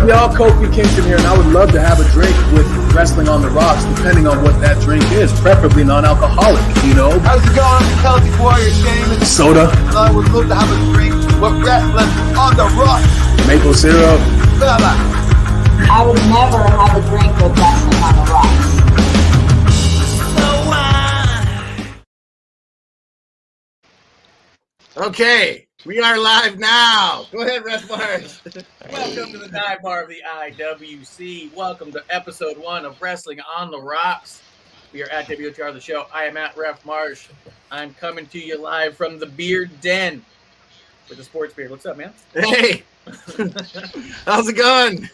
y'all? Kofi Kingston here, and I would love to have a drink with Wrestling on the Rocks, depending on what that drink is, preferably non-alcoholic, you know? How's it going? Celtic Warrior Shane. Soda. I would love to have a drink with Wrestling on the Rocks. Maple syrup. I would never have a drink with Wrestling on the Rocks. Okay, we are live now. Go ahead, Ref Marsh. Welcome to the dive bar of the IWC. Welcome to episode 1 of Wrestling on the Rocks. We are at WTR the show. I am at Ref Marsh. I'm coming to you live from the Beard Den with the Sports Beard. What's up, man? Hey, how's it going?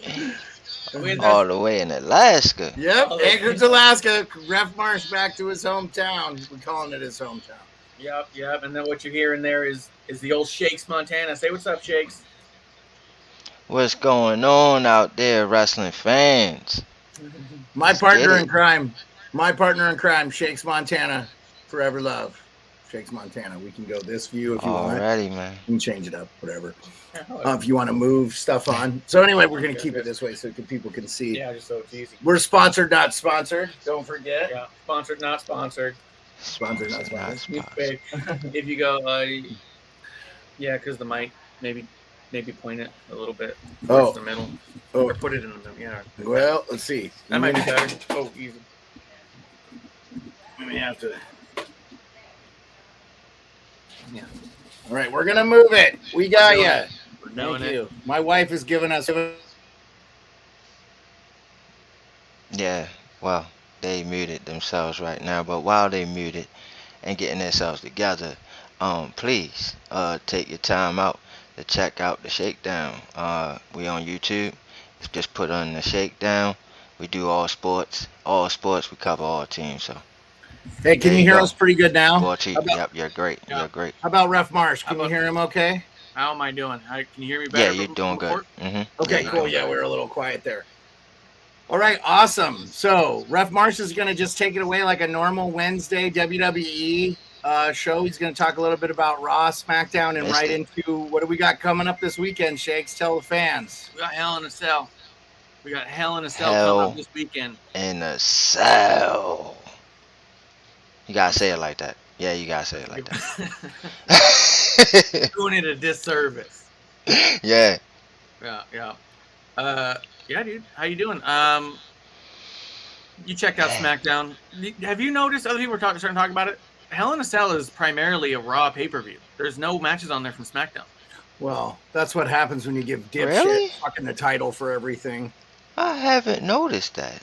All the way in Alaska. Yep, Anchorage, Alaska. Ref Marsh back to his hometown. We're calling it his hometown. Yep. And then what you're hearing there is the old Shakes Montana. Say what's up, Shakes. What's going on out there, wrestling fans? My partner in crime, Shakes Montana, forever love. Shakes Montana. We can go this view if you want. Alrighty, man. You can change it up, whatever. If you want to move stuff on. So anyway, we're going to keep it this way so people can see. Yeah, just so it's easy. We're sponsored, not sponsored. Don't forget. Yeah, sponsored, not sponsored. Sponsored, not sponsored. If you go, yeah, because the mic, maybe point it a little bit towards the middle. Or put it in the middle, yeah. Well, let's see. That might be better. Oh, easy. We have to. Yeah. All right, we're going to move it. We got you. Thank you. My wife is giving us. Yeah, well, they muted themselves right now, but while they muted and getting themselves together, please take your time out to check out the Shakedown. We on YouTube. Just put on the Shakedown. We do all sports. We cover all teams. So, hey, can you hear us pretty good now? Yep, you're great. Yeah. You're great. How about Ref Marsh? Can you hear him okay? How am I doing? Can you hear me better? Yeah, you're doing good. Mm-hmm. Okay, cool. Yeah, we're a little quiet there. All right, awesome. So Ref Marsh is going to just take it away like a normal Wednesday WWE show. He's going to talk a little bit about Raw, Smackdown, and right into what do we got coming up this weekend, Shakes? Tell the fans. We got Hell in a Cell. Coming up this weekend. In a Cell. You got to say it like that. Yeah, you got to say it like that. Doing it a disservice. Yeah. Yeah. Yeah, dude. How you doing? You checked out Smackdown. Have you noticed other people are starting to talk about it? Hell in a Cell is primarily a Raw pay-per-view. There's no matches on there from SmackDown. Well, that's what happens when you give dipshit fucking the title for everything. I haven't noticed that.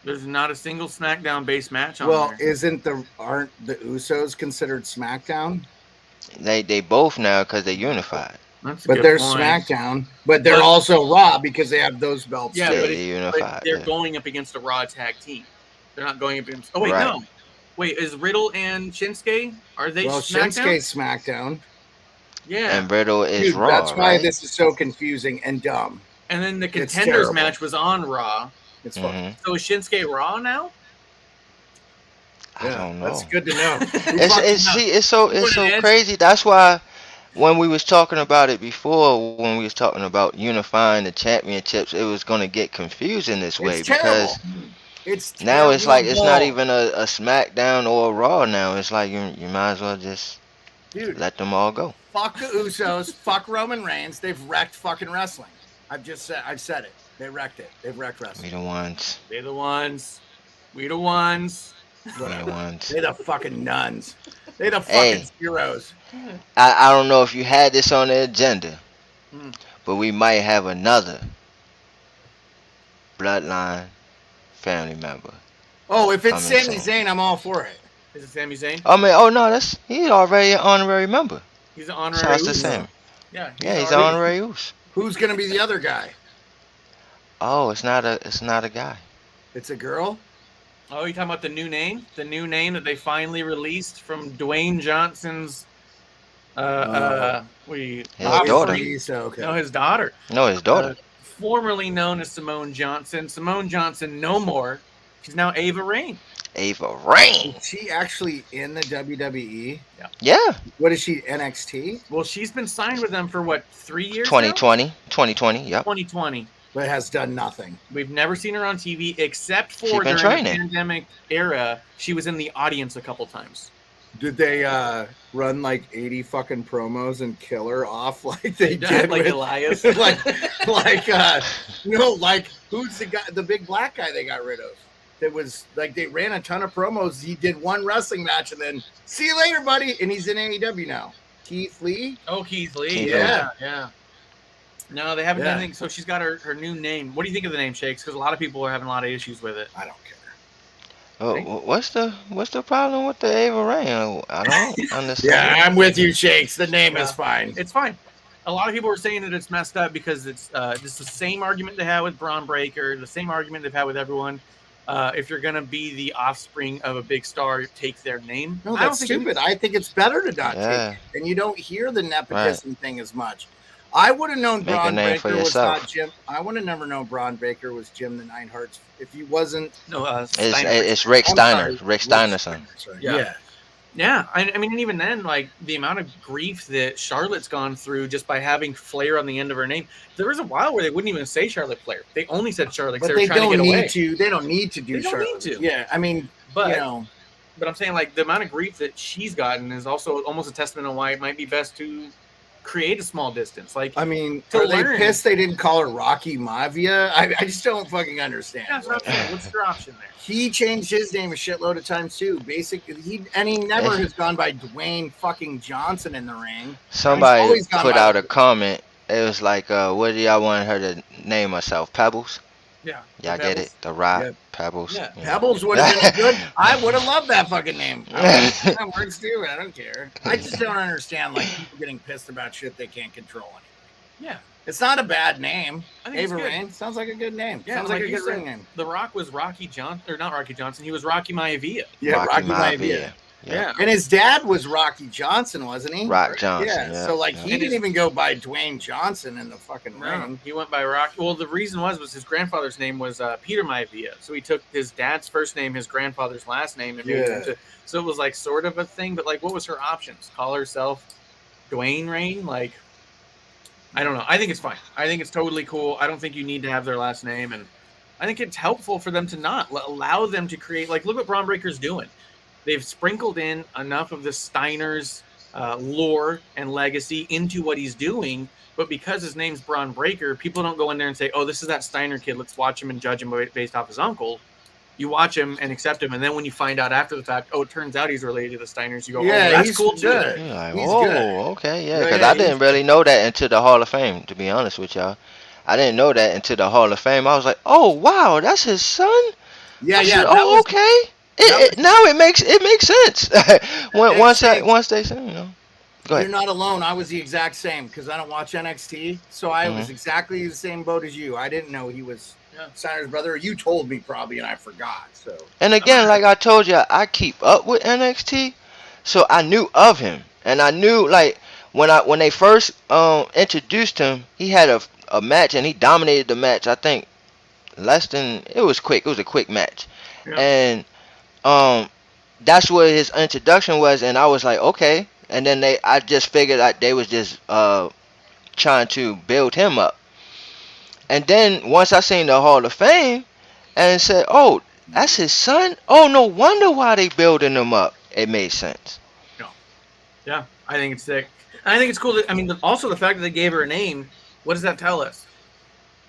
There's not a single SmackDown-based match on there. Well, aren't the Usos considered SmackDown? They both now because they unified. But they're SmackDown, but they're also Raw because they have those belts. Yeah, but they're going up against a Raw tag team. They're not going up against. Oh wait, no. Wait, is Riddle and Shinsuke? Are they SmackDown? Shinsuke's SmackDown. Yeah, and Riddle is Raw. That's why this is so confusing and dumb. And then the Contenders match was on Raw. It's fun. So is Shinsuke Raw now? I don't know. That's good to know. It's so crazy. That's why. When we was talking about it before, when we was talking about unifying the championships, it was going to get confusing this way because now it's like it's not even a SmackDown or a Raw now. It's like you might as well just let them all go. Fuck the Usos. Fuck Roman Reigns. They've wrecked fucking wrestling. I've said it. They wrecked it. They've wrecked wrestling. We the ones. They're the ones. They're the fucking nuns. They're the fucking heroes. I don't know if you had this on the agenda, but we might have another Bloodline family member. Oh, if it's Sami Zayn, I'm all for it. Is it Sami Zayn? I mean, he's already an honorary member. He's an honorary Uso. Same. Yeah, he's an honorary Uso. Who's gonna be the other guy? Oh, it's not a guy. It's a girl. Oh, you talking about the new name? The new name that they finally released from Dwayne Johnson's his daughter. No, his daughter. No, his daughter. Formerly known as Simone Johnson. Simone Johnson no more. She's now Ava Raine. Ava Raine. Is she actually in the WWE? Yeah. What is she, NXT? Well, she's been signed with them for what, 3 years 2020. 2020, yep. 2020. but has done nothing. We've never seen her on TV except She's for been during the training. pandemic era. She was in the audience a couple times. Did they run like 80 fucking promos and kill her off like they did like with, Elias? like who's the guy, the big black guy they got rid of? That was like they ran a ton of promos. He did one wrestling match and then see you later, buddy. And he's in AEW now. Keith Lee. Oh, Keith Lee. Keith Yeah. No, they haven't Yeah. done anything. So she's got her new name. What do you think of the name, Shakes? Because a lot of people are having a lot of issues with it. I don't care. Oh, what's the problem with the Ava Rain? I don't understand. Yeah, I'm with you, Shakes. The name is fine. It's fine. A lot of people are saying that it's messed up because it's just the same argument they had with Braun Breaker, the same argument they've had with everyone. If you're going to be the offspring of a big star, take their name. No, I don't that's think stupid. I think it's better to not take it. And you don't hear the nepotism thing as much. I would have known Make a Braun name for Breaker was yourself. not Jim. I would have never known Braun Breaker was Jim the Nine Hearts if he wasn't. No, It's Rick I'm Steiner. sorry, Rick Steiner's son. Sorry. Yeah. Yeah, I mean, and even then, like the amount of grief that Charlotte's gone through just by having Flair on the end of her name. There was a while where they wouldn't even say Charlotte Flair; they only said Charlotte. But They they were trying don't to get need away. to. They don't need to do They don't Charlotte. need to. Yeah, I mean, But you know, but I'm saying like the amount of grief that she's gotten is also almost a testament on why it might be best to create a small distance. Like I mean, to are they learn. pissed they didn't call her Rocky Maivia? I just don't fucking understand. that's what I'm saying. What's your option there? He changed his name a shitload of times too. Basically, he never has gone by Dwayne fucking Johnson in the ring. Somebody always gone put by- out a comment. It was like, what do y'all want her to name herself? Pebbles? Yeah, Y'all Pebbles. get it? The Rock, Yeah. Pebbles. Yeah. Pebbles would have been good. I would have loved that fucking name. That works too. I don't care. I just don't understand like people getting pissed about shit they can't control anymore. Yeah, It's not a bad name. I think it's Ava good. Rain sounds like a good name. Yeah, Sounds like a you good said, ring name. The Rock was Rocky Johnson, or not Rocky Johnson. He was Rocky Maivia. Yeah, Rocky Maivia. Maivia. Yeah. And his dad was Rocky Johnson, wasn't he? Rock Johnson. Yeah. So like yeah. he didn't even go by Dwayne Johnson in the fucking No, ring. he went by Rocky. Well, the reason was his grandfather's name was Peter Maivia, so he took his dad's first name, his grandfather's last name, and made it Yeah. into. So it was like sort of a thing, but like, what was her options? Call herself Dwayne Rain? Like, I don't know. I think it's fine. I think it's totally cool. I don't think you need to have their last name, and I think it's helpful for them to not allow them to create. Like, look what Braun Breaker's doing. They've sprinkled in enough of the Steiner's lore and legacy into what he's doing, but because his name's Braun Breaker, people don't go in there and say, "Oh, this is that Steiner kid. Let's watch him and judge him based off his uncle." You watch him and accept him, and then when you find out after the fact, oh, it turns out he's related to the Steiners. You go, Yeah, "Oh, that's he's cool too." good. You're like, He's oh, good. okay, yeah, Yeah, because yeah, I didn't really know that until the Hall of Fame, to be honest with y'all. I didn't know that until the Hall of Fame. I was like, oh, wow, that's his son? Yeah, I yeah. said, that oh, was- okay. Now it makes sense. Once they say, you know. Go You're ahead. not alone. I was the exact same because I don't watch NXT. So I was exactly the same boat as you. I didn't know he was Steiner's brother. You told me probably, and I forgot. So And again, like I told you, I keep up with NXT, so I knew of him, and I knew like when they first introduced him, he had a match and he dominated the match. I think it was quick. It was a quick match, and that's what his introduction was, and I was like, okay. And then I just figured like they was just trying to build him up. And then once I seen the Hall of Fame and said, oh, that's his son? Oh, no wonder why they building him up. It made sense. Yeah, I think it's sick. And I think it's cool that, I mean, also the fact that they gave her a name, what does that tell us?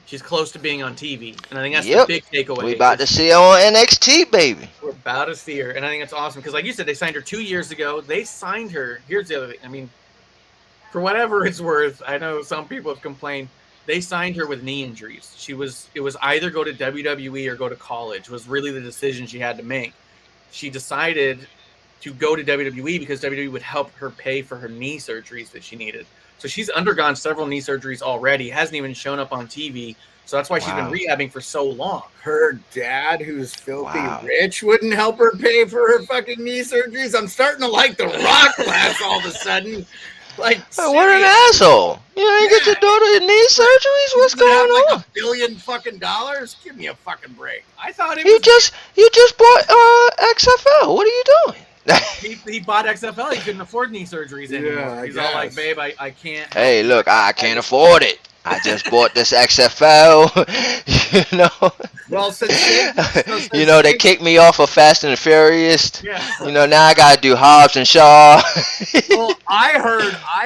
She's close to being on TV. And I think that's the big takeaway. We about to see her on NXT, baby. We're about to see her. And I think it's awesome because, like you said, they signed her 2 years ago. They signed her. Here's the other thing. I mean, for whatever it's worth, I know some people have complained. They signed her with knee injuries. It was either go to WWE or go to college was really the decision she had to make. She decided to go to WWE because WWE would help her pay for her knee surgeries that she needed. So she's undergone several knee surgeries already, hasn't even shown up on TV. So that's why she's been rehabbing for so long. her dad, who's filthy rich, wouldn't help her pay for her fucking knee surgeries. I'm starting to like the Rock class all of a sudden. Like, what an asshole! You ain't get your daughter knee surgeries? What's going on? Like $1 billion fucking dollars? Give me a fucking break. I thought it You was just bought XFL. What are you doing? he bought XFL. He couldn't afford knee surgeries anymore. Yeah, I He's all like, guess. babe, I can't. Hey, look, I can't afford it. I just bought this XFL. You know. Well, You know, they kicked me off of Fast and the Furious. Yeah. You know, now I gotta do Hobbs and Shaw. well, I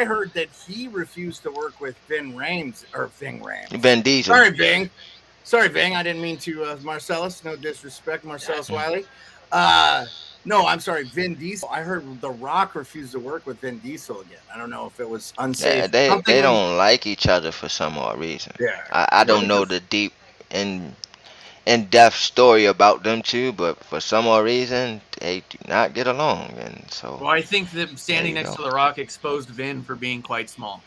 heard that he refused to work with Vin Diesel. Vin Diesel. Sorry, Ving. I didn't mean to, Marcellus. No disrespect, Marcellus Wiley. No, I'm sorry, Vin Diesel. I heard The Rock refused to work with Vin Diesel again. I don't know if it was unsafe. Yeah, they don't like each other for some odd reason. Yeah. I don't know the deep in-depth story about them two, but for some odd reason, they do not get along. And so. Well, I think that standing next to The Rock exposed Vin for being quite small.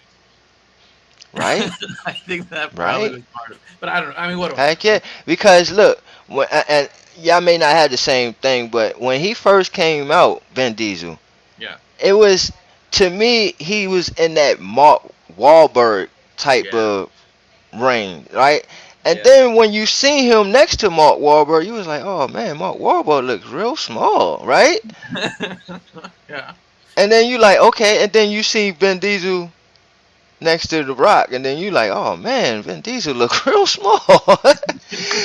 Right? I think that probably was part of it. But I don't know. I mean, what do I? Heck yeah. Because look, and y'all may not have the same thing, but when he first came out, Vin Diesel, it was, to me, he was in that Mark Wahlberg type of reign, right? And then when you see him next to Mark Wahlberg, you was like, oh man, Mark Wahlberg looks real small, right? Yeah. And then you like, okay, and then you see Vin Diesel next to The Rock, and then you like, oh man, Vin Diesel look real small.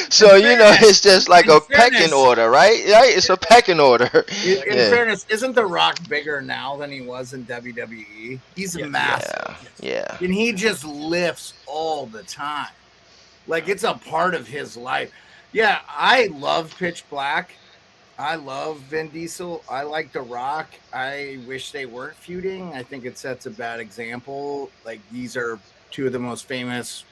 So you know, it's just like a pecking order, right? It's a pecking order. In fairness, isn't The Rock bigger now than he was in WWE? He's massive. Yeah. And he just lifts all the time. Like, it's a part of his life. Yeah, I love Pitch Black. I love Vin Diesel. I like The Rock. I wish they weren't feuding. I think it sets a bad example. Like, these are two of the most famous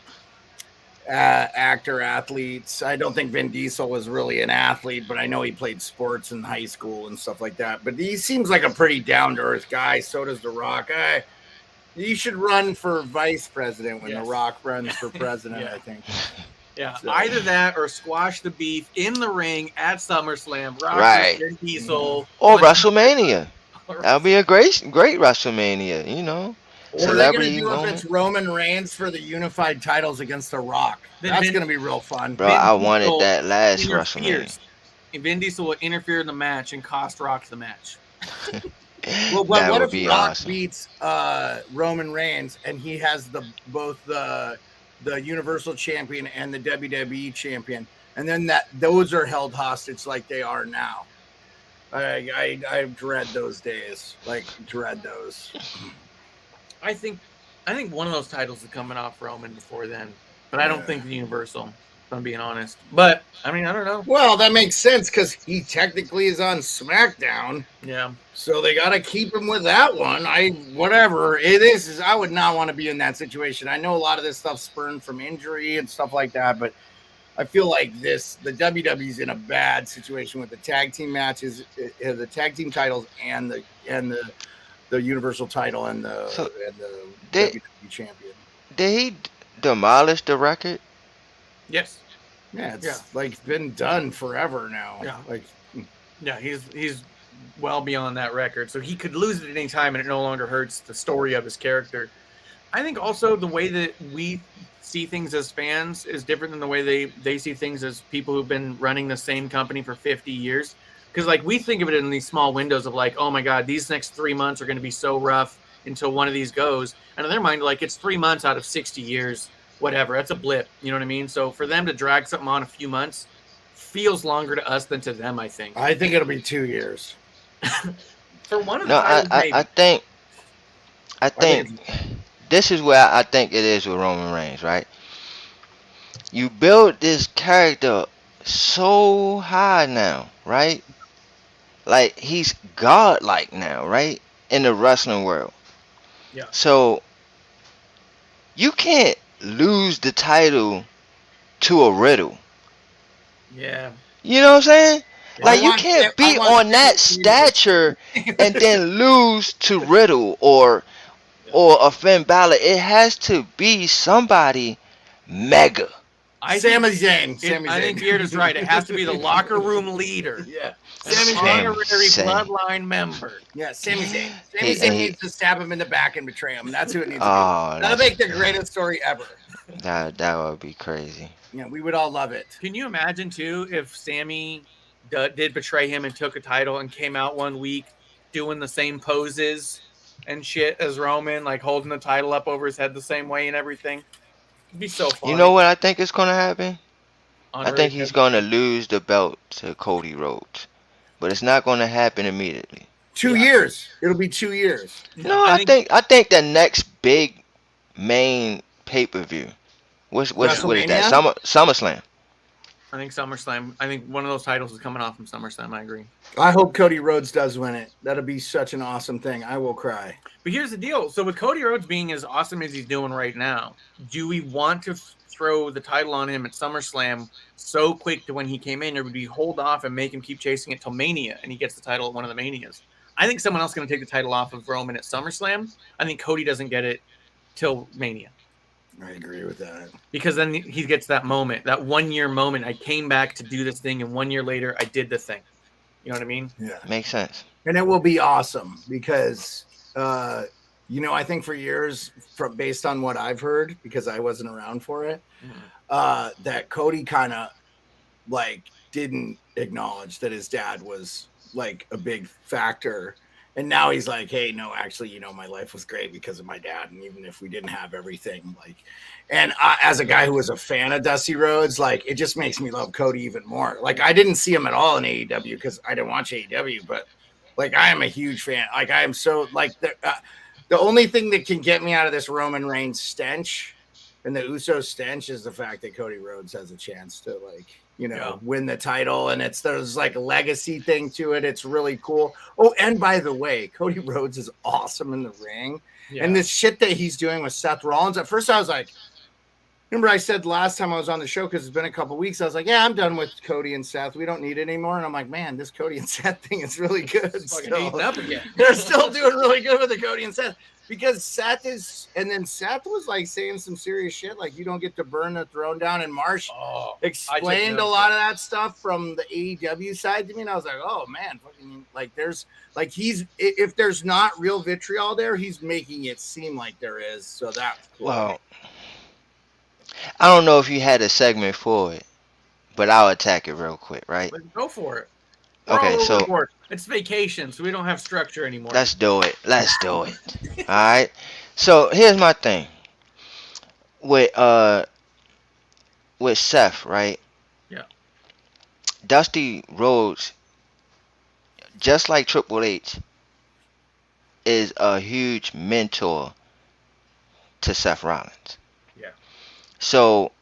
athletes. I don't think Vin Diesel was really an athlete, but I know he played sports in high school and stuff like that. But he seems like a pretty down-to-earth guy. So does The Rock. You should run for vice president when The Rock runs for president, I think. Yeah, so. Either that or squash the beef in the ring at SummerSlam. Rock Vin Diesel. Or WrestleMania. That would be a great WrestleMania, you know. Or they're going to do if it's Roman Reigns for the unified titles against The Rock. That's going to be real fun. Bro, I wanted that last WrestleMania. Vin Diesel will interfere in the match and cost Rock the match. Well, what if Rock beats Roman Reigns and he has both the Universal Champion and the WWE Champion, and then those are held hostage like they are now? I dread those days. Like, dread those. I think one of those titles is coming off Roman before then, but I don't think the Universal, if I'm being honest. But I mean, I don't know. Well, that makes sense because he technically is on SmackDown. Yeah. So they got to keep him with that one. Whatever it is, I would not want to be in that situation. I know a lot of this stuff spurned from injury and stuff like that, but I feel like the WWE's in a bad situation with the tag team matches, the tag team titles, and the Universal title and the WWE champion. Did he demolish the record? Yes. Yeah, it's like been done forever now. Yeah, he's well beyond that record, so he could lose it at any time, and it no longer hurts the story of his character. I think also the way that we see things as fans is different than the way they see things as people who've been running the same company for 50 years. Because, like, we think of it in these small windows of, like, oh, my God, these next 3 months are going to be so rough until one of these goes. And in their mind, like, it's 3 months out of 60 years, whatever. That's a blip. You know what I mean? So for them to drag something on a few months feels longer to us than to them, I think. I think it'll be 2 years. For one of the titles, I think this is where I think it is with Roman Reigns, right? You build this character so high now, right? Like, he's godlike now, right? In the wrestling world. Yeah. So you can't lose the title to a Riddle. Yeah. You know what I'm saying? Like, you can't be on that stature and then lose to Riddle or a Finn Balor. It has to be somebody mega. Sami Zayn. I think Beard is right. It has to be the locker room leader. Yeah. Sami Zayn, honorary bloodline member. Yeah, Sami Zayn. Sami Zayn needs to stab him in the back and betray him. That's who it needs to be. That'll make the greatest story ever. That would be crazy. Yeah, we would all love it. Can you imagine, too, if Sami did betray him and took a title and came out one week doing the same poses and shit as Roman, like holding the title up over his head the same way and everything? It'd be so fun. You know what I think is gonna happen? I Honorary think he's champion. gonna lose the belt to Cody Rhodes, but it's not gonna happen immediately. 2 years. It'll be 2 years. No, I think the next big main pay-per-view. What is that? WrestleMania? SummerSlam. I think SummerSlam. I think one of those titles is coming off from SummerSlam. I agree. I hope Cody Rhodes does win it. That'll be such an awesome thing. I will cry. But here's the deal. So with Cody Rhodes being as awesome as he's doing right now, do we want to throw the title on him at SummerSlam so quick to when he came in, or would we hold off and make him keep chasing it till Mania and he gets the title at one of the Manias? I think someone else is going to take the title off of Roman at SummerSlam. I think Cody doesn't get it till Mania. I agree with that. Because then he gets that moment, that 1 year moment. I came back to do this thing, and 1 year later, I did the thing. You know what I mean? Yeah. Makes sense. And it will be awesome because, I think for years, based on what I've heard, because I wasn't around for it, that Cody kind of didn't acknowledge that his dad was a big factor. And now he's like, hey, no, actually, my life was great because of my dad. And even if we didn't have everything, and as a guy who was a fan of Dusty Rhodes, it just makes me love Cody even more. I didn't see him at all in AEW because I didn't watch AEW, but I am a huge fan. I am so the only thing that can get me out of this Roman Reigns stench and the Uso stench is the fact that Cody Rhodes has a chance to win the title, and there's a legacy thing to it. It's really cool. Oh, and by the way, Cody Rhodes is awesome in the ring, and this shit that he's doing with Seth Rollins. At first, I was like, remember I said last time I was on the show because it's been a couple weeks. I was like, yeah, I'm done with Cody and Seth. We don't need it anymore. And I'm like, man, this Cody and Seth thing is really good. Still. Up again. They're still doing really good with the Cody and Seth. Because Seth was saying some serious shit, you don't get to burn the throne down, and Marsh explained a lot of that stuff from the AEW side to me, and I was like, oh man, if there's not real vitriol there, he's making it seem like there is. So that's cool. Well, I don't know if you had a segment for it, but I'll attack it real quick, right? Go for it. Okay, so it's vacation, so we don't have structure anymore. Let's do it. All right. So here's my thing with Seth, right? Yeah. Dusty Rhodes, just like Triple H, is a huge mentor to Seth Rollins. Yeah. So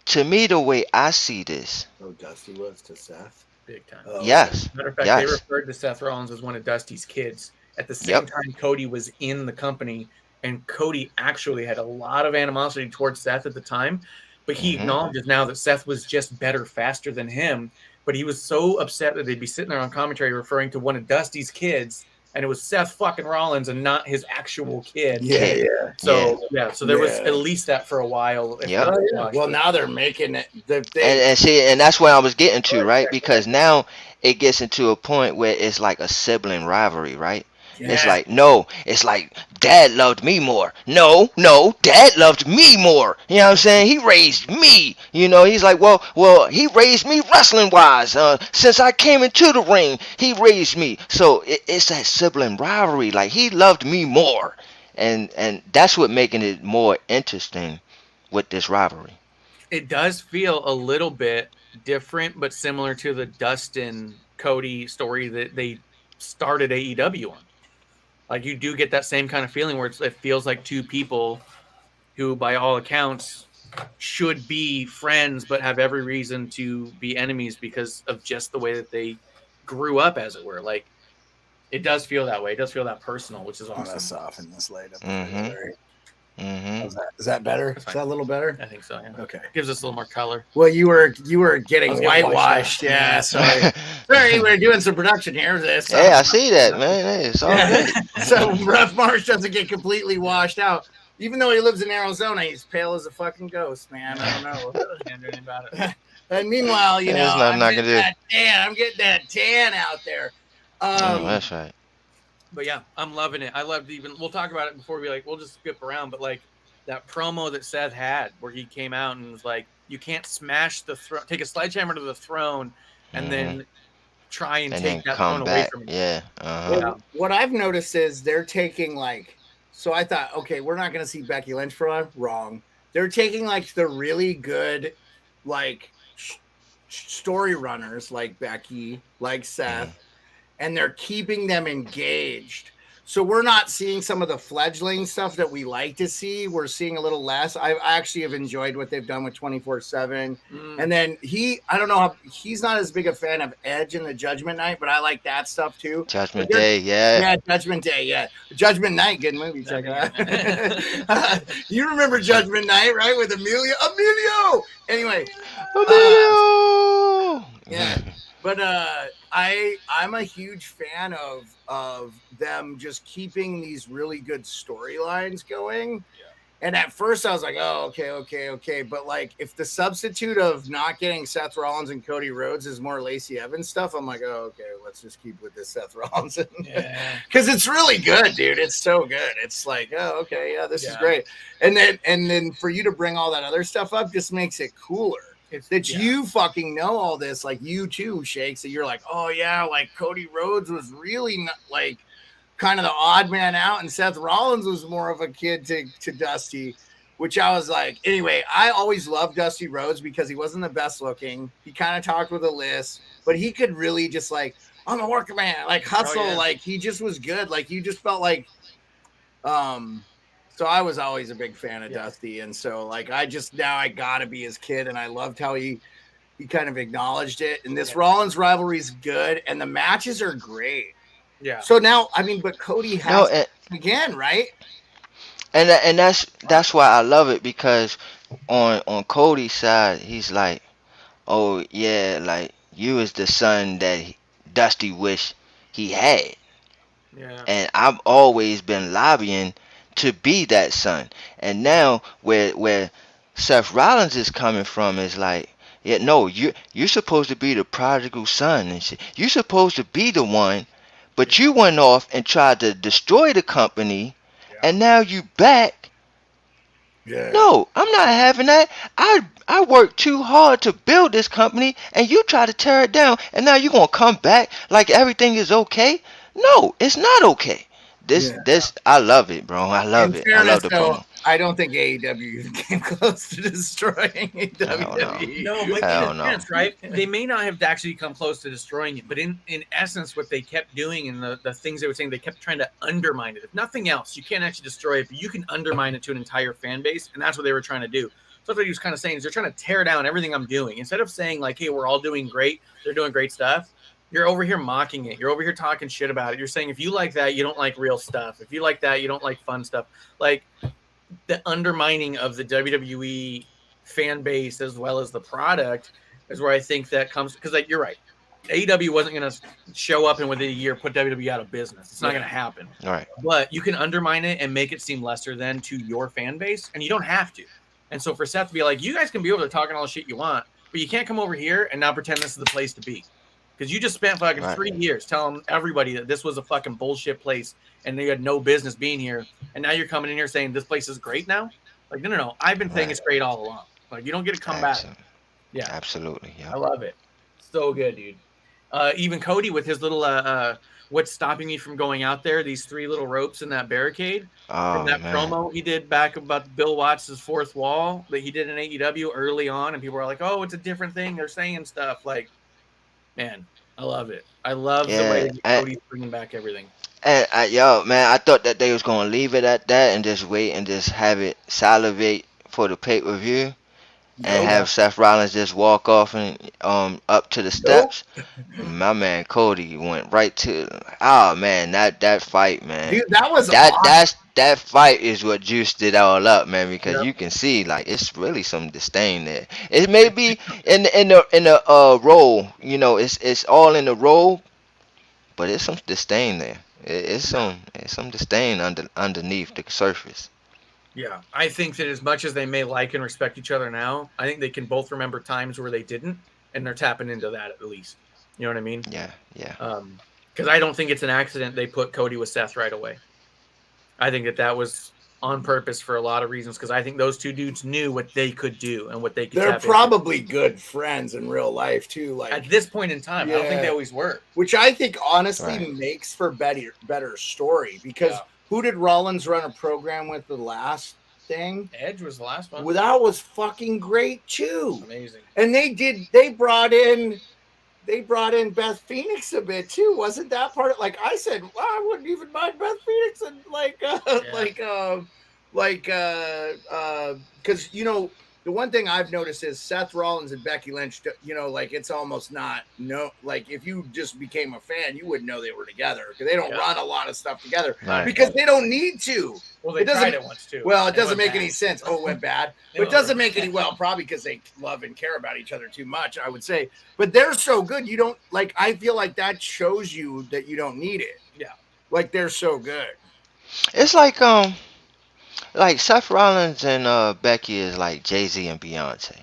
to me, the way I see this, Dusty was to Seth. Big time. Yes. Matter of fact, they referred to Seth Rollins as one of Dusty's kids. At the same time, Cody was in the company, and Cody actually had a lot of animosity towards Seth at the time, but he acknowledges now that Seth was just better, faster than him. But he was so upset that they'd be sitting there on commentary referring to one of Dusty's kids, and it was Seth fucking Rollins and not his actual kid. So there was at least that for a while. Well, now they're making it. And that's what I was getting to, right? Because now it gets into a point where it's like a sibling rivalry, right? Yeah. It's like Dad loved me more. No, Dad loved me more. You know what I'm saying? He raised me. He's like, well, he raised me wrestling wise. Since I came into the ring, he raised me. So it's that sibling rivalry. He loved me more, and that's what making it more interesting with this rivalry. It does feel a little bit different, but similar to the Dustin Cody story that they started AEW on. You do get that same kind of feeling where it feels like two people who, by all accounts, should be friends but have every reason to be enemies because of just the way that they grew up, as it were. It does feel that way. It does feel that personal, which is awesome. Let's soften this light up. Mm-hmm. Is that better? Is that a little better? I think so, yeah. Okay. Gives us a little more color. Well, you were getting whitewashed. Yeah, sorry. Sorry, we're doing some production here. Hey, I see that, man. Hey, it's all good. So Rough Marsh doesn't get completely washed out. Even though he lives in Arizona, he's pale as a fucking ghost, man. I don't know. Can't do anything about it. And meanwhile, I'm getting that tan out there. That's right. But yeah, I'm loving it. I loved we'll talk about it before we'll just skip around, but that promo that Seth had where he came out and was like, you can't smash the throne, take a sledgehammer to the throne and then try and take that throne away from you. Yeah. Well, what I've noticed is they're taking so I thought, okay, we're not going to see Becky Lynch for a while. Wrong. they're taking like the really good, like story runners, like Becky, like Seth, and they're keeping them engaged. So we're not seeing some of the fledgling stuff that we like to see. We're seeing a little less. I actually have enjoyed what they've done with 24/7. And then I don't know, he's not as big a fan of Edge and the Judgment Night, but I like that stuff too. Judgment Day, yeah. Yeah, Judgment Day, yeah. Judgment Night, good movie. Check it out. You remember Judgment Night, right? With Emilio. Anyway. Emilio! Yeah. But I'm a huge fan of them just keeping these really good storylines going. Yeah. And at first I was like, oh, okay. But like if the substitute of not getting Seth Rollins and Cody Rhodes is more Lacey Evans stuff, I'm like, oh, okay, let's just keep with this Seth Rollins. Because it's really good, dude. It's so good. It's like, oh, okay, yeah, this is great. And then for you to bring all that other stuff up just makes it cooler. It's that you fucking know all this, like you too, Shakes. So you're like, oh yeah, like Cody Rhodes was really not, like kind of the odd man out, and Seth Rollins was more of a kid to Dusty, which I was like, anyway, I always loved Dusty Rhodes because he wasn't the best looking. He kind of talked with a lisp, but he could really just like, I'm a worker man, like hustle, like he just was good. Like you just felt like, so I was always a big fan of Dusty. And so like, now I gotta be his kid. And I loved how he kind of acknowledged it. And this Rollins rivalry is good. And the matches are great. Yeah. So now, I mean, but Cody has again, right? And that's why I love it, because on Cody's side, he's like, oh yeah, like you is the son that Dusty wished he had. Yeah. And I've always been lobbying to be that son. And now where Seth Rollins is coming from is like, yeah, no, you're supposed to be the prodigal son and shit. You're supposed to be the one, but you went off and tried to destroy the company, and now you back. Yeah. No, I'm not having that. I worked too hard to build this company, and you try to tear it down, and now you're gonna come back like everything is okay? No, it's not okay. This I love it, bro. I love it. I love the promo. I don't think AEW came close to destroying WWE. No, but in a sense, right? They may not have actually come close to destroying it, but in essence, what they kept doing and the things they were saying, they kept trying to undermine it. If nothing else, you can't actually destroy it, but you can undermine it to an entire fan base, and that's what they were trying to do. So that's what he was kind of saying, is they're trying to tear down everything I'm doing. Instead of saying like, hey, we're all doing great, they're doing great stuff, you're over here mocking it. You're over here talking shit about it. You're saying if you like that, you don't like real stuff. If you like that, you don't like fun stuff. Like the undermining of the WWE fan base as well as the product is where I think that comes, because like you're right. AEW wasn't going to show up and within a year put WWE out of business. It's not going to happen. All right. But you can undermine it and make it seem lesser than to your fan base, and you don't have to. And so for Seth to be like, you guys can be over there talking all the shit you want, but you can't come over here and now pretend this is the place to be. Because you just spent fucking 3 years telling everybody that this was a fucking bullshit place and they had no business being here. And now you're coming in here saying this place is great now? Like, no. I've been saying it's great all along. Like, you don't get to come back. Yeah. Absolutely. Yeah. I love it. So good, dude. Even Cody with his little, what's stopping me from going out there, these 3 little ropes in that barricade. From that promo he did back about Bill Watts' fourth wall that he did in AEW early on. And people were like, oh, it's a different thing. They're saying stuff like, man, I love it. I love the way that Cody's bringing back everything. And I thought that they was gonna leave it at that and just wait and just have it salivate for the pay-per-view, and have Seth Rollins just walk off and up to the steps. My man Cody went right to. Oh man, that fight, man. Dude, that was awesome. That fight is what juiced it all up, man, because you can see like it's really some disdain there. It may be in the role, you know, it's all in the role, but it's some disdain there. It's some disdain underneath the surface. Yeah, I think that as much as they may like and respect each other now, I think they can both remember times where they didn't, and they're tapping into that at least. You know what I mean? Yeah. Because I don't think it's an accident they put Cody with Seth right away. I think that was on purpose for a lot of reasons, because I think those two dudes knew what they could do and what they could. They're probably good friends in real life too. Like at this point in time, I don't think they always were. Which I think honestly makes for better story, because who did Rollins run a program with the last thing. Edge was the last one. Well, that was fucking great too. Amazing. And they brought in Beth Phoenix a bit too. Wasn't that part of, like I said, well, I wouldn't even mind Beth Phoenix and because the one thing I've noticed is Seth Rollins and Becky Lynch, like it's almost not like if you just became a fan, you wouldn't know they were together because they don't run a lot of stuff together because they don't need to. Well, they tried it once too. Well, it doesn't make any sense. Oh, it went bad. But it doesn't make any probably because they love and care about each other too much, I would say. But they're so good. You don't like. I feel like that shows you that you don't need it. Yeah. Like they're so good. It's like Seth Rollins and Becky is like Jay-Z and Beyonce.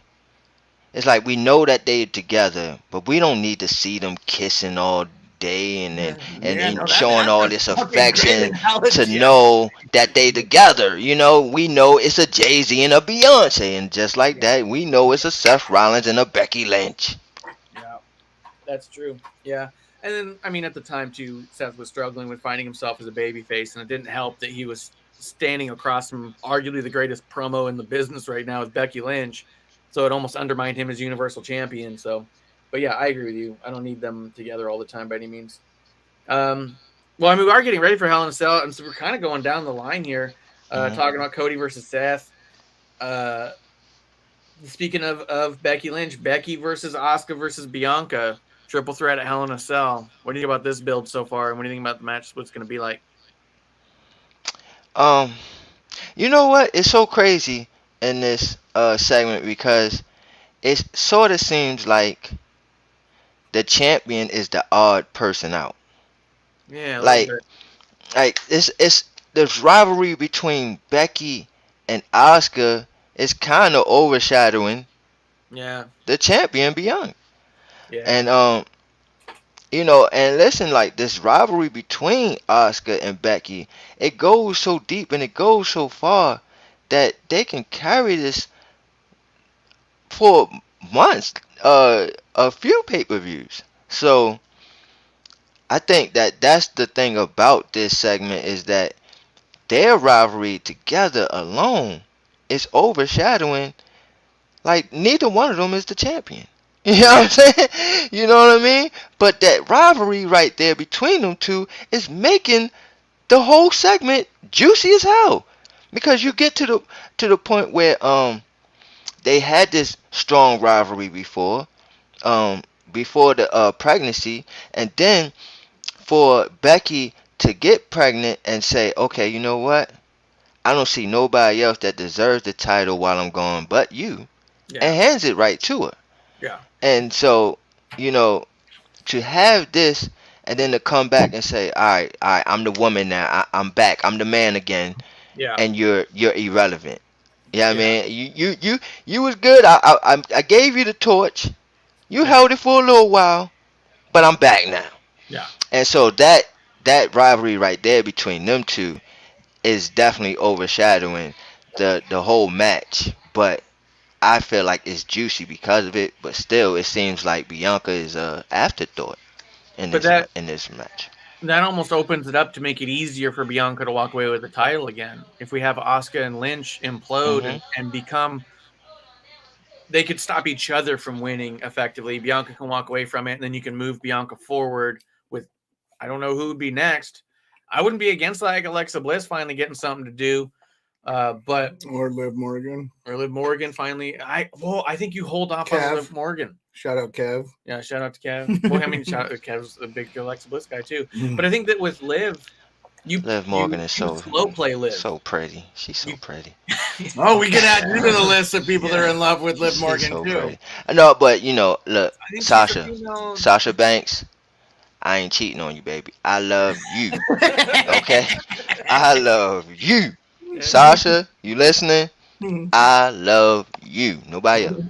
It's like we know that they're together, but we don't need to see them kissing all day and showing all this affection to know that they together. We know it's a Jay-Z and a Beyonce, and just like that, we know it's a Seth Rollins and a Becky Lynch. Yeah, that's true. Yeah. And then, I mean, at the time, too, Seth was struggling with finding himself as a babyface, and it didn't help that he was standing across from arguably the greatest promo in the business right now with Becky Lynch. So it almost undermined him as Universal Champion. So, but yeah, I agree with you. I don't need them together all the time by any means. Well, I mean, we are getting ready for Hell in a Cell, and so we're kind of going down the line here, talking about Cody versus Seth. Speaking of Becky Lynch, Becky versus Asuka versus Bianca. Triple threat at Hell in a Cell. What do you think about this build so far, and what do you think about the match? What's going to be like? You know what? It's so crazy in this segment because it sort of seems like the champion is the odd person out. Yeah, like it's this rivalry between Becky and Asuka is kind of overshadowing the champion Bianca. Yeah. And and listen, like this rivalry between Asuka and Becky, it goes so deep and it goes so far that they can carry this for months, a few pay-per-views. So I think that that's the thing about this segment is that their rivalry together alone is overshadowing. Like neither one of them is the champion. You know what I'm saying? You know what I mean? But that rivalry right there between them two is making the whole segment juicy as hell. Because you get to the point where they had this strong rivalry before the pregnancy, and then for Becky to get pregnant and say, okay, you know what? I don't see nobody else that deserves the title while I'm gone but you. Yeah. And hands it right to her. Yeah. And so, to have this and then to come back and say, all right, I'm the woman now. I'm back. I'm the man again. Yeah. And you're irrelevant. Yeah, I mean, you was good. I gave you the torch. You held it for a little while, but I'm back now. Yeah. And so that rivalry right there between them two is definitely overshadowing the whole match. But I feel like it's juicy because of it, but still, it seems like Bianca is an afterthought in this match. That almost opens it up to make it easier for Bianca to walk away with the title again. If we have Asuka and Lynch implode and become, they could stop each other from winning effectively. Bianca can walk away from it, and then you can move Bianca forward with, I don't know who would be next. I wouldn't be against like Alexa Bliss finally getting something to do. But or Liv Morgan finally. I think you hold off on Liv Morgan. Shout out Kev. Yeah, shout out to Kev. Well, I mean, Kev's a big Alexa Bliss guy too. But I think that with Liv, Liv Morgan is so slow play Liv. So pretty. She's so pretty. Oh, we can add you to the list of people that are in love with Liv Morgan so too. Pretty. No, but look, Sasha Banks. I ain't cheating on you, baby. I love you. Okay, I love you. Sasha, you listening? I love you. Nobody else.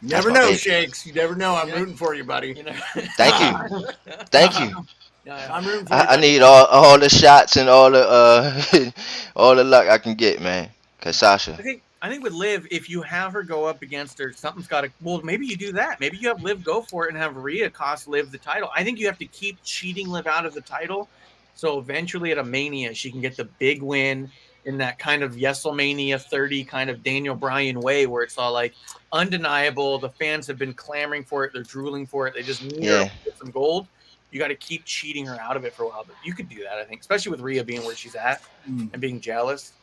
You never know, Shakes. You never know. I'm rooting for you, buddy. Thank you. Thank you. I'm rooting for you. I need all the shots and all the all the luck I can get, man. Cause Sasha. I think with Liv, if you have her go up against her, something's got to. Well, maybe you do that. Maybe you have Liv go for it and have Rhea cost Liv the title. I think you have to keep cheating Liv out of the title So eventually at a Mania, she can get the big win in that kind of Yeselmania 30 kind of Daniel Bryan way where it's all like undeniable. The fans have been clamoring for it. They're drooling for it. They just need her to get some gold. You got to keep cheating her out of it for a while. But you could do that, I think, especially with Rhea being where she's at and being jealous.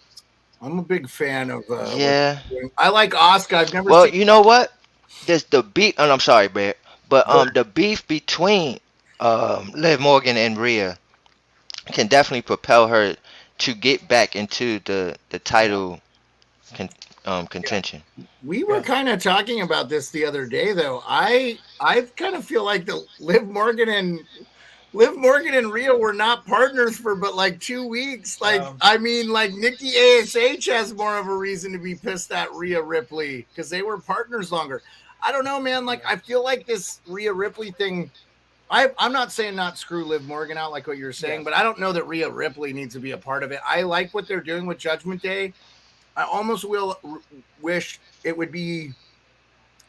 I'm a big fan of I like Asuka. I've never Well, seen you know what? There's the beef, and I'm sorry, Brad, but the beef between Liv Morgan and Rhea can definitely propel her to get back into the title contention. We were kind of talking about this the other day, though. I kind of feel like the Liv Morgan and Rhea were not partners for but like 2 weeks. Like, I mean, like Nikki ASH has more of a reason to be pissed at Rhea Ripley because they were partners longer. I don't know, man. Like, I feel like this Rhea Ripley thing. I'm not saying not screw Liv Morgan out like what you're saying, but I don't know that Rhea Ripley needs to be a part of it. I like what they're doing with Judgment Day. I almost wish it would be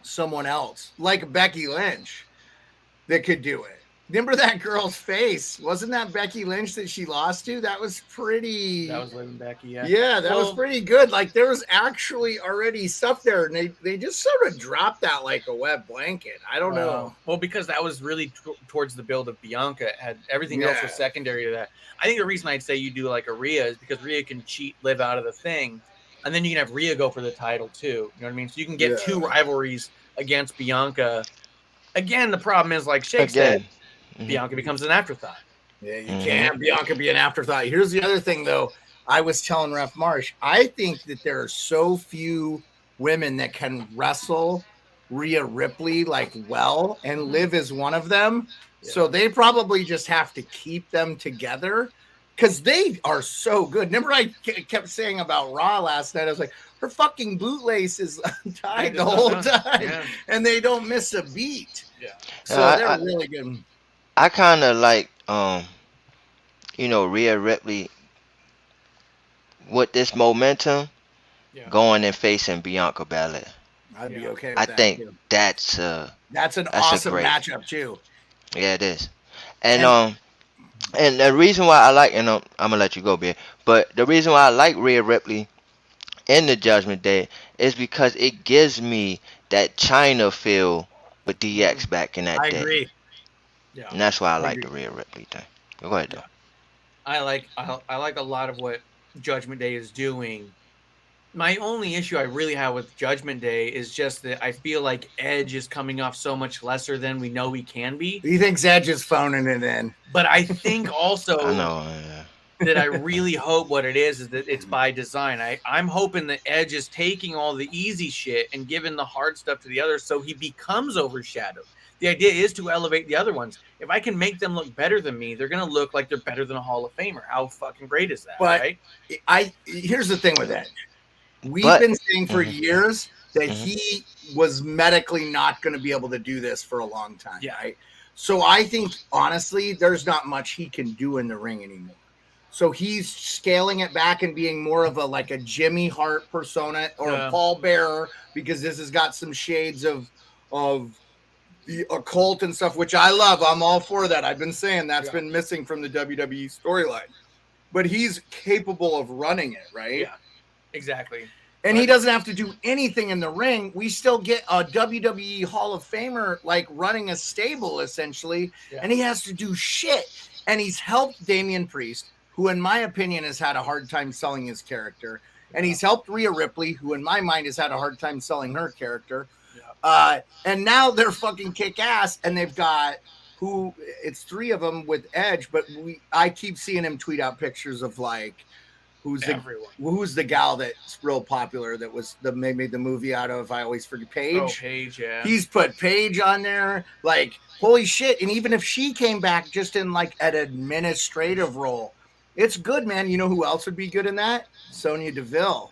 someone else, like Becky Lynch, that could do it. Remember that girl's face? Wasn't that Becky Lynch that she lost to? That was pretty. That was Liv and Becky, yeah. Yeah, that was pretty good. Like, there was actually already stuff there, and they just sort of dropped that like a wet blanket. I don't know. Well, because that was really towards the build of Bianca. Had everything else was secondary to that. I think the reason I'd say you do like a Rhea is because Rhea can cheat Liv out of the thing, and then you can have Rhea go for the title too. You know what I mean? So you can get two rivalries against Bianca. Again, the problem is, like Shake said, Bianca becomes an afterthought. Yeah, you can't Bianca be an afterthought. Here's the other thing, though. I was telling Ref Marsh, I think that there are so few women that can wrestle Rhea Ripley like well, and Liv is one of them. Yeah. So they probably just have to keep them together because they are so good. Remember, I kept saying about Raw last night. I was like, her fucking bootlace is untied the whole time, and they don't miss a beat. Yeah, so they're really good. I kind of like, Rhea Ripley with this momentum going and facing Bianca Belair. I'd be okay with I that. think too. that's an awesome matchup too. Yeah, it is. And the reason why I like, and I'm gonna let you go, Bear, but the reason why I like Rhea Ripley in the Judgment Day is because it gives me that China feel with DX back in that day. I agree. Yeah. And that's why I like the Rhea Ripley thing. Go ahead, though. I like a lot of what Judgment Day is doing. My only issue I really have with Judgment Day is just that I feel like Edge is coming off so much lesser than we know he can be. He thinks Edge is phoning it in. But I think also I know, that I really hope what it is that it's by design. I'm hoping that Edge is taking all the easy shit and giving the hard stuff to the others so he becomes overshadowed. The idea is to elevate the other ones. If I can make them look better than me, they're going to look like they're better than a Hall of Famer. How fucking great is that, right? Here's the thing with Edge. We've been saying for years that he was medically not going to be able to do this for a long time. Yeah. Right? So I think, honestly, there's not much he can do in the ring anymore. So he's scaling it back and being more of a Jimmy Hart persona or a Paul Bearer, because this has got some shades of the occult and stuff, which I love. I'm all for that. I've been saying that's been missing from the WWE storyline. But he's capable of running it, right? Yeah, exactly. And he doesn't have to do anything in the ring. We still get a WWE Hall of Famer running a stable, essentially, and he has to do shit. And he's helped Damian Priest, who in my opinion has had a hard time selling his character. And he's helped Rhea Ripley, who in my mind has had a hard time selling her character. And now they're fucking kick ass, and they've got it's three of them with Edge, but I keep seeing him tweet out pictures of who's the gal that's real popular that was made the movie out of, I always forget, Paige. Oh, Paige, yeah. He's put Paige on there, holy shit. And even if she came back just in an administrative role, it's good, man. You know who else would be good in that? Sonya Deville.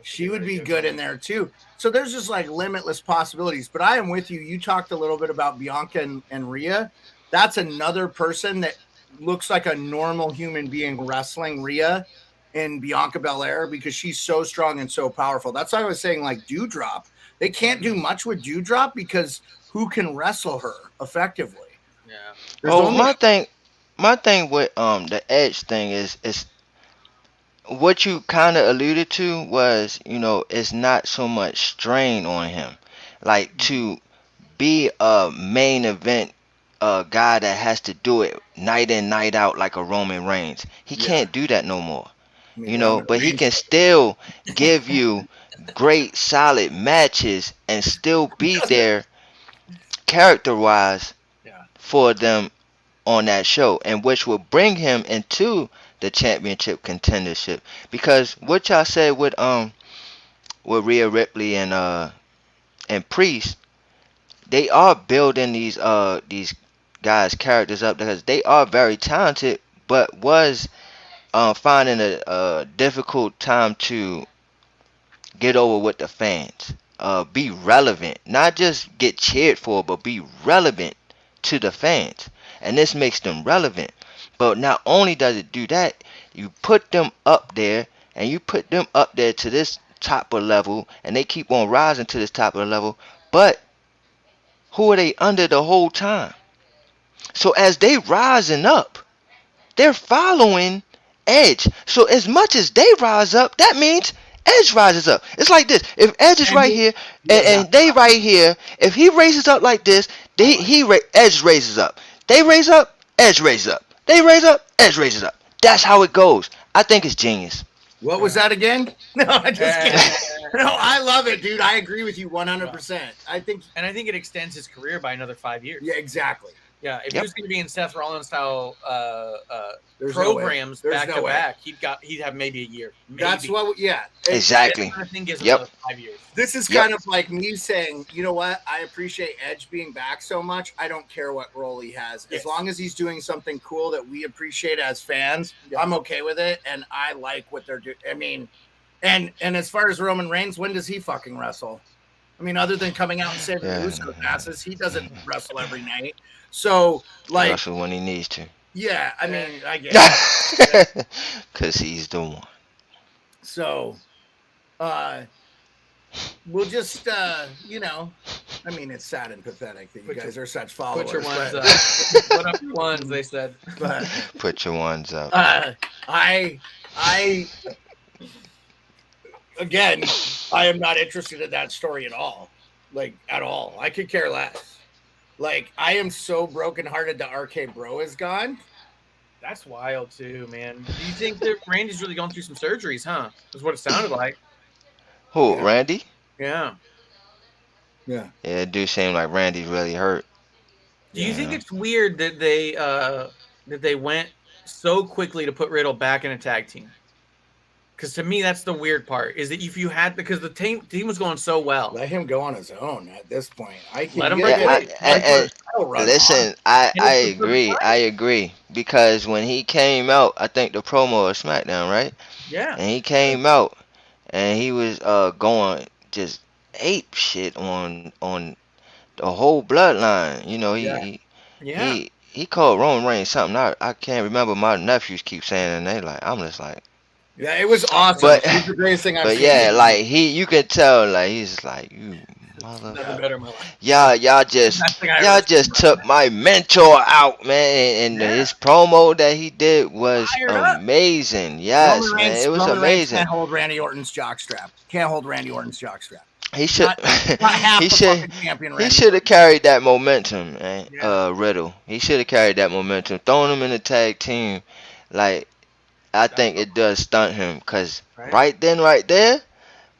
She would be good in there too. So there's just limitless possibilities. But I am with you. You talked a little bit about Bianca and Rhea. That's another person that looks like a normal human being wrestling Rhea and Bianca Belair, because she's so strong and so powerful. That's why I was saying Doudrop. They can't do much with Doudrop because who can wrestle her effectively? Yeah. My thing my thing with the Edge thing is what you kind of alluded to was, it's not so much strain on him, like to be a main event guy that has to do it night in night out like a Roman Reigns. He can't do that no more. But he can still give you great solid matches and still be there character wise for them on that show, and which will bring him into the championship contendership. Because what y'all said with Rhea Ripley and Priest, they are building these guys' characters up because they are very talented, but was finding a difficult time to get over with the fans. Be relevant, not just get cheered for, but be relevant to the fans. And this makes them relevant. But not only does it do that, you put them up there, and you put them up there to this top of level, and they keep on rising to this top of the level. But who are they under the whole time? So as they rising up, they're following Edge. So as much as they rise up, that means Edge rises up. It's like this. If Edge is right here and they right here, if he raises up like this, Edge raises up. They raise up, Edge raises up. They raise up, Edge raises up. That's how it goes. I think it's genius. What was that again? No, I just kidding. No, I love it, dude. I agree with you 100%. I think it extends his career by another 5 years. Yeah, exactly. Yeah, if he was going to be in Seth Rollins style programs back to back, he'd have maybe a year. Maybe. That's what. Yeah, exactly. I think gives another 5 years. This is kind of like me saying, you know what? I appreciate Edge being back so much. I don't care what role he has, as long as he's doing something cool that we appreciate as fans. I'm okay with it, and I like what they're doing. I mean, and as far as Roman Reigns, when does he fucking wrestle? I mean, other than coming out and saving Usos asses, he doesn't wrestle every night. So, like, wrestle when he needs to. Yeah, I mean, I guess because he's the one. So, we'll just, I mean, it's sad and pathetic that you guys are such followers. Put your ones up. Put up your ones, they said. But, put your ones up. Again, I am not interested in that story at all. Like, at all. I could care less. Like, I am so brokenhearted that RK Bro is gone. That's wild, too, man. Do you think that Randy's really going through some surgeries, huh? That's what it sounded like. Who, Randy? Yeah. Yeah. Yeah, it do seem like Randy's really hurt. Do you think it's weird that they went so quickly to put Riddle back in a tag team? Because to me, that's the weird part. Is that if you had, because the team was going so well, let him go on his own at this point. Let him listen, I agree. I agree because when he came out, I think the promo of SmackDown, right? Yeah. And he came out and he was going just ape shit on the whole bloodline. He called Roman Reigns something I can't remember. My nephews keep saying, and they like, I'm just like. Yeah, it was awesome. But, it was the greatest thing I've seen. But yeah, like you can tell, like he's like, you motherfucker. Y'all just took my mentor out, man. And his promo that he did was amazing. Yes, man, it was amazing. Can't hold Randy Orton's jockstrap. He should have carried that momentum, man. Riddle. He should have carried that momentum. Throwing him in the tag team, like. I think it does stunt him because right there,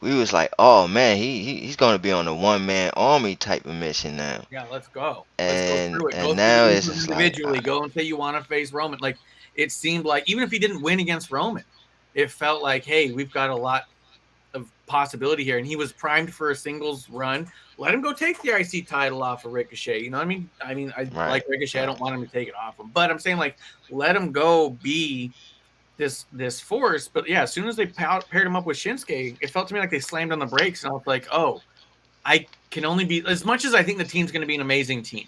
we was like, oh man, he's gonna be on a one-man army type of mission now. Yeah, let's go. And let's go through it. And now it's just individually like, go and say you want to face Roman. Like it seemed like even if he didn't win against Roman, it felt like, hey, we've got a lot of possibility here, and he was primed for a singles run. Let him go take the IC title off of Ricochet. You know what I mean? I like Ricochet. I don't want him to take it off him, but I'm saying like let him go be this force. But yeah, as soon as they paired him up with Shinsuke, it felt to me like they slammed on the brakes, and I was like, oh, I can only be, as much as I think the team's going to be an amazing team,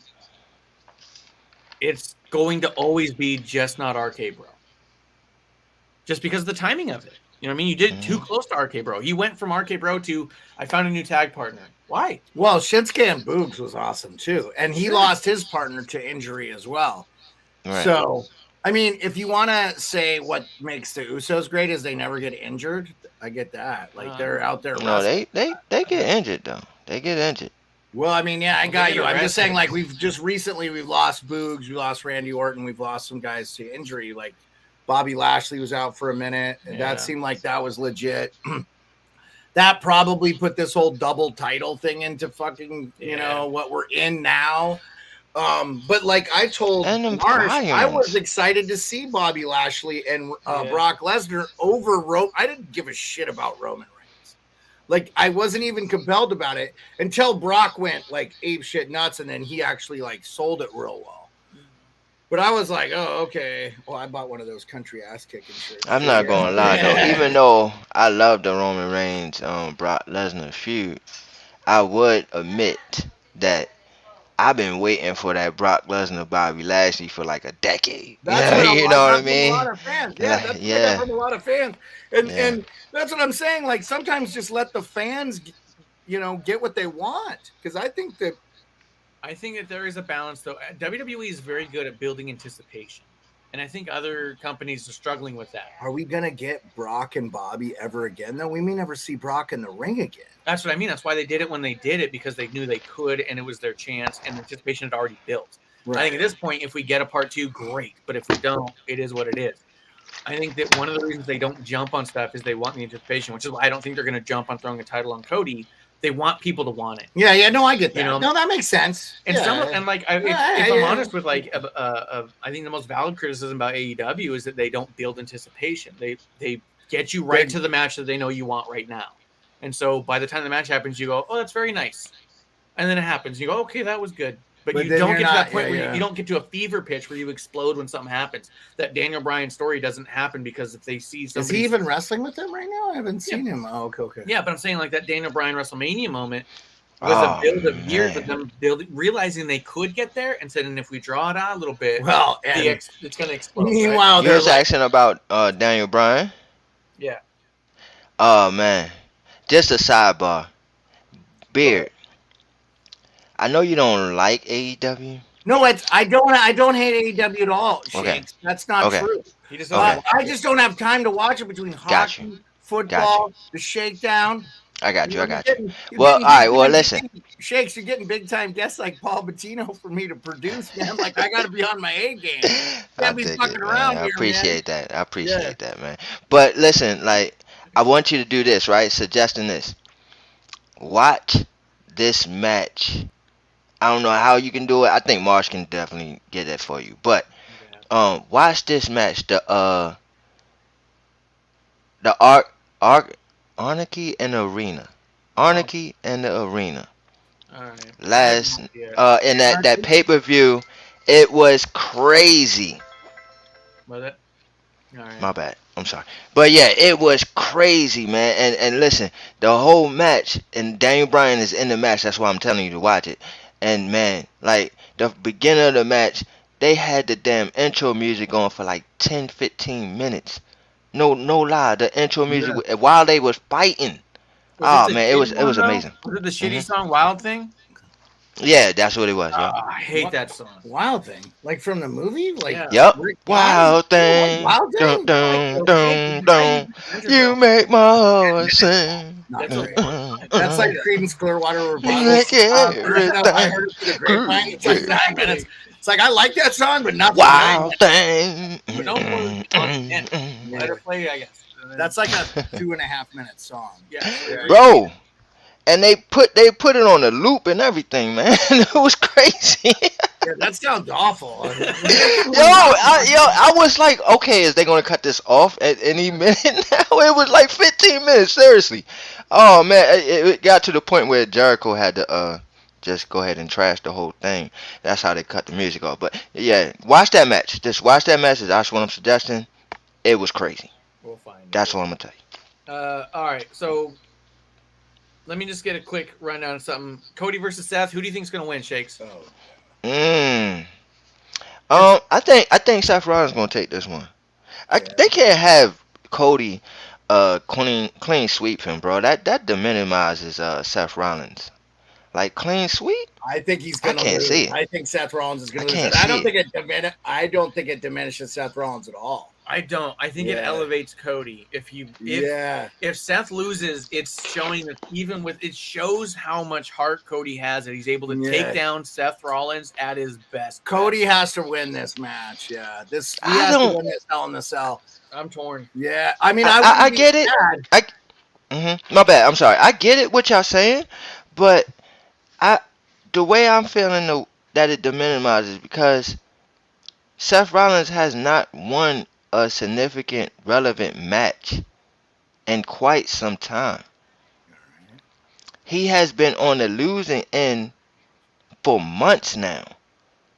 it's going to always be just not RK Bro, just because of the timing of it. You know what I mean? You did it too close to RK Bro. He went from RK Bro to I found a new tag partner. Why? Well, Shinsuke and Boobs was awesome too, and he lost his partner to injury as well. Right. So I mean, if you want to say what makes the Usos great is they never get injured. I get that. Like they're out there. No, they get injured though. They get injured. Well, I mean, yeah, I got you. I'm just saying, like we've lost Boogs, we lost Randy Orton, we've lost some guys to injury. Like Bobby Lashley was out for a minute, and that seemed like that was legit. That probably put this whole double title thing into fucking, you know, what we're in now. But like I told Marsh, I was excited to see Bobby Lashley and Brock Lesnar over Roman. I didn't give a shit about Roman Reigns. Like I wasn't even compelled about it until Brock went like ape shit nuts, and then he actually like sold it real well. But I was like, oh, okay. Well, I bought one of those country ass kicking shirts. I'm not gonna lie though. Even though I love the Roman Reigns Brock Lesnar feud, I would admit that I've been waiting for that Brock Lesnar Bobby Lashley for like a decade. You know what I mean? A lot of fans. Yeah, that's from a lot of fans. And that's what I'm saying. Like sometimes just let the fans, you know, get what they want. Because I think that there is a balance, though. WWE is very good at building anticipation, and I think other companies are struggling with that. Are we gonna get Brock and Bobby ever again? Though we may never see Brock in the ring again. That's what I mean. That's why they did it when they did it, because they knew they could, and it was their chance, and the anticipation had already built. Right. I think at this point, if we get a part 2, great. But if we don't, it is what it is. I think that one of the reasons they don't jump on stuff is they want the anticipation, which is why I don't think they're going to jump on throwing a title on Cody. They want people to want it. Yeah, no, I get that. You know? No, that makes sense. And if I'm honest with like, I think the most valid criticism about AEW is that they don't build anticipation. They get you right to the match that they know you want right now. And so by the time the match happens, you go, oh, that's very nice. And then it happens. You go, okay, that was good. But you don't get to that point where you don't get to a fever pitch where you explode when something happens. That Daniel Bryan story doesn't happen because if they see somebody... Is he even wrestling with them right now? I haven't seen him. Oh, okay. Yeah, but I'm saying like that Daniel Bryan WrestleMania moment was a build of years of them realizing they could get there and said, and if we draw it out a little bit, it's going to explode. Meanwhile, you was asking about Daniel Bryan? Yeah. Oh, man. Just a sidebar. Beard. I know you don't like AEW. No, I don't hate AEW at all. Okay. That's not true. I just don't have time to watch it between hockey, football, the Shakedown. I got you. Well, all right. Well, listen. Shakes, you're getting big time guests like Paul Bettino for me to produce, man. Like I got to be on my A game. Can't be fucking around here, I appreciate that. I appreciate that, man. But listen, like I want you to do this, right? Suggesting this. Watch this match. I don't know how you can do it. I think Marsh can definitely get that for you. But watch this match. The Anarchy and the Arena. Anarchy and the Arena. All right. Last in that pay-per-view, it was crazy. Was it? All right. My bad. I'm sorry. But yeah, it was crazy, man. And listen, the whole match, and Daniel Bryan is in the match. That's why I'm telling you to watch it. And man, like the beginning of the match, they had the damn intro music going for like 10-15 minutes. No lie, the intro music while they was fighting. Man, it was amazing. Was it the shitty song Wild Thing? Yeah, that's what it was. Yeah. I hate that song. Wild Thing, like from the movie, like yep. Wild Thing, dun dun dun dun. You make my heart sing. That's like Creedence Clearwater Revival. I heard it through the grapevine. It's like 9 minutes. It's like I like that song, but not Wild Thing. Let her play, I guess. That's like a 2.5 minute song. Yeah, bro. And they put it on a loop and everything, man. It was crazy. Yeah, that sounds awful. I was like, okay, is they gonna cut this off at any minute now? It was like 15 minutes, seriously. Oh man, it got to the point where Jericho had to just go ahead and trash the whole thing. That's how they cut the music off. But yeah, watch that match. Just watch that match. That's what I'm suggesting. It was crazy. We'll find it. That's what I'm gonna tell you. All right, so let me just get a quick rundown of something. Cody versus Seth. Who do you think is going to win, Shakes? I think Seth Rollins is going to take this one. They can't have Cody clean sweep him, bro. That deminimizes Seth Rollins. Like clean sweep? I think he's gonna can't lose. see it. I think Seth Rollins is gonna lose. can't I see don't think I don't think it diminishes Seth Rollins at all. I don't. I think it elevates Cody. If Seth loses, it's showing that it shows how much heart Cody has, that he's able to take down Seth Rollins at his best. Cody has to win this match. Yeah, he has to win this Hell in a Cell. I'm torn. Yeah, I mean, I get it. My bad. I'm sorry. I get it what y'all saying, but the way I'm feeling that it deminimizes because Seth Rollins has not won a significant, relevant match in quite some time. He has been on the losing end for months now,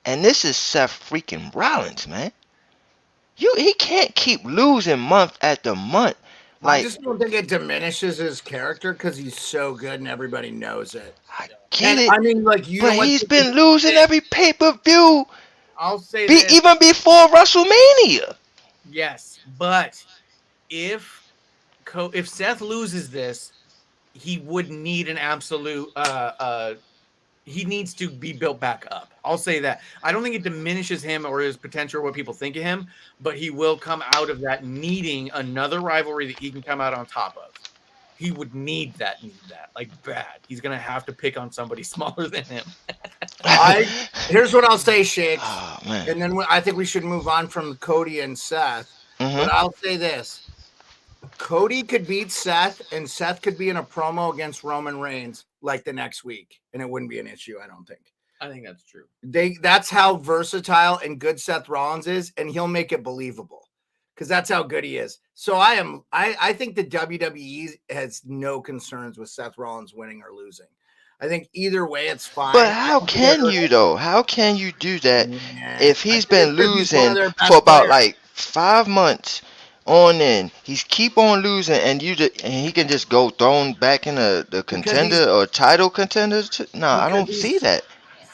and this is Seth freaking Rollins, man. He can't keep losing month after month. I just don't think it diminishes his character because he's so good and everybody knows it. I get it. I mean, but he's been losing every pay-per-view. I'll say even before WrestleMania. Yes, but if Seth loses this, he would need an absolute. He needs to be built back up. I'll say that. I don't think it diminishes him or his potential or what people think of him, but he will come out of that needing another rivalry that he can come out on top of. He would need that, like bad. He's going to have to pick on somebody smaller than him. Here's what I'll say, Shakes. Oh, man. And then I think we should move on from Cody and Seth. Mm-hmm. But I'll say this. Cody could beat Seth, and Seth could be in a promo against Roman Reigns like the next week, and it wouldn't be an issue, I don't think. I think that's true. That's how versatile and good Seth Rollins is, and he'll make it believable because that's how good he is. So I think the WWE has no concerns with Seth Rollins winning or losing. I think either way it's fine. But how can you though? How can you do that if he's been losing for about like 5 months on end? He's keep on losing, and he can just go thrown back in the contender or title contenders. I don't see that.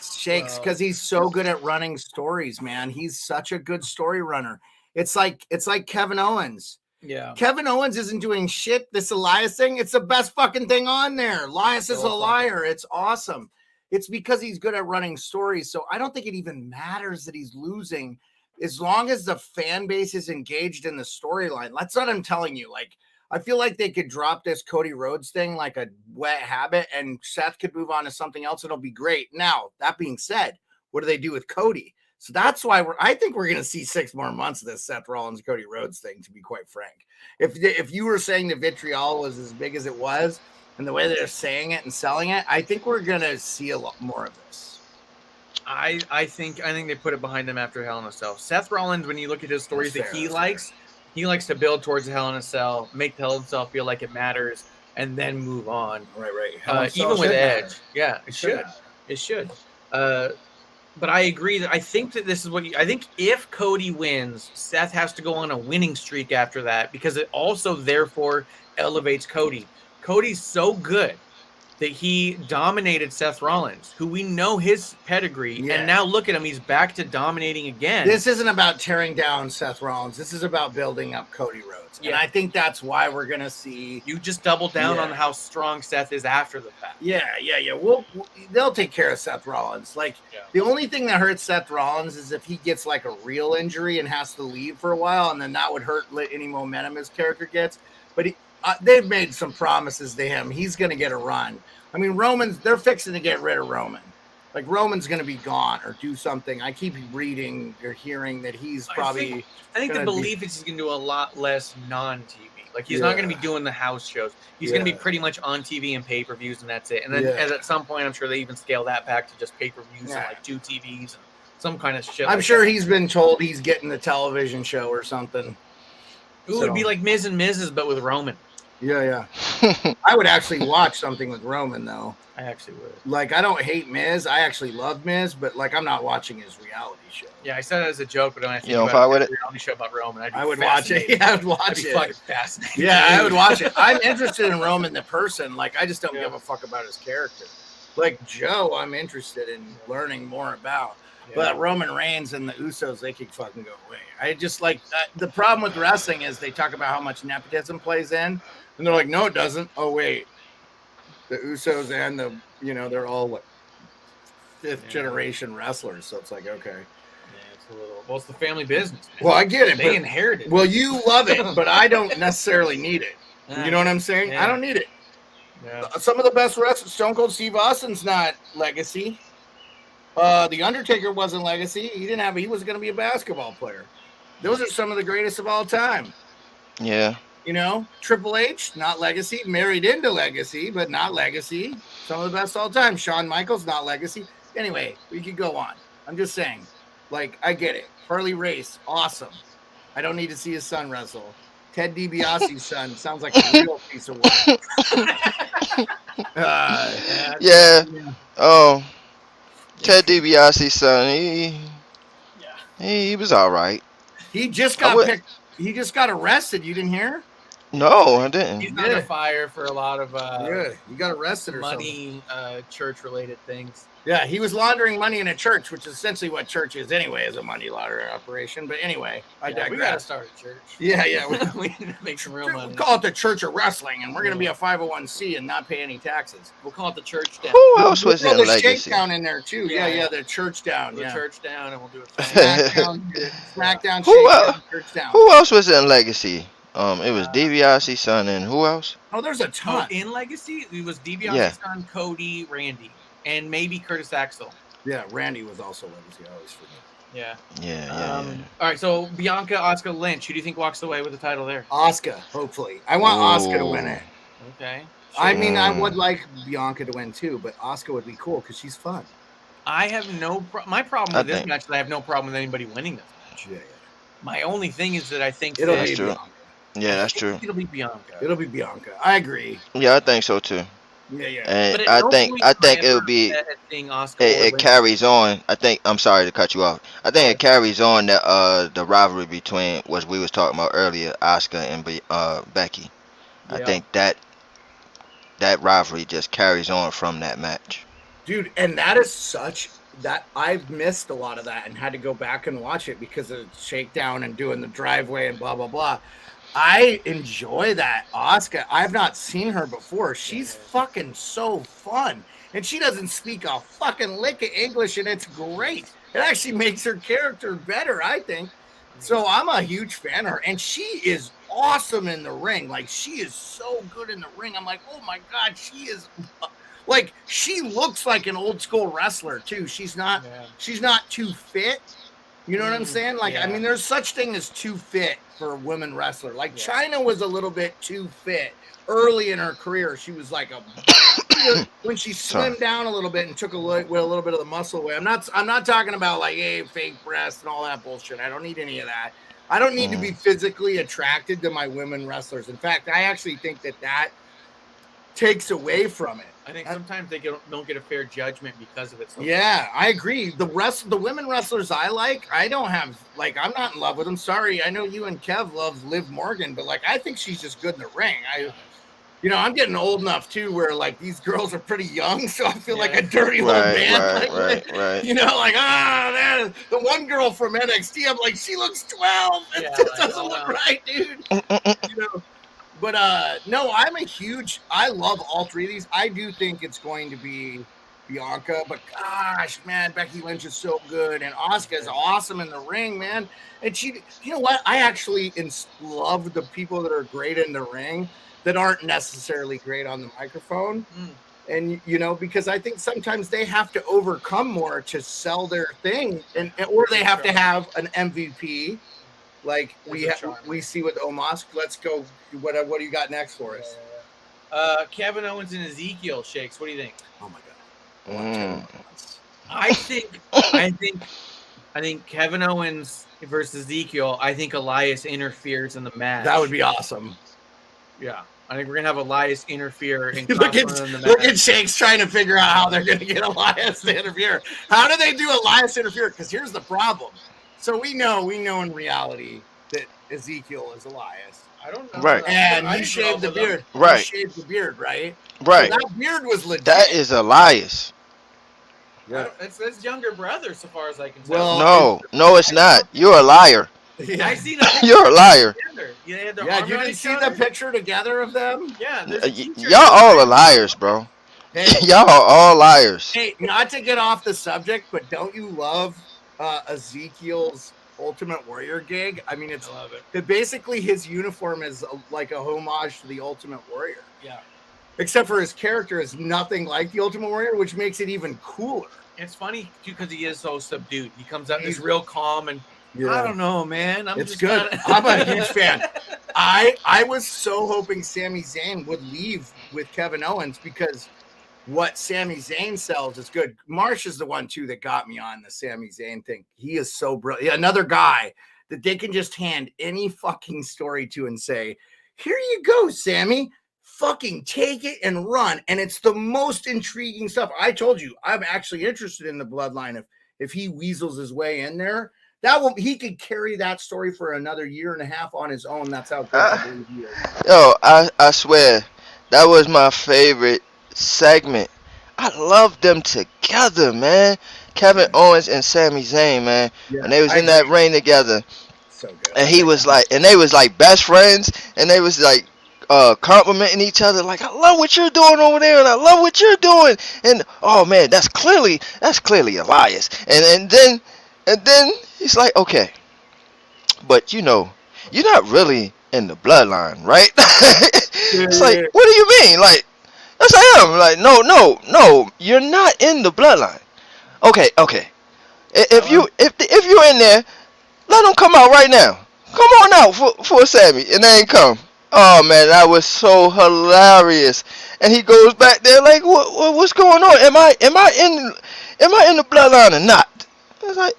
Shakes, because he's so good at running stories, man. He's such a good story runner. It's like Kevin Owens. Yeah. Kevin Owens isn't doing shit. This Elias thing, it's the best fucking thing on there. Elias is a liar. It's awesome. It's because he's good at running stories. So I don't think it even matters that he's losing as long as the fan base is engaged in the storyline. That's what I'm telling you. Like, I feel like they could drop this Cody Rhodes thing like a wet habit and Seth could move on to something else. It'll be great. Now, that being said, what do they do with Cody? So that's why I think we're going to see 6 more months of this Seth Rollins, Cody Rhodes thing, to be quite frank. If you were saying the vitriol was as big as it was and the way they're saying it and selling it, I think we're going to see a lot more of this. I think they put it behind them after Hell in a Cell. Seth Rollins, when you look at his stories he likes to build towards the Hell in a Cell, make the Hell in a Cell feel like it matters, and then move on. Right. Even with Edge. Yeah, it should. It should. But I agree that I think that this is I think if Cody wins, Seth has to go on a winning streak after that because it also therefore elevates Cody. Cody's so good that he dominated Seth Rollins, who we know his pedigree, and now look at him, he's back to dominating again. This isn't about tearing down Seth Rollins. This is about building up Cody Rhodes. Yeah. And I think that's why we're going to see... You just double down on how strong Seth is after the fact. Yeah. They'll take care of Seth Rollins. The only thing that hurts Seth Rollins is if he gets like a real injury and has to leave for a while, and then that would hurt any momentum his character gets. But they've made some promises to him. He's going to get a run. I mean, they're fixing to get rid of Roman. Like, Roman's going to be gone or do something. I keep reading or hearing that he's probably... I think the belief is he's going to do a lot less non-TV. Like, he's not going to be doing the house shows. He's going to be pretty much on TV and pay-per-views, and that's it. And then at some point, I'm sure they even scale that back to just pay-per-views and like 2 TVs and some kind of shit. I'm sure he's been told he's getting the television show or something. It would be like Miz and Mrs., but with Roman. Yeah. I would actually watch something with Roman, though. I actually would. Like, I don't hate Miz. I actually love Miz, but, like, I'm not watching his reality show. Yeah, I said it as a joke, but when I think about a reality show about Roman, I would watch it. Yeah, I would watch it. Fucking fascinating. Yeah, I would watch it. I'm interested in Roman the person. Like, I just don't give a fuck about his character. Like, Joe, I'm interested in learning more about. Yeah. But Roman Reigns and the Usos, they could fucking go away. I just like the problem with wrestling is they talk about how much nepotism plays in, and they're like, no, it doesn't. Oh, wait. the Usos and they're all what fifth generation wrestlers. So it's like, okay. Yeah, it's a little. Well, it's the family business. Man. Well, I get it. They inherited. Well, you love it, but I don't necessarily need it. You know what I'm saying? Yeah. I don't need it. Yeah. Some of the best wrestlers, Stone Cold Steve Austin's not legacy. The Undertaker wasn't legacy. He was going to be a basketball player. Those are some of the greatest of all time. Yeah. Triple H, not legacy. Married into legacy, but not legacy. Some of the best of all time. Shawn Michaels, not legacy. Anyway, we could go on. I'm just saying, I get it. Harley Race, awesome. I don't need to see his son wrestle. Ted DiBiase's son sounds like a real piece of work. Yeah. Oh, Ted DiBiase's son. He was all right. He just got picked. He just got arrested. You didn't hear? No, I didn't. He's under fire for a lot of he got arrested or money, church-related things. Yeah, he was laundering money in a church, which is essentially what church is anyway, is a money laundering operation. But anyway, I digress. We got to start a church. Yeah. We need to make some real money. We'll call it the Church of Wrestling, and we're going to be a 501c and not pay any taxes. We'll call it the Church Down. Who else was in the Legacy? Shakedown in there, too. Yeah, the Church Down. The Church Down, and we'll do it. Smackdown, Shakedown, Church Down. Who else was in Legacy? It was DiBiase's son, and who else? Oh, there's a ton. In Legacy, it was DiBiase's son, Cody, Randy, and maybe Curtis Axel. Yeah, Randy was also legacy. I always forget. Yeah. All right, so Bianca, Asuka, Lynch. Who do you think walks away with the title there? Asuka, hopefully. I want Asuka to win it. Okay. I mean, I would like Bianca to win too, but Asuka would be cool because she's fun. I have my problem with this match is I have no problem with anybody winning this match. Yeah. My only thing is that I think it'll be Bianca. Yeah, that's true. It'll be Bianca. It'll be Bianca. I agree. Yeah, I think so too. Yeah. And I think it'll be it carries on. I'm sorry to cut you off. I think it carries on the rivalry between what we was talking about earlier, Asuka and Becky. I think that rivalry just carries on from that match. Dude, and that is such that I've missed a lot of that and had to go back and watch it because of Shakedown and doing the driveway and blah blah blah. I enjoy that. Asuka, I've not seen her before. She's fucking so fun. And she doesn't speak a fucking lick of English, and it's great. It actually makes her character better, I think. So I'm a huge fan of her. And she is awesome in the ring. She is so good in the ring. I'm like, oh my God, she is she looks like an old school wrestler too. She's not too fit. You know what I'm saying? I mean, there's such thing as too fit for a women wrestler. China was a little bit too fit early in her career. She was when she slimmed down a little bit and took a little bit of the muscle away. I'm not talking about fake breasts and all that bullshit. I don't need any of that. I don't need to be physically attracted to my women wrestlers. In fact, I actually think that takes away from it. I think sometimes they don't get a fair judgment because of it. Yeah, I agree. The women wrestlers I don't have, I'm not in love with them. Sorry, I know you and Kev love Liv Morgan, but I think she's just good in the ring. I'm getting old enough too where these girls are pretty young, so I feel like a dirty old man. Right. The one girl from NXT, I'm she looks 12. It just doesn't look right, dude. But no, I love all three of these. I do think it's going to be Bianca, but gosh, man, Becky Lynch is so good, and Asuka is awesome in the ring, man. And she, you know what? I actually love the people that are great in the ring that aren't necessarily great on the microphone. And because I think sometimes they have to overcome more to sell their thing, or they have to have an MVP. We see with Omos. Let's go. What do you got next for us? Kevin Owens and Ezekiel. Shakes. What do you think? Oh my God. I think Kevin Owens versus Ezekiel. I think Elias interferes in the match. That would be awesome. Yeah. I think we're gonna have Elias interfere in look at Shakes trying to figure out how they're gonna get Elias to interfere. How do they do Elias interfere? Because here's the problem. So we know in reality that Ezekiel is Elias. I don't know. Right. And he shaved the beard. Right. He shaved the beard, right? Right. So that beard was legit. That is Elias. Yeah. It's younger brother, so far as I can tell. Well, no, it's not. You're a liar. Yeah. I seen a You're a liar. Yeah, you didn't see the picture together of them? Yeah. Y'all all are liars, bro. Hey, Y'all are all liars. hey, not to get off the subject, but don't you love Ezekiel's Ultimate Warrior gig? I mean, I love it. basically his uniform is like a homage to the Ultimate Warrior. Yeah. Except for his character is nothing like the Ultimate Warrior, which makes it even cooler. It's funny too because he is so subdued. He comes out, he's real calm, and Yeah. I don't know, man. It's good. I'm a huge fan. I was so hoping Sami Zayn would leave with Kevin Owens because what Sami Zayn sells is good. Marsh is the one too that got me on the Sami Zayn thing. He is so brilliant. Another guy that they can just hand any fucking story to and say, "Here you go, Sammy. Fucking take it and run." And it's the most intriguing stuff. I told you, I'm actually interested in the bloodline. If he weasels his way in there, he could carry that story for another year and a half on his own. That's how good I believe he is. Yo, I swear, that was my favorite segment. I love them together, man. Kevin Owens and Sami Zayn, man. Yeah, and they was in that ring together. So good. And he was like, and they was like best friends, and they was like complimenting each other, like, I love what you're doing over there, and I love what you're doing. And oh man, that's clearly Elias. And then he's like, okay, but you know, you're not really in the bloodline, right? It's like, what do you mean? Like, yes, I am. Like, no, you're not in the bloodline. Okay. If you're in there, let them come out right now. Come on out for Sammy, and they ain't come. Oh man, that was so hilarious. And he goes back there like, what's going on? Am I in the bloodline or not? It's like,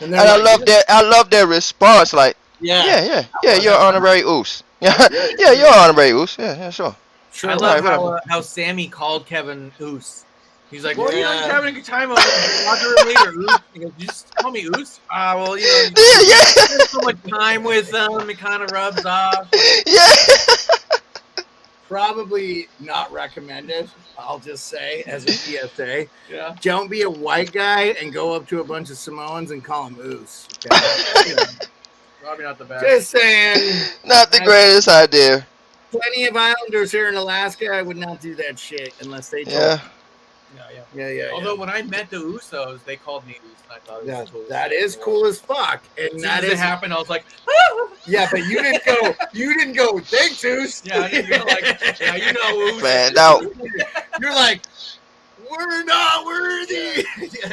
and I love their response. Like, yeah, you're honorary Oos. Yeah, you're honorary Oos. Yeah, sure. I love how Sammy called Kevin Oos. He's like, well, you know, you're having a good time over the locker room later, Oos. He goes, you just call me Oos? Well, you know, you spend so much time with them, it kind of rubs off. Yeah. Probably not recommended, I'll just say, as a PSA. Yeah. Don't be a white guy and go up to a bunch of Samoans and call them Oos. Okay? Probably not the best. Just saying. Not the greatest idea. Plenty of Islanders here in Alaska. I would not do that shit unless they told me. Yeah. Although when I met the Usos, they called me Oos, and I thought it was cool. That is cool as fuck. And that is happened. I was like, yeah, but you didn't go, thanks, Oos. Yeah, I didn't go like, yeah, you know, Oos. Fanned out. You're like, we're not worthy.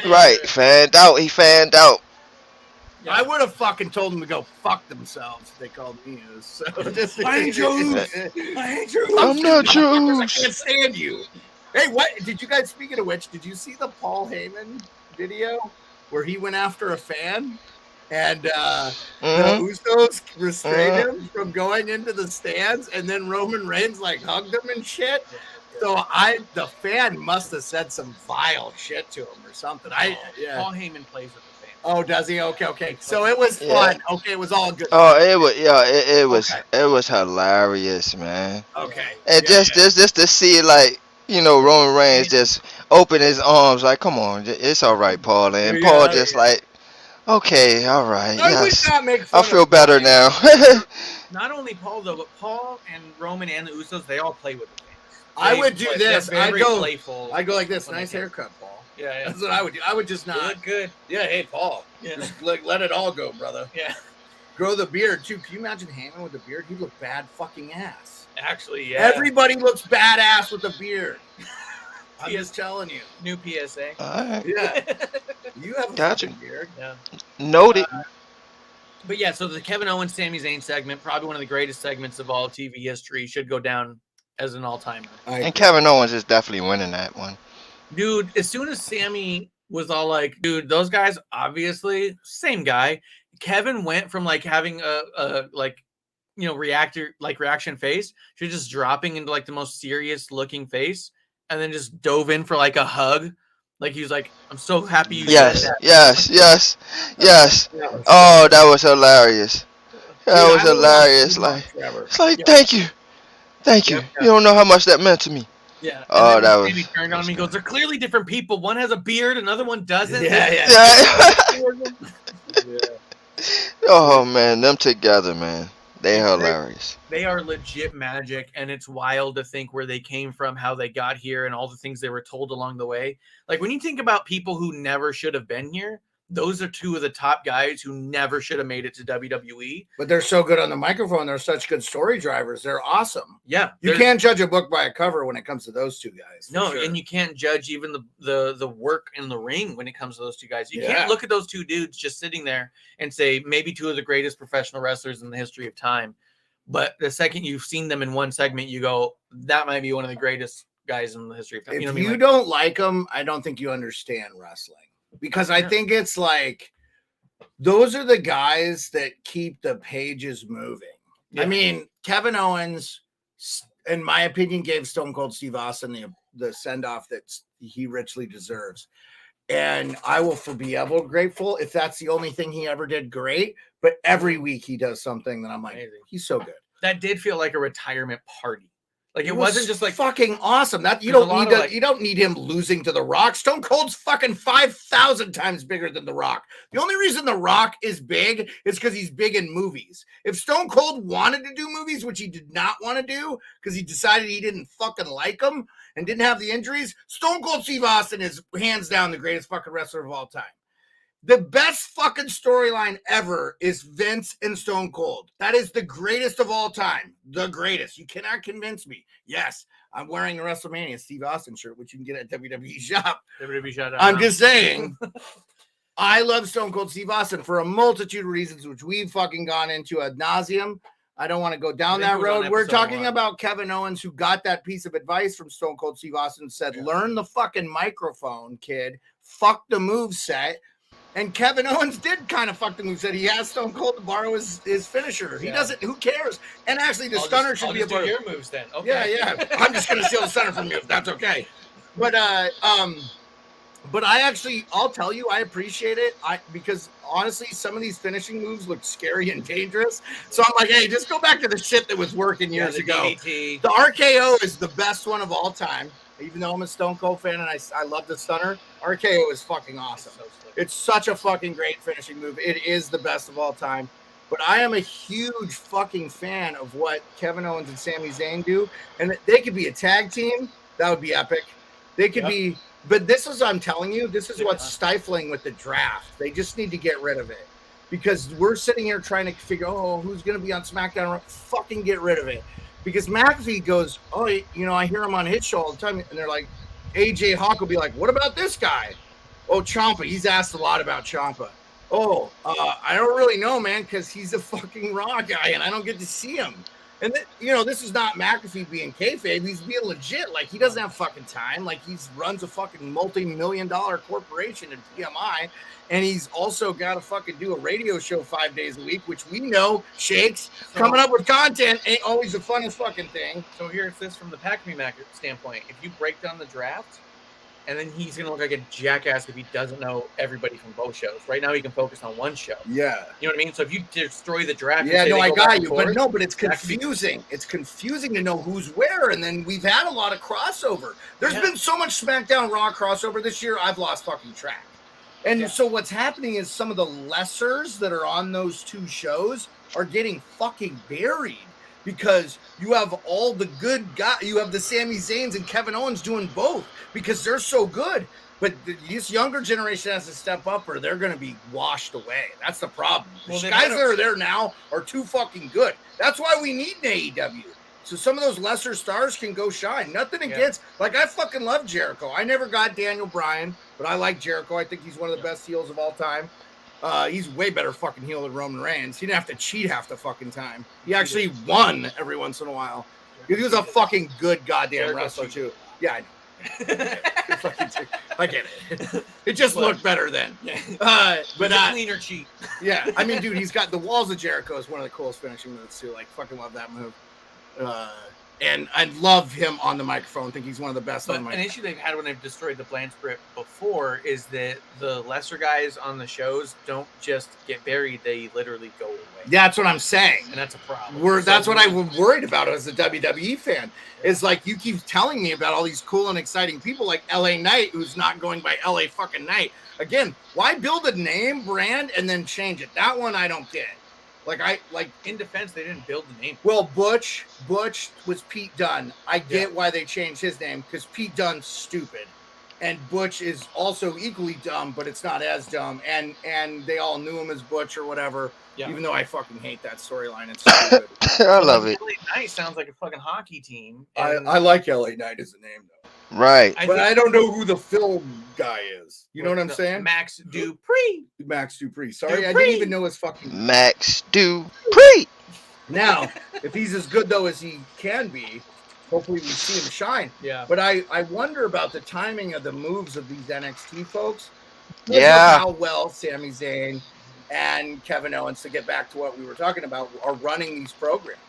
Right, fanned out. He fanned out. Yeah. I would have fucking told them to go fuck themselves if they called me Oos. So I ain't your Oos. I'm not your Oos. I can't stand you. Hey, what did you guys? Speaking of which, did you see the Paul Heyman video where he went after a fan and the Usos restrained him from going into the stands, and then Roman Reigns like hugged him and shit? So the fan must have said some vile shit to him or something. Paul Heyman plays with the fans. Oh, does he? Okay. So it was fun. Okay, it was all good. Oh, it was hilarious, man. Okay. And just to see, like, you know, Roman Reigns just open his arms like, come on, it's all right, Paul. And Paul just like, okay, all right. Yes. I feel better now. Not only Paul, though, but Paul and Roman and the Usos, they all play with the fans. I would do this. I go like this. Nice haircut, Paul. Yeah. That's what I would do. I would just not. You look good. Yeah, hey, Paul. Yeah. Just let it all go, brother. Yeah. Grow the beard, too. Can you imagine Heyman with the beard? He'd look bad fucking ass. Actually, yeah. Everybody looks badass with a beard. I'm just telling you. New PSA. All right. Yeah. You have a fucking beard. Yeah. Noted. But yeah, so the Kevin Owens, Sami Zayn segment, probably one of the greatest segments of all TV history, should go down as an all-timer. And Kevin Owens is definitely winning that one. Dude, as soon as Sammy was all like, dude, those guys, obviously, same guy. Kevin went from like having a like, you know, reaction face to just dropping into like the most serious looking face, and then just dove in for like a hug. Like he was like, I'm so happy you said that. Yes. Oh, that was hilarious. That was hilarious. Like, it's like, thank you. You don't know how much that meant to me. Yeah. Oh, that was. He turned on me. Goes, they're clearly different people. One has a beard, another one doesn't. Yeah. Oh man, them together, man. They're hilarious. They are legit magic, and it's wild to think where they came from, how they got here, and all the things they were told along the way. Like when you think about people who never should have been here, those are two of the top guys who never should have made it to WWE. But they're so good on the microphone. They're such good story drivers. They're awesome. Yeah. You can't judge a book by a cover when it comes to those two guys. No, sure. and you can't judge even the work in the ring when it comes to those two guys. You can't look at those two dudes just sitting there and say maybe two of the greatest professional wrestlers in the history of time. But the second you've seen them in one segment, you go, that might be one of the greatest guys in the history of time. If you know what you I mean? don't like them, I don't think you understand wrestling. Because I think it's like those are the guys that keep the pages moving. Yeah. I mean, Kevin Owens, in my opinion, gave Stone Cold Steve Austin the send-off that he richly deserves. And I will be ever grateful if that's the only thing he ever did great. But every week he does something that I'm like, he's so good. That did feel like a retirement party. Like it wasn't just like fucking awesome. That you don't need him losing to The Rock. Stone Cold's fucking 5,000 times bigger than The Rock. The only reason The Rock is big is because he's big in movies. If Stone Cold wanted to do movies, which he did not want to do because he decided he didn't fucking like them and didn't have the injuries, Stone Cold Steve Austin is hands down the greatest fucking wrestler of all time. The best fucking storyline ever is Vince and Stone Cold. That is the greatest of all time. The greatest. You cannot convince me. Yes, I'm wearing a WrestleMania Steve Austin shirt, which you can get at WWE Shop. WWE Shop. I'm just saying. I love Stone Cold Steve Austin for a multitude of reasons, which we've fucking gone into ad nauseum. I don't want to go down that road. We're talking about Kevin Owens, who got that piece of advice from Stone Cold Steve Austin and said, learn the fucking microphone, kid. Fuck the moveset. And Kevin Owens did kind of fuck the moveset. He asked Stone Cold to borrow his finisher. He doesn't. Who cares? And actually, the stunner should be a part of your moves then. Okay. Yeah. I'm just gonna steal the stunner from you if that's okay. But I'll tell you, I appreciate it. Because honestly, some of these finishing moves look scary and dangerous. So I'm like, hey, just go back to the shit that was working years ago. DDT. The RKO is the best one of all time. Even though I'm a Stone Cold fan and I love the stunner, RKO is fucking awesome. It's such a fucking great finishing move. It is the best of all time. But I am a huge fucking fan of what Kevin Owens and Sami Zayn do. And they could be a tag team. That would be epic. They could be. But this is, I'm telling you, this is what's stifling with the draft. They just need to get rid of it. Because we're sitting here trying to figure, who's going to be on SmackDown? Fucking get rid of it. Because McAfee goes, I hear him on his show all the time. And they're like, AJ Hawk will be like, what about this guy? Oh, Ciampa. He's asked a lot about Ciampa. I don't really know, man, because he's a fucking Raw guy, and I don't get to see him. And, this is not McAfee being kayfabe. He's being legit. Like, he doesn't have fucking time. Like, he runs a fucking multi-million-dollar corporation in PMI, and he's also got to fucking do a radio show 5 days a week, which we know, Shakes, coming up with content ain't always the funnest fucking thing. So here's this from the Pac-Man standpoint. If you break down the draft, and then he's going to look like a jackass if he doesn't know everybody from both shows. Right now, he can focus on one show. Yeah. You know what I mean? So if you destroy the draft... Yeah, no, I got you. But it's confusing. It's confusing to know who's where, and then we've had a lot of crossover. There's been so much SmackDown Raw crossover this year, I've lost fucking track. And so what's happening is some of the lessers that are on those two shows are getting fucking buried. Because you have all the good guys, you have the Sami Zayns and Kevin Owens doing both because they're so good. But this younger generation has to step up or they're going to be washed away. That's the problem. The guys that are there now are too fucking good. That's why we need an AEW. So some of those lesser stars can go shine. Nothing against, I fucking love Jericho. I never got Daniel Bryan, but I like Jericho. I think he's one of the best heels of all time. He's way better fucking heel than Roman Reigns. He didn't have to cheat half the fucking time. He actually won every once in a while. He was a fucking good goddamn wrestler too. Yeah, I know. I get it. It just looked better then. But cleaner cheat. Yeah, I mean, dude, he's got the Walls of Jericho is one of the coolest finishing moves too. Like, fucking love that move. And I love him on the microphone. I think he's one of the best on the microphone. An issue they've had when they've destroyed the Bland script before is that the lesser guys on the shows don't just get buried. They literally go away. That's what I'm saying. And that's a problem. That's what I was worried about as a WWE fan. Is like, you keep telling me about all these cool and exciting people like LA Knight, who's not going by LA fucking Knight. Again, why build a name brand and then change it? That one I don't get. Like in defense, they didn't build the name. Well, Butch was Pete Dunne. I get why they changed his name because Pete Dunne's stupid, and Butch is also equally dumb, but it's not as dumb. And they all knew him as Butch or whatever. Yeah. Even though I fucking hate that storyline, it's stupid. I love it. LA Knight sounds like a fucking hockey team. I like LA Knight as a name though. Right. But I don't know who the film guy is. You know what I'm saying? Max Dupree. Max Dupree. Sorry, I didn't even know his fucking Max Dupree. Now, if he's as good though as he can be, hopefully we see him shine. Yeah. But I wonder about the timing of the moves of these NXT folks. Yeah. How well Sami Zayn and Kevin Owens, to get back to what we were talking about, are running these programs.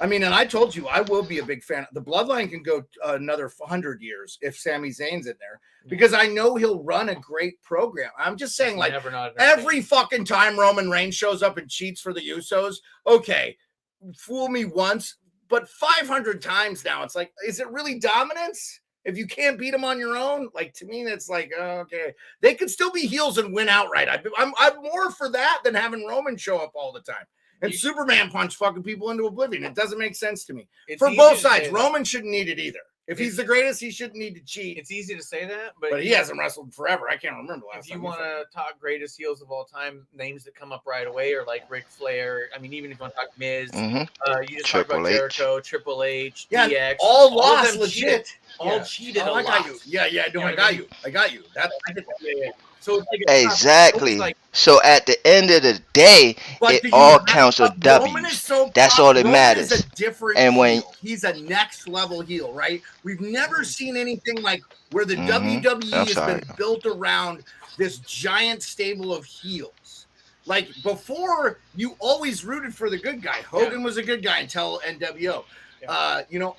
I mean, and I told you, I will be a big fan. The Bloodline can go another 100 years if Sami Zayn's in there, because I know he'll run a great program. I'm just saying, like, every fucking time Roman Reigns shows up and cheats for the Usos, okay, fool me once, but 500 times now, it's like, is it really dominance? If you can't beat them on your own, like, to me, that's like, okay, they could still be heels and win outright. I'm more for that than having Roman show up all the time. And Superman punch fucking people into oblivion. It doesn't make sense to me. For both sides, Roman shouldn't need it either. If he's the greatest, he shouldn't need to cheat. It's easy to say that, but he hasn't wrestled forever. I can't remember last time. If you want to talk greatest heels of all time, names that come up right away are like Ric Flair. I mean, even if you want to talk Miz, you just talk about Jericho, Triple H, DX. All lost legit. All cheated. I got you. Yeah, no, I got you. I got you. That's So it's like exactly. So at the end of the day, it all counts as W's. That's all that matters. Is a different heel. He's a next level heel, right? We've never seen anything like where the WWE has been built around this giant stable of heels. Like before, you always rooted for the good guy. Hogan was a good guy until NWO.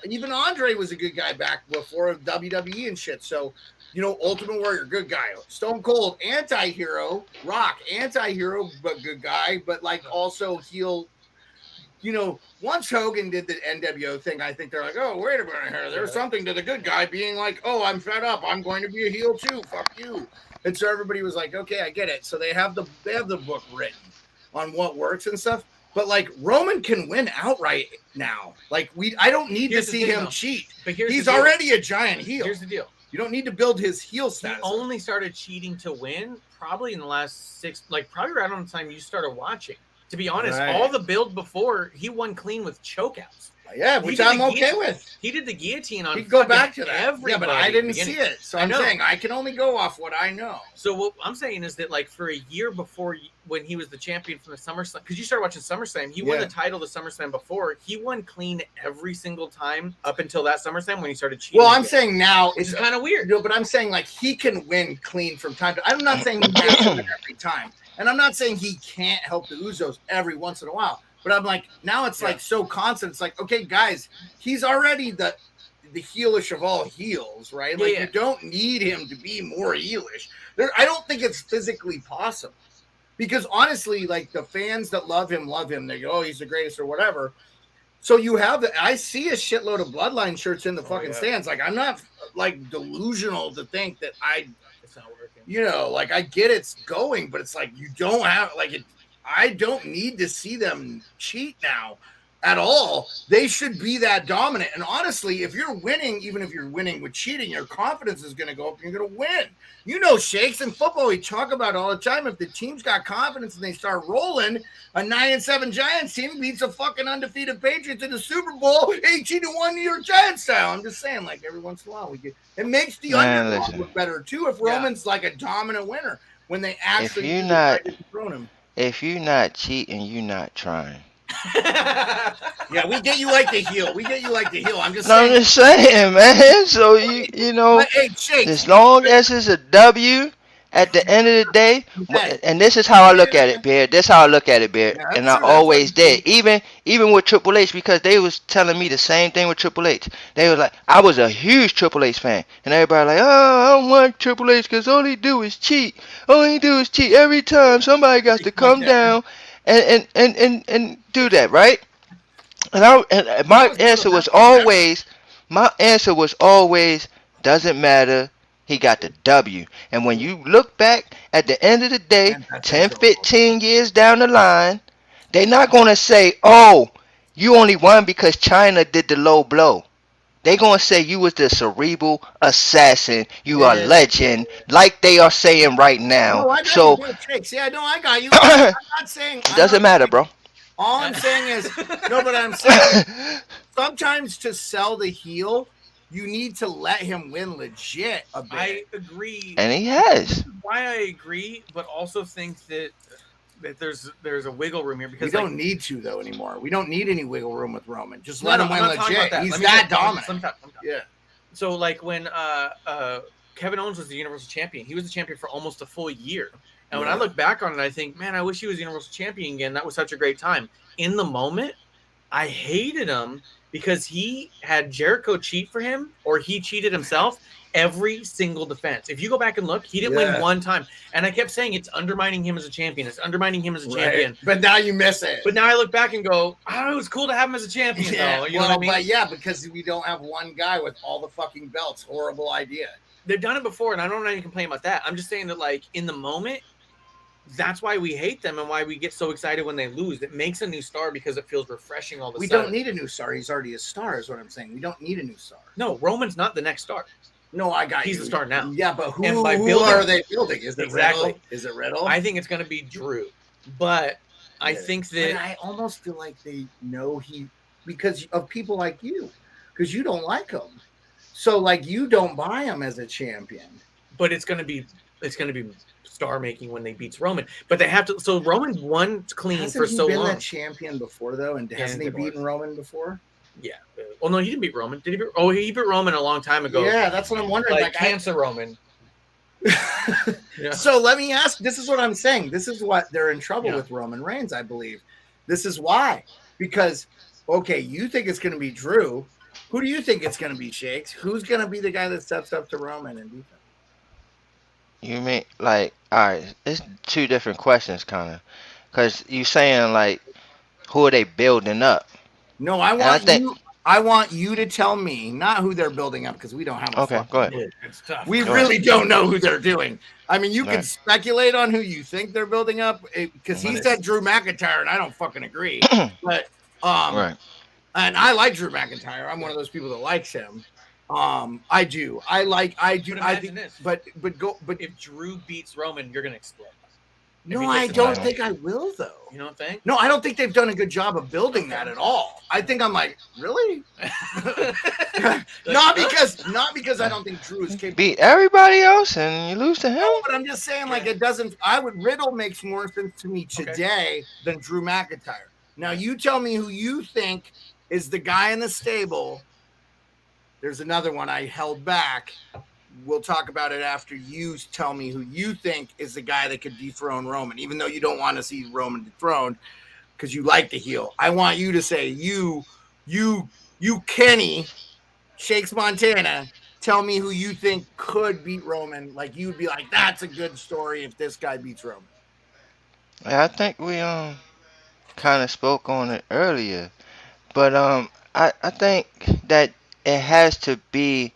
Even Andre was a good guy back before WWE and shit. So, Ultimate Warrior, good guy. Stone Cold, anti-hero. Rock, anti-hero, but good guy. But, like, also heel. Once Hogan did the NWO thing, I think they're like, oh, wait a minute here. There's something to the good guy being like, oh, I'm fed up. I'm going to be a heel too. Fuck you. And so everybody was like, okay, I get it. So they have the book written on what works and stuff. But like Roman can win outright now. Like I don't need to see him cheat. But he's already a giant heel. Here's the deal. You don't need to build his heel status. He only started cheating to win probably in the last probably right on the time you started watching. To be honest, all the build before, he won clean with chokeouts. Yeah, which I'm okay with. He did the guillotine on. He'd go back to that. Everybody. Yeah, but I didn't see it, so I'm saying I can only go off what I know. So what I'm saying is that, like, for a year before, when he was the champion from the SummerSlam, because you started watching SummerSlam, he won the title the SummerSlam before. He won clean every single time up until that SummerSlam when he started cheating. Well, I'm saying now it's kind of weird. No, but I'm saying like he can win clean from time to. I'm not saying he can win every time, and I'm not saying he can't help the Usos every once in a while. But I'm like, now it's like so constant. It's like, okay, guys, he's already the heelish of all heels, right? Like you don't need him to be more heelish. I don't think it's physically possible. Because honestly, like the fans that love him. They go, oh, he's the greatest or whatever. So you have I see a shitload of Bloodline shirts in the fucking stands. Like I'm not like delusional to think that it's not working. Like I get it's going, but it's like you don't have I don't need to see them cheat now at all. They should be that dominant. And honestly, if you're winning, even if you're winning with cheating, your confidence is going to go up and you're going to win. Shakes in football, we talk about all the time. If the team's got confidence and they start rolling, a 9-7 Giants team beats a fucking undefeated Patriots in the Super Bowl, 18-1 New York Giants style. I'm just saying, like, every once in a while it makes the underdog look better too if Roman's like a dominant winner when they actually him. If you're not cheating, you're not trying. Yeah, we get you like the heel. I'm just saying. I'm just saying, man. So But, hey, Shake, as long as it's a W at the end of the day, and this is how I look at it, Beard. This is how I look at it, Beard. Yeah, and I always did. Even with Triple H, because they was telling me the same thing with Triple H. They was like, I was a huge Triple H fan. And everybody like, oh, I don't want Triple H because all he do is cheat. Every time somebody got to come down and do that, right? And my answer was always, doesn't matter. He got the W. And when you look back at the end of the day, 10, 15 years down the line, They're not gonna say, "Oh, you only won because China did the low blow." They gonna say you was the cerebral assassin. You are a legend, like they are saying right now. No, I got So you, Chicks. Yeah, no, I got you. I'm not saying. it doesn't matter, bro. All I'm saying is, no, but I'm saying sometimes to sell the heel, you need to let him win legit a bit. I agree. And he has. Why I agree, but also think that there's a wiggle room here because we don't need to though anymore. We don't need any wiggle room with Roman. Just No, let no, him I'm win not talking legit. about that. He's Let me that talk- dominant. let me talk. Yeah. So like when Kevin Owens was the Universal Champion, he was the champion for almost a full year. And when I look back on it, I think, man, I wish he was Universal Champion again. That was such a great time. In the moment, I hated him because he had Jericho cheat for him, or he cheated himself every single defense. If you go back and look, he didn't win one time. And I kept saying it's undermining him as a champion. It's undermining him as a champion. But now you miss it. But now I look back and go, oh, it was cool to have him as a champion, though. You know what I mean? But yeah, because we don't have one guy with all the fucking belts. Horrible idea. They've done it before, and I don't have any complaint about that. I'm just saying that, like, in the moment, that's why we hate them and why we get so excited when they lose. It makes a new star because it feels refreshing all the time. We don't need a new star. He's already a star, is what I'm saying. We don't need a new star. No, Roman's not the next star. No, I got He's you. the star now. Yeah, but who building, are they building? Is it exactly. Riddle? Is it Riddle? I think it's going to be Drew. But I think that... And I almost feel like they know because of people like you. Because you don't like him. So, like, you don't buy him as a champion. But it's going to be star making when they beats Roman. But they have to... So Roman won clean for so long. Hasn't he been the champion before, though? And hasn't he beaten Roman before? Yeah. Well, no, he didn't beat Roman. Did he beat... Oh, he beat Roman a long time ago. Yeah, that's what I'm wondering. Like cancer Roman. Yeah. So let me ask, this is what I'm saying. This is what they're in trouble with Roman Reigns, I believe. This is why. Because, okay, you think it's going to be Drew. Who do you think it's going to be, Shakes? Who's going to be the guy that steps up to Roman and beat him? You mean, like, all right, it's two different questions, kind of. Because you saying, like, who are they building up? No, I want you to tell me, not who they're building up, because we don't have Okay, go ahead. It's tough. We really don't know who they're doing. I mean, you can speculate on who you think they're building up, because he said Drew McIntyre, and I don't fucking agree. But and I like Drew McIntyre. I'm one of those people that likes him. I do. I think this. But if Drew beats Roman, you're gonna explode. No, I don't think I will, though. You don't think? No, I don't think they've done a good job of building that at all. I think I'm like, really? not because I don't think Drew is capable. Beat everybody else and you lose to him? No, but I'm just saying, like, it doesn't. Riddle makes more sense to me today than Drew McIntyre. Now, you tell me who you think is the guy in the stable. There's another one I held back. We'll talk about it after you tell me who you think is the guy that could dethrone Roman, even though you don't want to see Roman dethroned because you like the heel. I want you to say, you Kenny, Shakes Montana, tell me who you think could beat Roman. Like, you'd be like, that's a good story if this guy beats Roman. I think we kind of spoke on it earlier, but I think that it has to be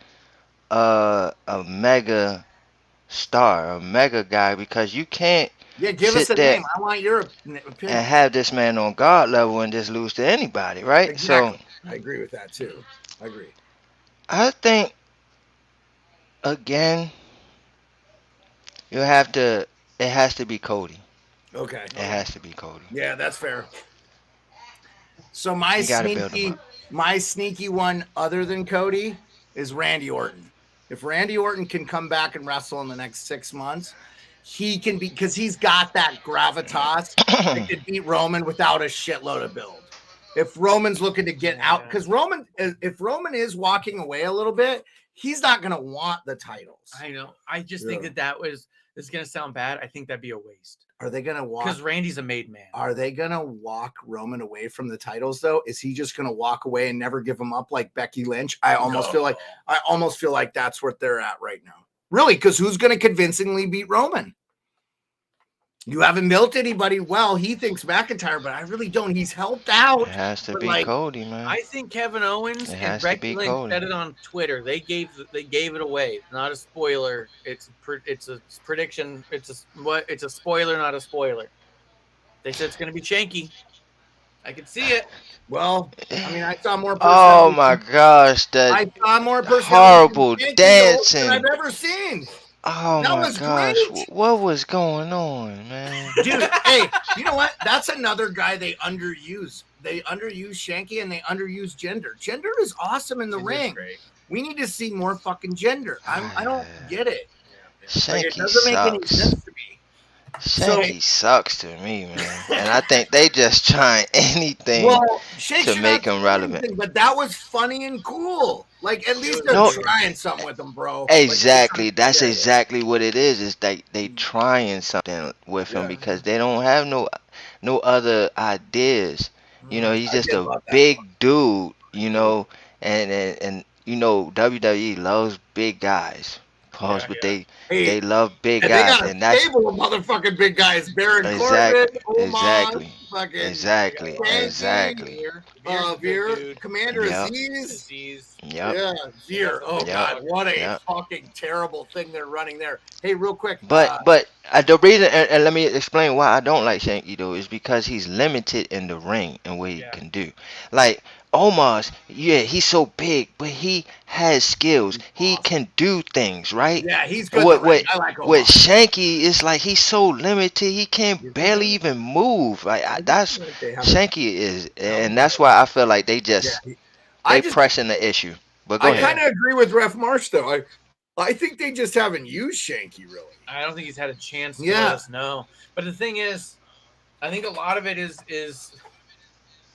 a mega star, a mega guy, because you can't give us a name. I want your opinion. And have this man on God level and just lose to anybody, right? Exactly. So I agree with that too. I agree. I think again, it has to be Cody. Okay. It has to be Cody. Yeah, that's fair. So my sneaky one other than Cody is Randy Orton. If Randy Orton can come back and wrestle in the next 6 months, he can be, because he's got that gravitas that could beat Roman without a shitload of build. If Roman's looking to get out, because if Roman is walking away a little bit, he's not going to want the titles. I know. I just think this is going to sound bad. I think that'd be a waste. Are they going to walk? Because Randy's a made man. Are they going to walk Roman away from the titles, though? Is he just going to walk away and never give them up like Becky Lynch? I almost feel like that's what they're at right now. Really, because who's going to convincingly beat Roman? You haven't built anybody. Well, he thinks McIntyre, but I really don't. He's helped out. It has to be Cody, man. I think Kevin Owens and Becky Lynch said it on Twitter. They gave it away. Not a spoiler. It's a prediction. It's a spoiler, not a spoiler. They said it's going to be Shanky. I can see it. Well, I mean, I saw more Oh personality. my gosh, I that saw more personality horrible from Shanky dancing. than I've ever seen. Oh That my was gosh, great. what was going on, man? Dude, hey, you know what? That's another guy they underuse. They underuse Shanky and they underuse Gender. Gender is awesome in the ring. Great. We need to see more fucking Gender. I don't get it. Like, it Shanky doesn't make any sucks. sense to me. Shanky sucks to me, man. And I think they just trying anything Shake to should make not him do relevant. anything, but that was funny and cool. Like, at least they're No. trying something with them, bro. Exactly. Like, That's exactly what it is. Is they trying something with him because they don't have no other ideas. You know, he's I just did a love that big dude. You know, and you know WWE loves big guys. Pause, but they love big and guys, they got a and that's stable of motherfucking big guys. Baron exactly, Corbin, Omos, exactly, fucking exactly, Shanky, exactly. Veer, Commander Yep. Aziz. Yep. Yeah, Veer. Oh Yep. God, what a Yep. fucking terrible thing they're running there. Hey, real quick. But the reason, and let me explain why I don't like Shanky though, is because he's limited in the ring and what he can do. Like Omos, yeah, he's so big, but he has skills. He can do things, right? Yeah, he's good. I like Omos. With Shanky, it's like he's so limited. He can't barely even move. Like that's Shanky is, and that's why I feel like they just pressing the issue. But go ahead. I kind of agree with Ref Marsh though. I think they just haven't used Shanky really. I don't think he's had a chance to let us know. But the thing is, I think a lot of it is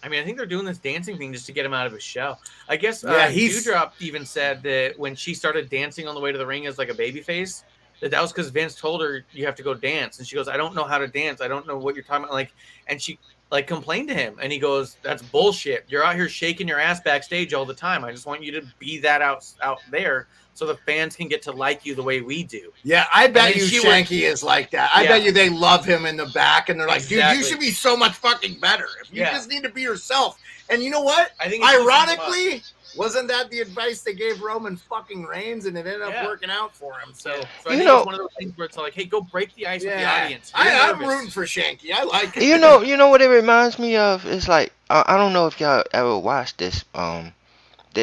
I mean, I think they're doing this dancing thing just to get him out of his shell. I guess Dewdrop even said that when she started dancing on the way to the ring as like a baby face, that was because Vince told her you have to go dance. And she goes, I don't know how to dance. I don't know what you're talking about. Like, and she like complained to him. And he goes, that's bullshit. You're out here shaking your ass backstage all the time. I just want you to be that out there so the fans can get to like you the way we do. Yeah, I bet you Shanky is like that. I bet you they love him in the back, and they're like, dude, you should be so much fucking better. If you just need to be yourself. And you know what? I think ironically, wasn't that the advice they gave Roman fucking Reigns, and it ended up working out for him? So I think it's one of those things where it's like, hey, go break the ice with the audience. I'm rooting for Shanky. I like it. You know what it reminds me of? It's like I don't know if y'all ever watched this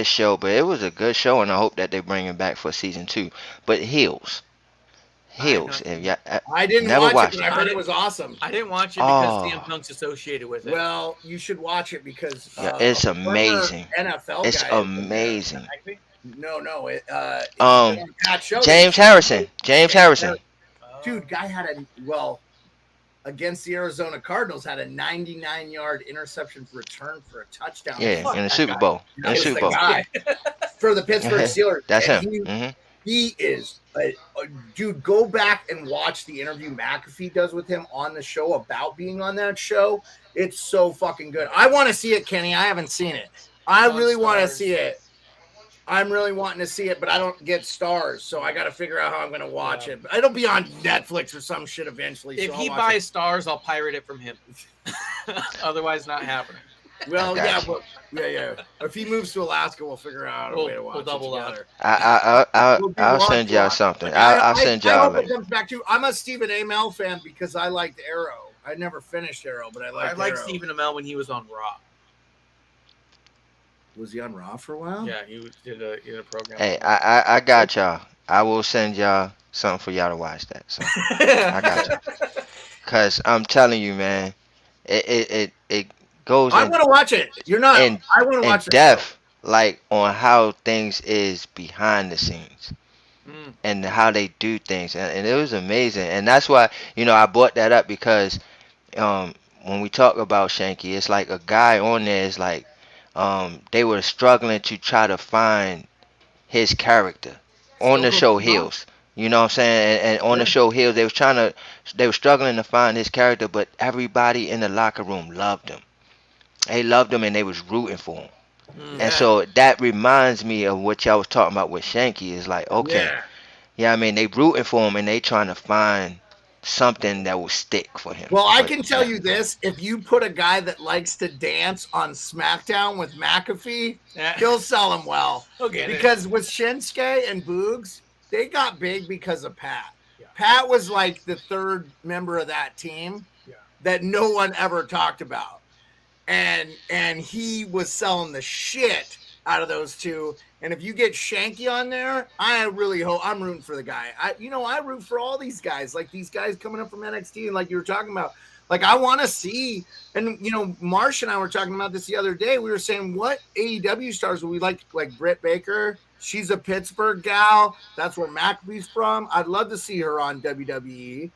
show, but it was a good show, and I hope that they bring it back for season 2. But Heels. If I didn't watch it, but I heard it was awesome. I didn't watch it because CM Punk's associated with it. Well, you should watch it because it's amazing. NFL it's guy amazing. No, James Harrison. Dude, guy had against the Arizona Cardinals had a 99-yard interception return for a touchdown. Yeah, in the Super Bowl. For the Pittsburgh Steelers. That's him. He is, dude, go back and watch the interview McAfee does with him on the show about being on that show. It's so fucking good. I want to see it, Kenny. I haven't seen it. I really want to see it. I'm really wanting to see it, but I don't get stars, so I got to figure out how I'm going to watch it. It'll be on Netflix or some shit eventually. If he buys stars, I'll pirate it from him. Otherwise, not happening. Well, yeah. If he moves to Alaska, we'll figure out a way to watch it together. I'll send y'all something. I'll send y'all. I hope it comes back to. I'm a Stephen Amell fan because I liked Arrow. I never finished Arrow, but I liked Stephen Amell when he was on Raw. Was he on Raw for a while? Yeah, he did a program. Hey, I got y'all. I will send y'all something for y'all to watch that. So I got you. Cause I'm telling you, man, it goes. I want to watch it. You're not. I want to watch it. Depth, like on how things is behind the scenes. And how they do things, and it was amazing. And that's why I brought that up because when we talk about Shanky, it's like a guy on there is like. They were struggling to try to find his character on the show Heels. You know what I'm saying? And on the show Heels, they were struggling to find his character, but everybody in the locker room loved him. They loved him and they was rooting for him. And so that reminds me of what y'all was talking about with Shanky. Is like, okay, I mean, they rooting for him and they trying to find something that will stick for him. Well, I can tell you this: if you put a guy that likes to dance on SmackDown with McAfee, he'll sell him well. Because with Shinsuke and Boogs, they got big because of Pat. Pat was like the third member of that team that no one ever talked about. and he was selling the shit out of those two. And if you get Shanky on there, I really hope I'm rooting for the guy. I root for all these guys, like these guys coming up from NXT, and like you were talking about, like I want to see. And Marsh and I were talking about this the other day. We were saying, what AEW stars would we like Britt Baker? She's a Pittsburgh gal. That's where McAfee's from. I'd love to see her on WWE.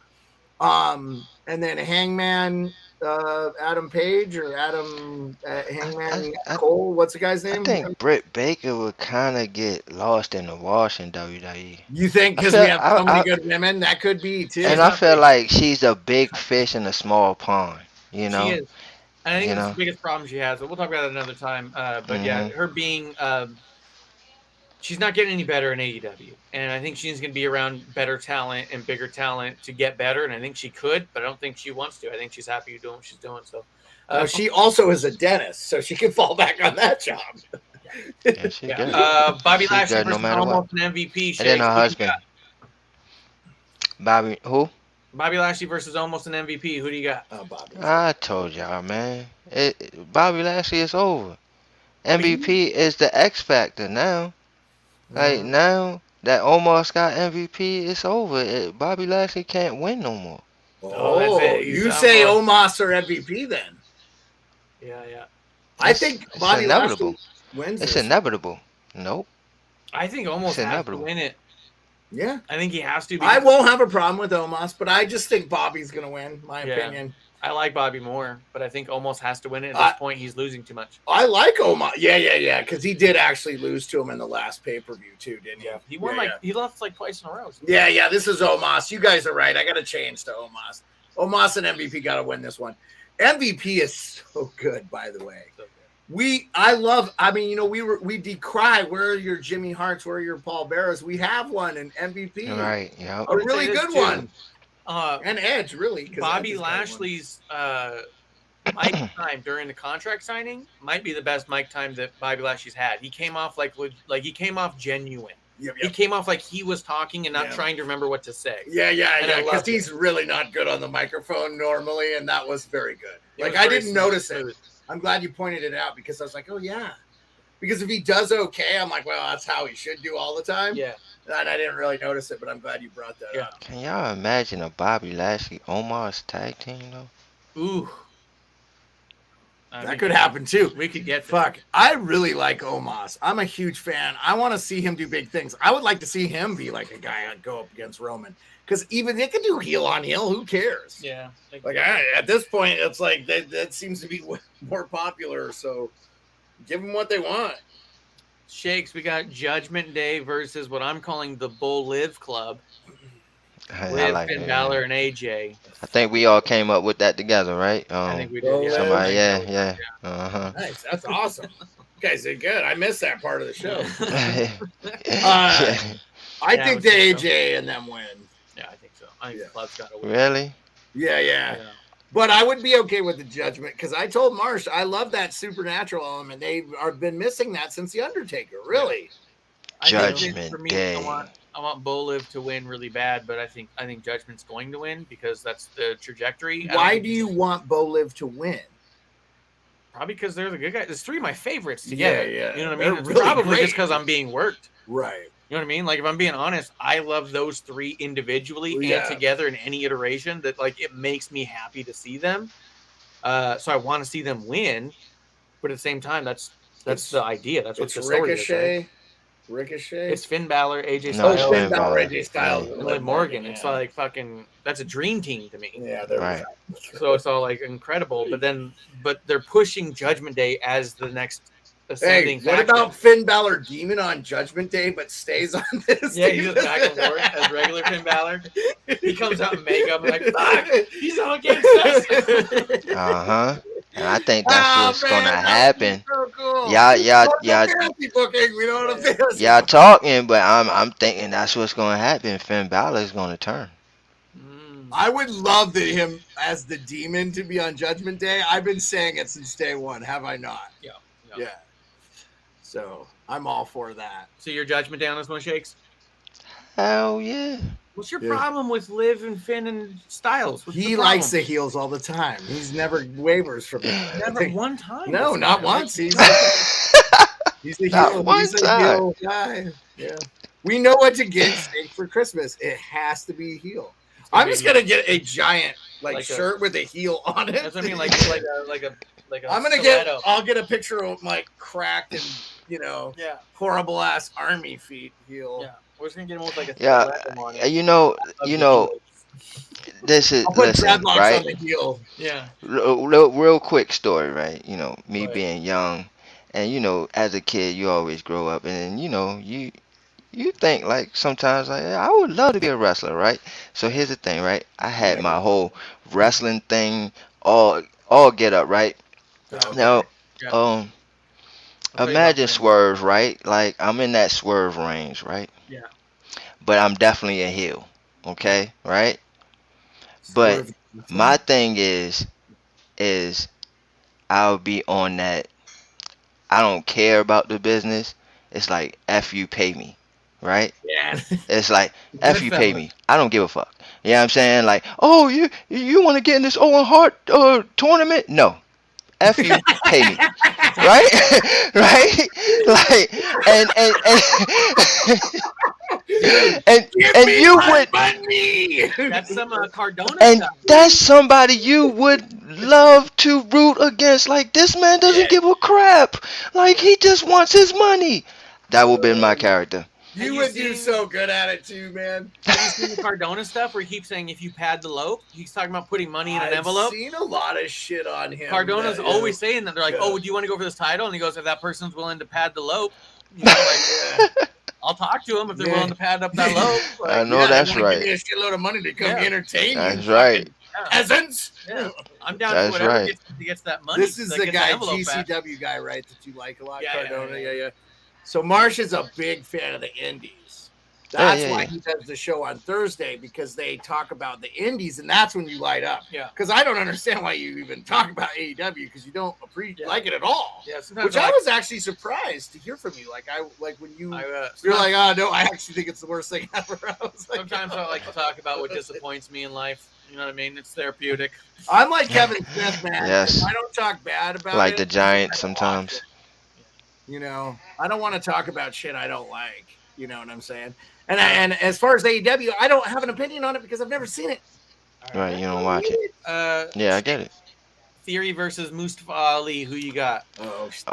And then Hangman. Adam Page or Adam Hangman Cole. What's the guy's name? I think Britt Baker would kind of get lost in the wash in WWE. You think because we have so many good women? That could be too. And I feel like she's a big fish in a small pond. She is. And I think that's the biggest problem she has. But we'll talk about it another time. But yeah, her being she's not getting any better in AEW. And I think she's going to be around better talent and bigger talent to get better. And I think she could, but I don't think she wants to. I think she's happy doing what she's doing. So she also is a dentist, so she can fall back on that job. Yeah, she's good. Bobby She's Lashley good versus no almost an MVP. And then her husband. Bobby, who? Bobby Lashley versus almost an MVP. Who do you got? Bobby. I told y'all, man. Bobby Lashley is over. MVP is the X Factor now. Like now that Omos got MVP, it's over. Bobby Lashley can't win no more. Oh, you say Omos or MVP then? Yeah. I think Bobby Lashley wins. It's inevitable. Nope. I think Omos has to win it. Yeah, I think he has to. I won't have a problem with Omos, but I just think Bobby's gonna win. My opinion. I like Bobby more, but I think Omos has to win it. At this point, he's losing too much. I like Omos. Yeah. Because he did actually lose to him in the last pay-per-view too, didn't he? He won he lost like twice in a row. Yeah. This is Omos. You guys are right. I got to change to Omos. Omos and MVP got to win this one. MVP is so good, by the way. So good. We decry, where are your Jimmy Harts, where are your Paul Bearers? We have one in MVP. Right, yeah. A really good one. And Edge, really. Bobby Lashley's mic time during the contract signing might be the best mic time that Bobby Lashley's had. He came off like he came off genuine. Yep. He came off like he was talking and not trying to remember what to say. Yeah. Because he's really not good on the microphone normally, and that was very good. I didn't notice it. I'm glad you pointed it out because I was like, oh yeah. Because if he does okay, I'm like, well, that's how he should do all the time. Yeah. And I didn't really notice it, but I'm glad you brought that up. Can y'all imagine a Bobby Lashley Omos tag team though? Ooh. That could happen too. We could get there. Fuck. I really like Omos. I'm a huge fan. I want to see him do big things. I would like to see him be like a guy and go up against Roman. Because even they could do heel on heel. Who cares? Yeah. At this point, it's like that seems to be more popular. So give them what they want. Shakes, we got Judgment Day versus what I'm calling the Bull Live Club. Liv, Finn Balor, and AJ. I think we all came up with that together, right? I think we did. Somebody, yeah. Uh-huh. Nice. That's awesome. You guys did good. I missed that part of the show. I think the AJ and them win. Yeah, I think so. I think the club's got to win. Really? Yeah. But I would be okay with the Judgment because I told Marsh I love that supernatural element. They've been missing that since The Undertaker, really. Judgment Day. I want Bo Liv to win really bad, but I think Judgment's going to win because that's the trajectory. Why do you want Bo Liv to win? Probably because they're the good guys. There's three of my favorites together. Yeah. You know what I mean? It's really probably just because I'm being worked. Right. You know what I mean? Like, if I'm being honest, I love those three individually and together in any iteration that, like, it makes me happy to see them. So I want to see them win, but at the same time, that's the idea. That's what the story is. Right? Ricochet. It's Finn Balor, AJ Styles. Oh, Finn Balor, AJ Styles, and Liv Morgan. It's like fucking. That's a dream team to me. Yeah, they're right. So it's all like incredible, but they're pushing Judgment Day as the next ascending. Hey, what about Finn Balor Demon on Judgment Day, but stays on this? Yeah, he's just back and forth as regular Finn Balor. He comes out in makeup and like, fuck, he's all against us. And I think that's what's gonna happen. So cool. Y'all, booking, we know what I'm saying. Y'all talking, but I'm thinking that's what's gonna happen. Finn Balor is gonna turn. I would love him as the demon to be on Judgment Day. I've been saying it since day one, have I not? Yeah. So I'm all for that. So your Judgment Day on this one, Shakes? Hell yeah. What's your problem with Liv and Finn and Styles? He likes the heels all the time. He's never wavers from that. Never one time. No, not once. He's a heel. He's a heel guy. Yeah. We know what to get steak for Christmas. It has to be a heel. I'm just gonna get a giant shirt with a heel on it. That's what I mean, like a I'm gonna stiletto. I'll get a picture of my cracked and horrible ass army feet heel. Yeah. We're just gonna get him with like a Yeah, on it. you know, this is I'll put listen, dreadlocks right? on the heel. Yeah. Real quick story, right? You know, me being young, and you know, as a kid, you always grow up, and you know, you think like sometimes like I would love to be a wrestler, right? So here's the thing, right? I had my whole wrestling thing all get up, right? Now, imagine Swerve, right? Like I'm in that Swerve range, right? Yeah. But I'm definitely a heel, okay, right? But my thing is I'll be on that. I don't care about the business. It's like F you pay me, right? Yeah. It's like F you pay me. I don't give a fuck. You know what I'm saying? Like, oh, you want to get in this Owen Hart tournament? No. F you pay me. Right? Right? Like and you would money. That's some Cardona and stuff. that's somebody you would love to root against. Like this man doesn't give a crap. Like he just wants his money. That would be my character. You would do so good at it too, man. Have you seen the Cardona stuff where he keeps saying if you pad the lope? He's talking about putting money in an envelope. I've seen a lot of shit on him. Cardona's always saying that. They're like, oh, do you want to go for this title? And he goes, if that person's willing to pad the lope, you know, like, I'll talk to them if they're willing to pad up that lope. Like, I know that's right. Give me a shitload of money to come entertain you. That's right. Peasants. Yeah. I'm down That's for whatever right. gets that money. This is the guy, GCW guy, right? That you like a lot, Cardona. Yeah. So Marsh is a big fan of the indies. That's why he does the show on Thursday, because they talk about the indies, and that's when you light up. Yeah. Because I don't understand why you even talk about AEW, because you don't like it at all. Yeah. Which I was actually surprised to hear from you. When you're like, oh no, I actually think it's the worst thing ever. I was like, sometimes I like to talk about what disappoints me in life. You know what I mean? It's therapeutic. I'm like Kevin Smith, man. Yes. I don't talk bad about Like it. the Giants sometimes. You know, I don't want to talk about shit I don't like. You know what I'm saying? And as far as AEW, I don't have an opinion on it because I've never seen it. Right, you don't watch it. Yeah, I get it. Theory versus Mustafa Ali. Who you got? Please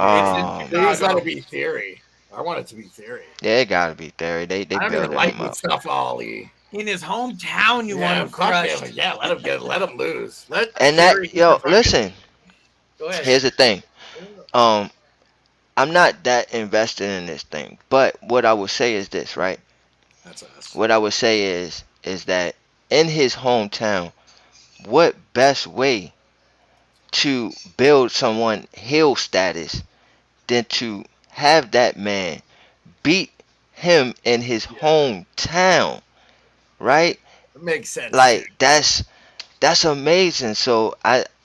let it be Theory. I want it to be Theory. Yeah, it gotta be Theory. They I don't build even like him up. Mustafa Ali. In his hometown, you want him crushed. Yeah, let him lose. Listen. Go ahead. Here's the thing. I'm not that invested in this thing, but what I would say is this, right? That's us. What I would say is that in his hometown, what best way to build someone heel status than to have that man beat him in his hometown, right? It makes sense. Like that's amazing. So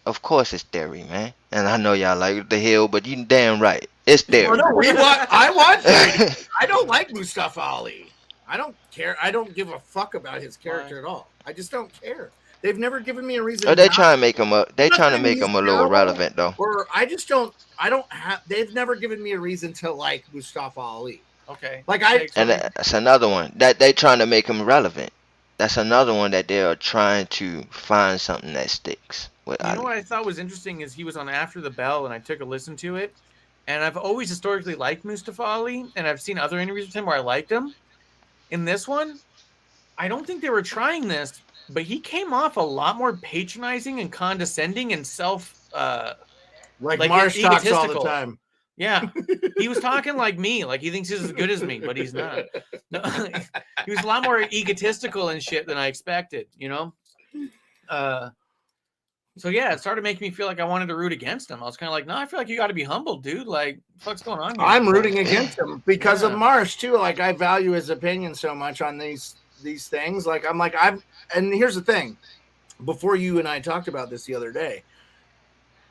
of course it's Theory, man. And I know y'all like the heel, but you damn right. It's Theory. No, I want Theory. I don't like Mustafa Ali. I don't care. I don't give a fuck about his character at all. I just don't care. They've never given me a reason. Oh, they're trying to make him a little relevant though. Or I just don't. They've never given me a reason to like Mustafa Ali. Okay. And that's another one that they trying to make him relevant. That's another one that they are trying to find something that sticks with. You know what I thought was interesting is he was on After the Bell, and I took a listen to it. And I've always historically liked Mustafa Ali, and I've seen other interviews with him where I liked him. In this one, I don't think they were trying this, but he came off a lot more patronizing and condescending and like Marsh talks all the time. Yeah, he was talking like me, like he thinks he's as good as me, but he's not. No, he was a lot more egotistical and shit than I expected, you know? So yeah, it started making me feel like I wanted to root against him. I was kind of like, no, I feel like you got to be humble, dude. Like, what's going on here? I'm rooting against him because of Marsh too. Like, I value his opinion so much on these things. Like, and here's the thing. Before you and I talked about this the other day,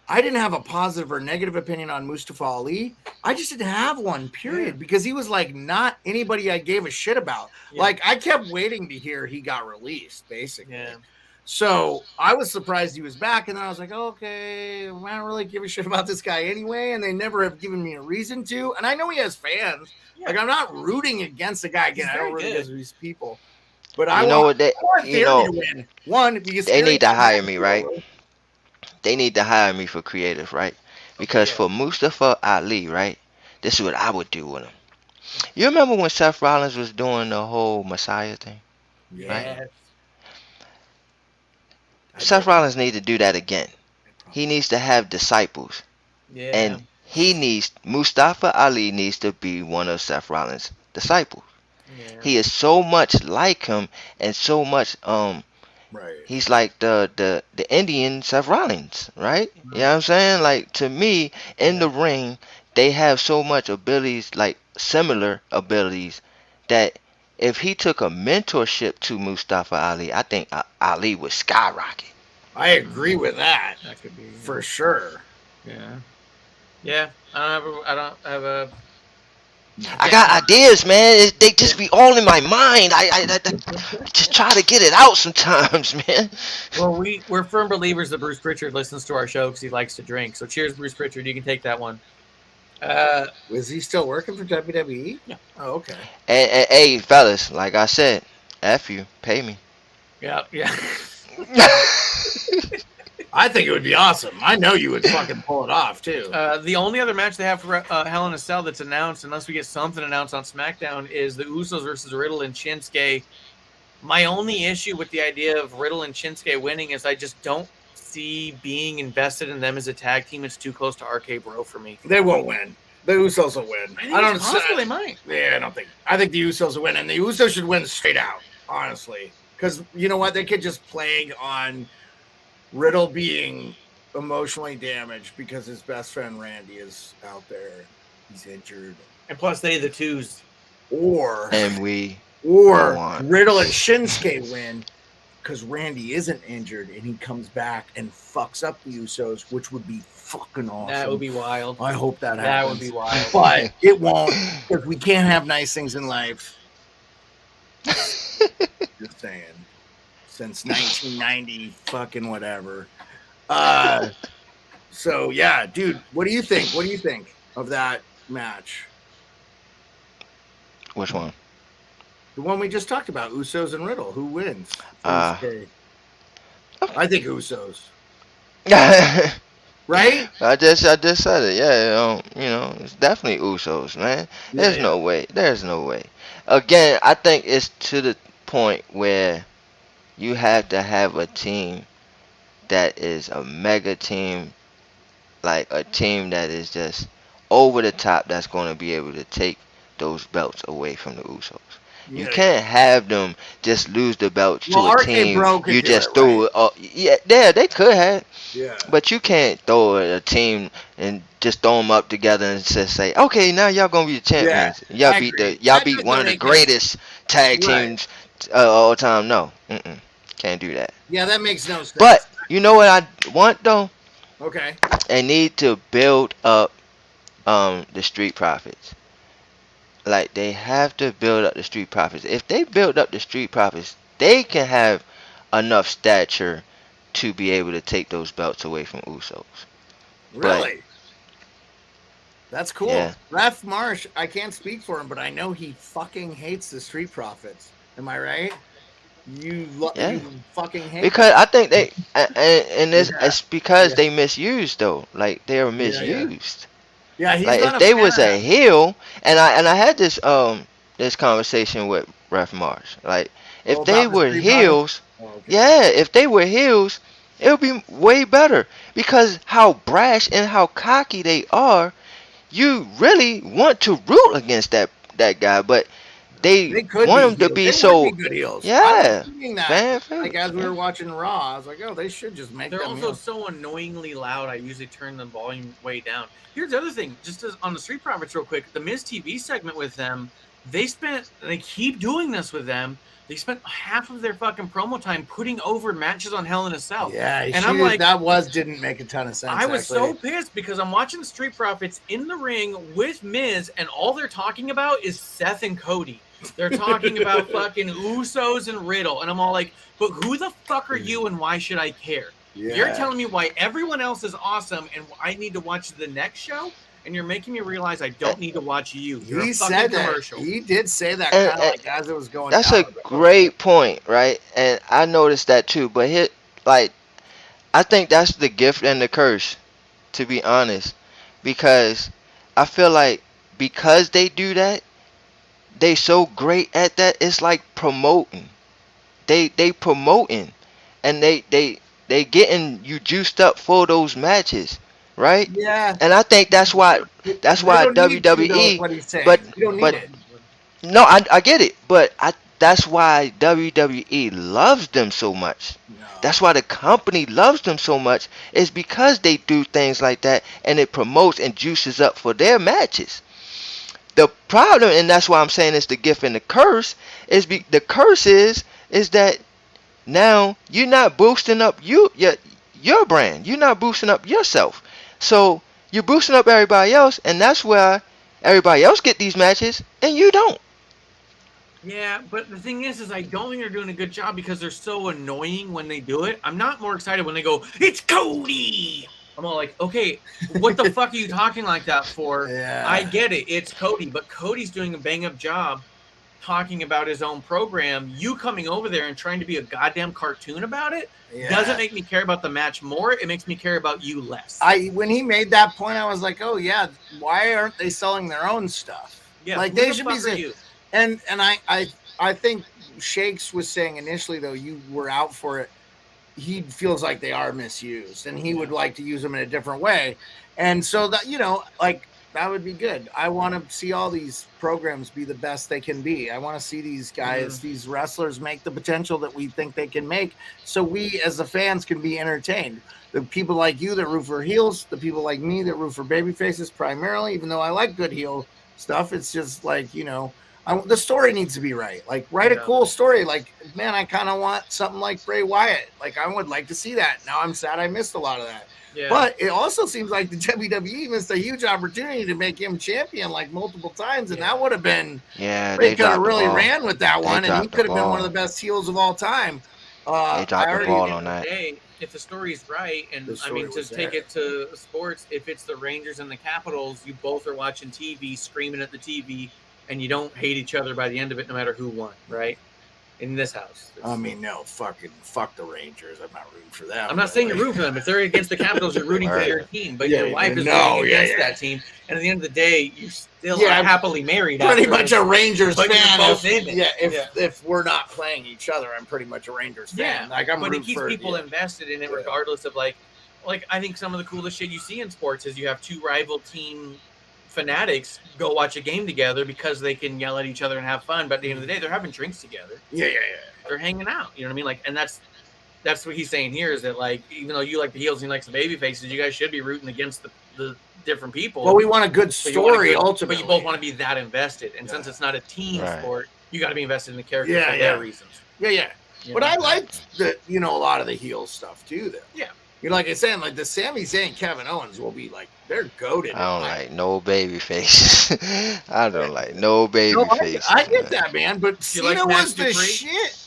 I didn't have a positive or negative opinion on Mustafa Ali. I just didn't have one, period, because he was like not anybody I gave a shit about. Yeah. Like I kept waiting to hear he got released, basically. Yeah. So I was surprised he was back, and then I was like, okay, I don't really give a shit about this guy anyway, and they never have given me a reason to. And I know he has fans. Yeah. Like I'm not rooting against the guy again. He's I don't very root good. against these people. But I You know want, what they, I want you Theory know, to win. One, because they Theory need to got hire back me, to right? it. They need to hire me for creative, right? Because for Mustafa Ali, right, this is what I would do with him. You remember when Seth Rollins was doing the whole Messiah thing? Yeah. Seth Rollins needs to do that again. He needs to have disciples. Yeah. And Mustafa Ali needs to be one of Seth Rollins' disciples. Yeah. He is so much like him and so much Right. he's like the Indian Seth Rollins, right? You know what I'm saying? Like to me, in the ring, they have so much abilities, like similar abilities, that if he took a mentorship to Mustafa Ali, I think Ali would skyrocket. I agree with that. That could be For sure. Yeah. Yeah. I don't have a I got ideas, man. They just be all in my mind. I just try to get it out sometimes, man. Well, we're firm believers that Bruce Pritchard listens to our show because he likes to drink. So cheers, Bruce Pritchard. You can take that one. Was he still working for WWE? Yeah. Oh, okay. And hey, fellas, like I said, F you, pay me. Yeah. I think it would be awesome. I know you would fucking pull it off too. The only other match they have for Hell in a Cell that's announced, unless we get something announced on SmackDown, is the Usos versus Riddle and Shinsuke. My only issue with the idea of Riddle and Shinsuke winning is I just don't see being invested in them as a tag team. It's too close to RK Bro for me. They won't win. The Usos will win. I don't know. They might. Yeah, I don't think. I think the Usos will win, and the Usos should win straight out, honestly. Because you know what? They could just plague on Riddle being emotionally damaged because his best friend Randy is out there. He's injured. And plus, they the twos. Or go on. Riddle and Shinsuke win because Randy isn't injured and he comes back and fucks up the Usos, which would be fucking awesome. That would be wild. I hope that happens. That would be wild. But it won't, because we can't have nice things in life. Just saying. Since 1990, fucking whatever. So yeah, dude, what do you think? What do you think of that match? Which one? The one we just talked about, Usos and Riddle. Who wins? Okay. I think Usos. I Right? just said it. Yeah, it's definitely Usos, man. There's no way. There's no way. Again, I think it's to the point where you have to have a team that is a mega team, like a team that is just over the top, that's going to be able to take those belts away from the Usos. You can't have them just lose the belts to a team. You just threw it. Yeah, they could have. Yeah. But you can't throw a team and just throw them up together and just say, okay, now y'all gonna be the champions. Y'all beat one of the greatest tag teams all time. No, can't do that. Yeah, that makes no sense. But you know what I want though? Okay. They need to build up the Street Profits. Like, they have to build up the Street Profits. If they build up the Street Profits, they can have enough stature to be able to take those belts away from Usos. Really? That's cool. Yeah. Ref Marsh, I can't speak for him, but I know he fucking hates the Street Profits. Am I right? You fucking hate because I think they and it's because they misused though. Like, they are misused. Yeah, he's like, not if they was a heel, and I had this this conversation with Ref Marsh. Like, if they were heels, if they were heels, it would be way better, because how brash and how cocky they are, you really want to root against that guy, but they want him to be so good heels. Yeah, man. Like, as we were watching Raw, I was like, oh, they should just make them. They're also so annoyingly loud. I usually turn the volume way down. Here's the other thing, just on the Street Profits real quick, the Miz TV segment with them, They keep doing this with them. They spent half of their fucking promo time putting over matches on Hell in a Cell. Yeah, and I'm like, didn't make a ton of sense. I was so pissed because I'm watching the Street Profits in the ring with Miz, and all they're talking about is Seth and Cody. They're talking about fucking Usos and Riddle, and I'm all like, but who the fuck are you, and why should I care? Yeah. You're telling me why everyone else is awesome, and I need to watch the next show, and you're making me realize I don't need to watch you. You're He a fucking said that. commercial. He did say that kind of like as it was going. That's down. a great point, right? And I noticed that too. But I think that's the gift and the curse, to be honest, because I feel like because they do that, they so great at that. It's like promoting. They promoting, and they getting you juiced up for those matches, right? Yeah. And I think that's why WWE. But you don't need but it. no, I get it, but that's why WWE loves them so much. No. That's why the company loves them so much. Is because they do things like that, and it promotes and juices up for their matches. The problem, and that's why I'm saying it's the gift and the curse, is the curse is that now you're not boosting up your brand. You're not boosting up yourself. So you're boosting up everybody else, and that's where everybody else get these matches, and you don't. Yeah, but the thing is I don't think they're doing a good job because they're so annoying when they do it. I'm not more excited when they go, it's Cody. I'm all like, okay, what the fuck are you talking like that for? Yeah. I get it. It's Cody, but Cody's doing a bang-up job talking about his own program. You coming over there and trying to be a goddamn cartoon about it doesn't make me care about the match more. It makes me care about you less. When he made that point, I was like, oh yeah, why aren't they selling their own stuff? Yeah, like who they the should fuck be are saying. you? And I think Shakes was saying initially though you were out for it. He feels like they are misused, and he would like to use them in a different way. And so that like that would be good. I want to see all these programs be the best they can be. I want to see these guys, these wrestlers, make the potential that we think they can make, so we as the fans can be entertained. The people like you that root for heels, the people like me that root for baby faces primarily. Even though I like good heel stuff, it's just like the story needs to be right. Like, write a cool story. Like, man, I kind of want something like Bray Wyatt. Like, I would like to see that. Now I'm sad I missed a lot of that. Yeah. But it also seems like the WWE missed a huge opportunity to make him champion like multiple times, and that would have been. Yeah, they could have really ran with that one, and he could have been one of the best heels of all time. They dropped the ball on that. If the story's right, and I mean to take it to sports, if it's the Rangers and the Capitals, you both are watching TV, screaming at the TV. And you don't hate each other by the end of it, no matter who won, right? In this house. I mean, no, fuck the Rangers. I'm not rooting for them. I'm not saying you're rooting for them. If they're against the Capitals, you're rooting for your team. But your wife is rooting against that team. And at the end of the day, you still are happily married. Pretty much a Rangers fan. If we're not playing each other, I'm pretty much a Rangers fan. Like, but it keeps people invested in it, regardless of like I think some of the coolest shit you see in sports is you have two rival team fanatics go watch a game together because they can yell at each other and have fun, but at the end of the day they're having drinks together. They're hanging out, you know what I mean? Like, and that's what he's saying here, is that like, even though you like the heels and he likes the baby faces, you guys should be rooting against the different people. Well, we want a good story ultimately, but you both want to be that invested, and since it's not a team sport, you got to be invested in the characters for their reasons. But I liked the a lot of the heel stuff too though. Like I said, like the Sami Zayn, Kevin Owens will be like, they're goated. I don't like no baby faces. I don't like no baby faces. I get that, man, but Cena was the shit.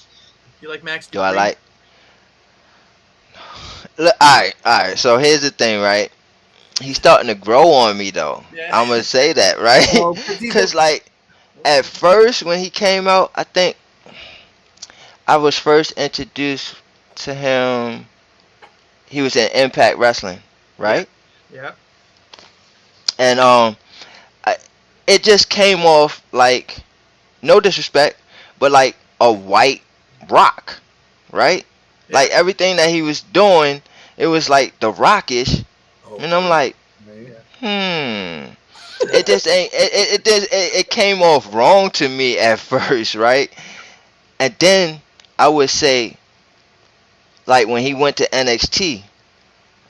You like Max Dupree? Do I like? Look, all right. So here's the thing, right? He's starting to grow on me, though. I'm gonna say that, right? Because like at first when he came out, I think I was first introduced to him. He was in Impact Wrestling, right? Yeah. And it just came off like, no disrespect, but like a white rock, right? Yeah. Like everything that he was doing, it was like the Rockish, and I'm like, it just ain't. It came off wrong to me at first, right? And then I would say, like when he went to NXT,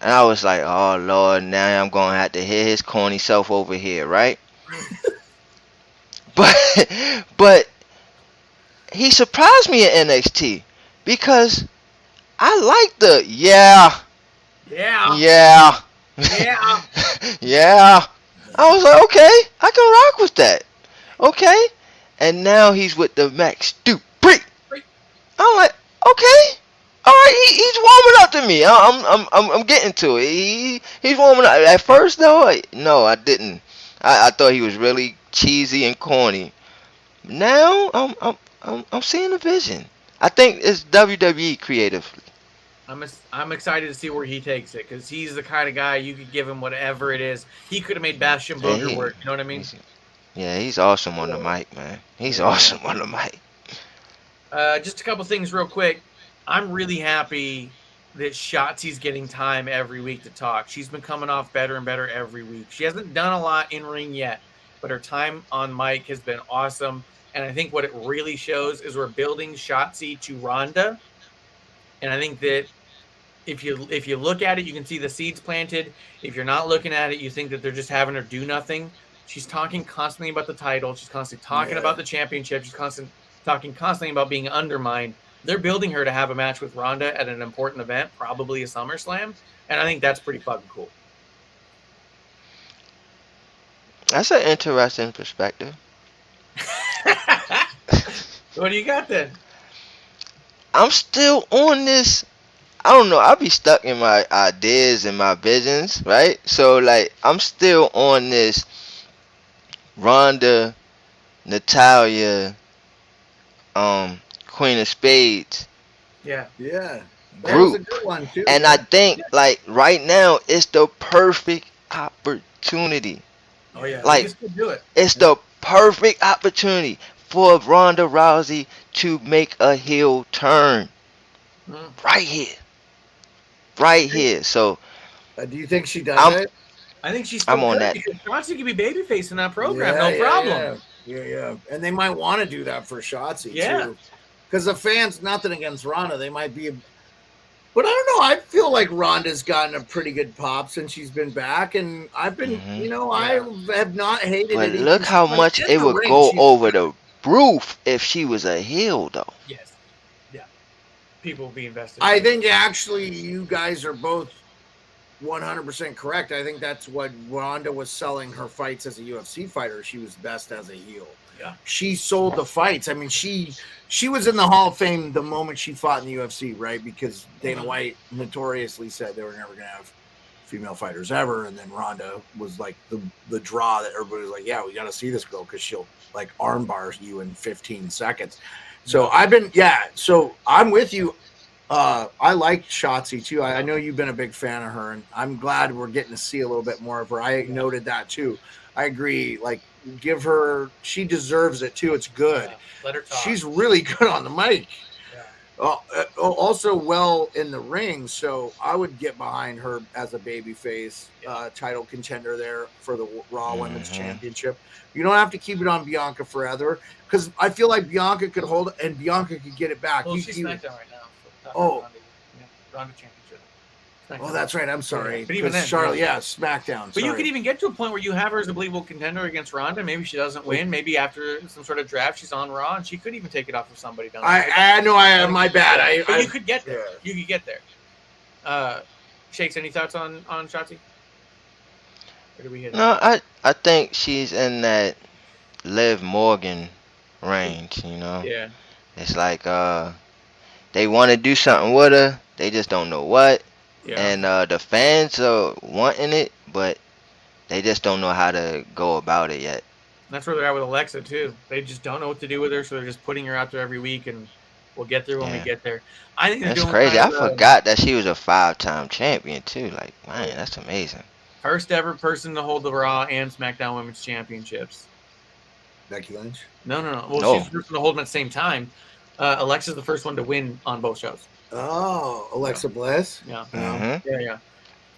and I was like, oh Lord, now I'm gonna have to hear his corny self over here, right? but he surprised me at NXT because I like the yeah. Yeah. I was like, okay, I can rock with that. Okay. And now he's with the Max Stupri. I'm like, okay. All right, he's warming up to me. I'm getting to it. He's warming up. At first though, no, I didn't. I thought he was really cheesy and corny. Now I'm seeing a vision. I think it's WWE creative. I'm excited to see where he takes it because he's the kind of guy you could give him whatever it is. He could have made Bastion Booger work. You know what I mean? Yeah, he's awesome on the mic, man. He's awesome on the mic. Just a couple things real quick. I'm really happy that Shotzi's getting time every week to talk. She's been coming off better and better every week. She hasn't done a lot in ring yet, but her time on mic has been awesome. And I think what it really shows is we're building Shotzi to Ronda. And I think that if you look at it, you can see the seeds planted. If you're not looking at it, you think that they're just having her do nothing. She's talking constantly about the title. She's constantly talking about the championship. She's talking constantly about being undermined. They're building her to have a match with Ronda at an important event, probably a SummerSlam. And I think that's pretty fucking cool. That's an interesting perspective. What do you got then? I'm still on this. I don't know. I'll be stuck in my ideas and my visions, right? So, like, I'm still on this Ronda, Natalya, Queen of Spades. Yeah. That Group. was a good one too. And I think, like, right now, it's the perfect opportunity. Oh, yeah. Like, do it. It's the perfect opportunity for Ronda Rousey to make a heel turn. Right here. So, do you think she does it? I think she's. I'm on that. Shotzi could be babyface in that program, no problem. Yeah. And they might want to do that for Shotzi too, because the fans. Nothing against Ronda, they might be. But I don't know. I feel like Ronda's gotten a pretty good pop since she's been back, and I've been, I have not hated but it. Look how much it would go over the roof if she was a heel, though. Yes. Yeah. People will be invested. I think actually you guys are both 100% correct. I think that's what Ronda was selling her fights as a UFC fighter. She was best as a heel. Yeah. She sold the fights. I mean, she was in the Hall of Fame the moment she fought in the UFC, right? Because Dana White notoriously said they were never going to have female fighters ever. And then Ronda was like the draw that everybody was like, yeah, we got to see this girl because she'll like armbar you in 15 seconds. So so I'm with you. I like Shotzi too. I know you've been a big fan of her, and I'm glad we're getting to see a little bit more of her. I noted that too. I agree. Like, give her, she deserves it too. It's good. Yeah, let her talk. She's really good on the mic. Yeah. Also well in the ring. So I would get behind her as a babyface title contender there for the Raw Women's Championship. You don't have to keep it on Bianca forever, because I feel like Bianca could hold it and Bianca could get it back. Well, she's SmackDown right now. So Ronda Championship. SmackDown. Oh, that's right. I'm sorry. Yeah, but even then, Charlotte, SmackDown. But you could even get to a point where you have her as a believable contender against Ronda. Maybe she doesn't win. Maybe after some sort of draft, she's on Raw, and she could even take it off of somebody down there. I know. My bad. But you could get there. You could get there. Shakes, any thoughts on Shotzi? Or do we hit? No, I think she's in that Liv Morgan range. Yeah. It's like they want to do something with her, they just don't know what. Yeah. And the fans are wanting it, but they just don't know how to go about it yet. That's where they're at with Alexa too. They just don't know what to do with her, so they're just putting her out there every week, and we'll get there when we get there. I think that's crazy. I forgot that she was a 5-time champion too. Like, man, that's amazing. First ever person to hold the Raw and SmackDown Women's Championships. Becky Lynch? No. Well, she's the first one to hold them at the same time. Alexa's the first one to win on both shows. Oh, Alexa Bliss? Yeah. Mm-hmm.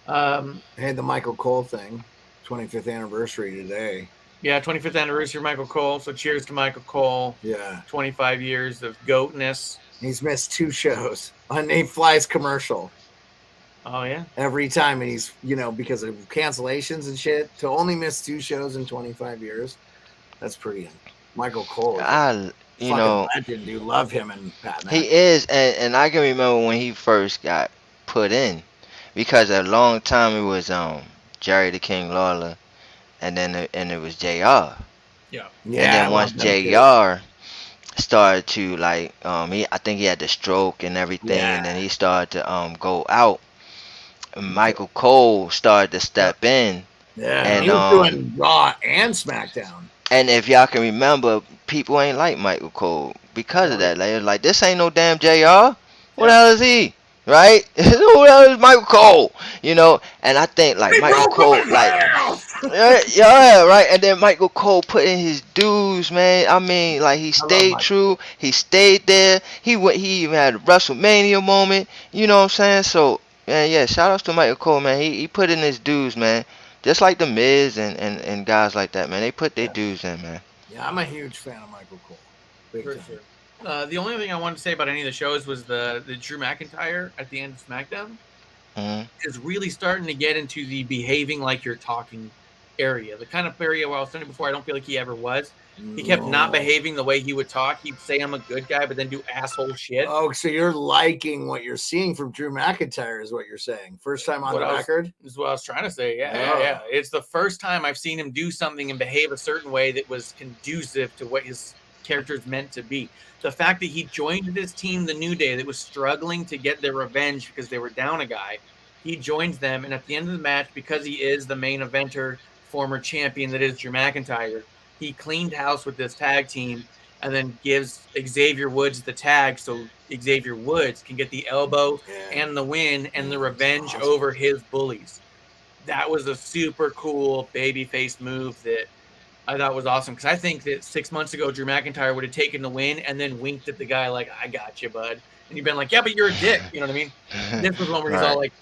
Yeah. Hey, the Michael Cole thing. 25th anniversary today. Yeah, 25th anniversary of Michael Cole. So cheers to Michael Cole. Yeah. 25 years of goatness. He's missed 2 shows on Nate Fly's commercial. Oh, yeah? Every time. And he's, because of cancellations and shit, to only miss 2 shows in 25 years. That's pretty Michael Cole. You know, legend. You love him and Pat McAfee. he is, and I can remember when he first got put in, because a long time it was Jerry the King Lawler, and then it was JR. Yeah. And then once JR started to I think he had the stroke and everything, and then he started to go out. Michael Cole started to step in. Yeah, and he was doing Raw and SmackDown. And if y'all can remember, people ain't like Michael Cole because of that. Like this ain't no damn JR. What the hell is he? Right? Who the hell is Michael Cole? You know, and I think Michael Cole, right. And then Michael Cole put in his dues, man. I mean, he stayed true. He stayed there. He even had a WrestleMania moment. You know what I'm saying? So, man, yeah. Shout outs to Michael Cole, man. He put in his dues, man. Just like the Miz and guys like that, man. They put their dues in, man. Yeah, I'm a huge fan of Michael Cole. For sure. The only thing I wanted to say about any of the shows was the Drew McIntyre at the end of SmackDown is really starting to get into the behaving like you're talking area. The kind of area where I was saying before, I don't feel like he ever was. He kept not behaving the way he would talk. He'd say I'm a good guy, but then do asshole shit. Oh, so you're liking what you're seeing from Drew McIntyre is what you're saying. First time on the record? Is what I was trying to say. Yeah. It's the first time I've seen him do something and behave a certain way that was conducive to what his character is meant to be. The fact that he joined this team, the New Day, that was struggling to get their revenge because they were down a guy. He joins them, and at the end of the match, because he is the main eventer, former champion that is Drew McIntyre, he cleaned house with this tag team and then gives Xavier Woods the tag so Xavier Woods can get the elbow and the win and the revenge over his bullies. That was a super cool babyface move that I thought was awesome, because I think that 6 months ago, Drew McIntyre would have taken the win and then winked at the guy like, I got you, bud. And you've been like, yeah, but you're a dick. You know what I mean? This was one where he's all like,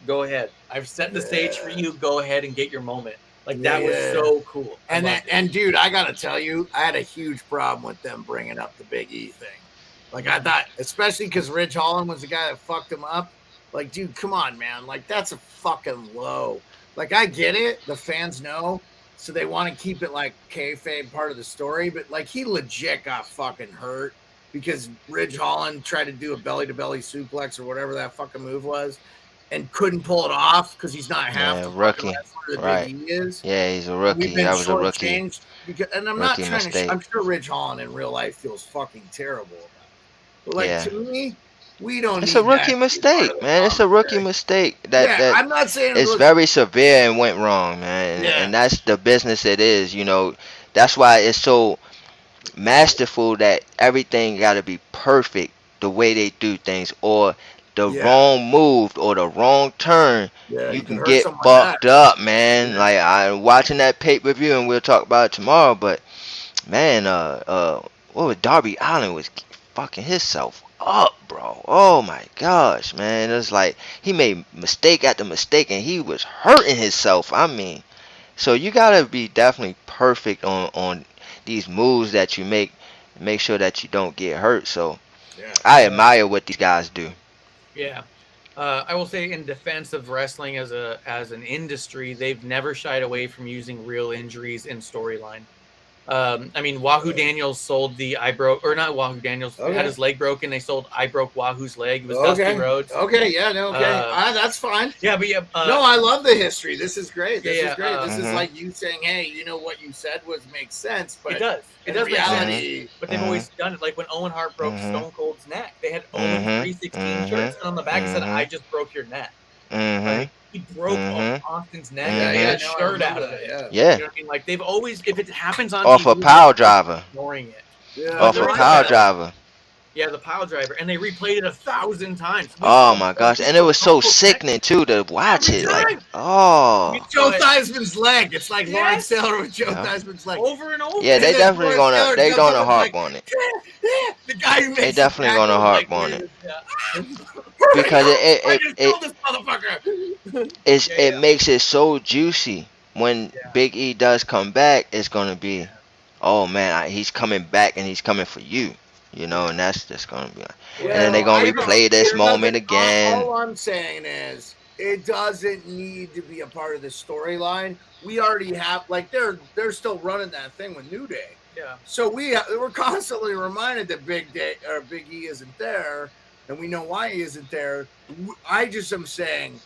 go ahead. I've set the stage for you. Go ahead and get your moment. That was so cool. And dude, I got to tell you, I had a huge problem with them bringing up the Big E thing. I thought, especially because Ridge Holland was the guy that fucked him up. Dude, come on, man. That's a fucking low. I get it. The fans know. So they want to keep it kayfabe part of the story. But he legit got fucking hurt because Ridge Holland tried to do a belly-to-belly suplex or whatever that fucking move was and couldn't pull it off because he's not half the rookie. Right. He is. Yeah, he's a rookie. That was a rookie. And I'm not trying to. I'm sure Ridge Holland in real life feels fucking terrible about it. But to me, we don't. It's a rookie mistake, man. It's a rookie mistake. That I'm not saying it's very severe and went wrong, man. And that's the business it is. You know, that's why it's so masterful that everything got to be perfect the way they do things, or the wrong move or the wrong turn, you can get fucked up, man. I'm watching that pay-per-view, and we'll talk about it tomorrow. But man, what was Darby Allin was fucking himself up, bro. Oh my gosh, man. It was he made mistake after mistake, and he was hurting himself. I mean, so you gotta be definitely perfect on these moves that you make sure that you don't get hurt. So I admire what these guys do. Yeah. I will say, in defense of wrestling as an industry, they've never shied away from using real injuries in storyline. Wahoo Daniels sold Wahoo Daniels had his leg broken. They sold I broke Wahoo's leg. It was Dusty Rhodes. That's fine. Yeah, but no, I love the history. This is great. This is great. This is like you saying, hey, you know what you said makes sense. But it does. It does reality, make sense. But they've always done it. Like when Owen Hart broke Stone Cold's neck, they had Owen 316 shirts, and on the back it said, I just broke your neck. Right? He broke Austin's neck and made a shirt out of it. Yeah. You know what I mean? They've always, if it happens on off TV, a power driver. Ignoring it. Off a power driver. Yeah, the pile driver, and they replayed it 1,000 times. Oh my gosh, and it was so sickening too to watch it. Joe Theismann's leg. It's like Lawrence Taylor with Joe Theismann's leg over and over. Yeah, they definitely gonna harp on it. The guy who they definitely gonna harp on it because it makes it so juicy when Big E does come back. It's gonna be, oh man, he's coming back and he's coming for you. You know, and that's just gonna be and then they're gonna replay this moment again. All I'm saying is it doesn't need to be a part of the storyline. We already have, like, they're still running that thing with New Day. Yeah. So we're constantly reminded that Big E isn't there, and we know why he isn't there. I just am saying,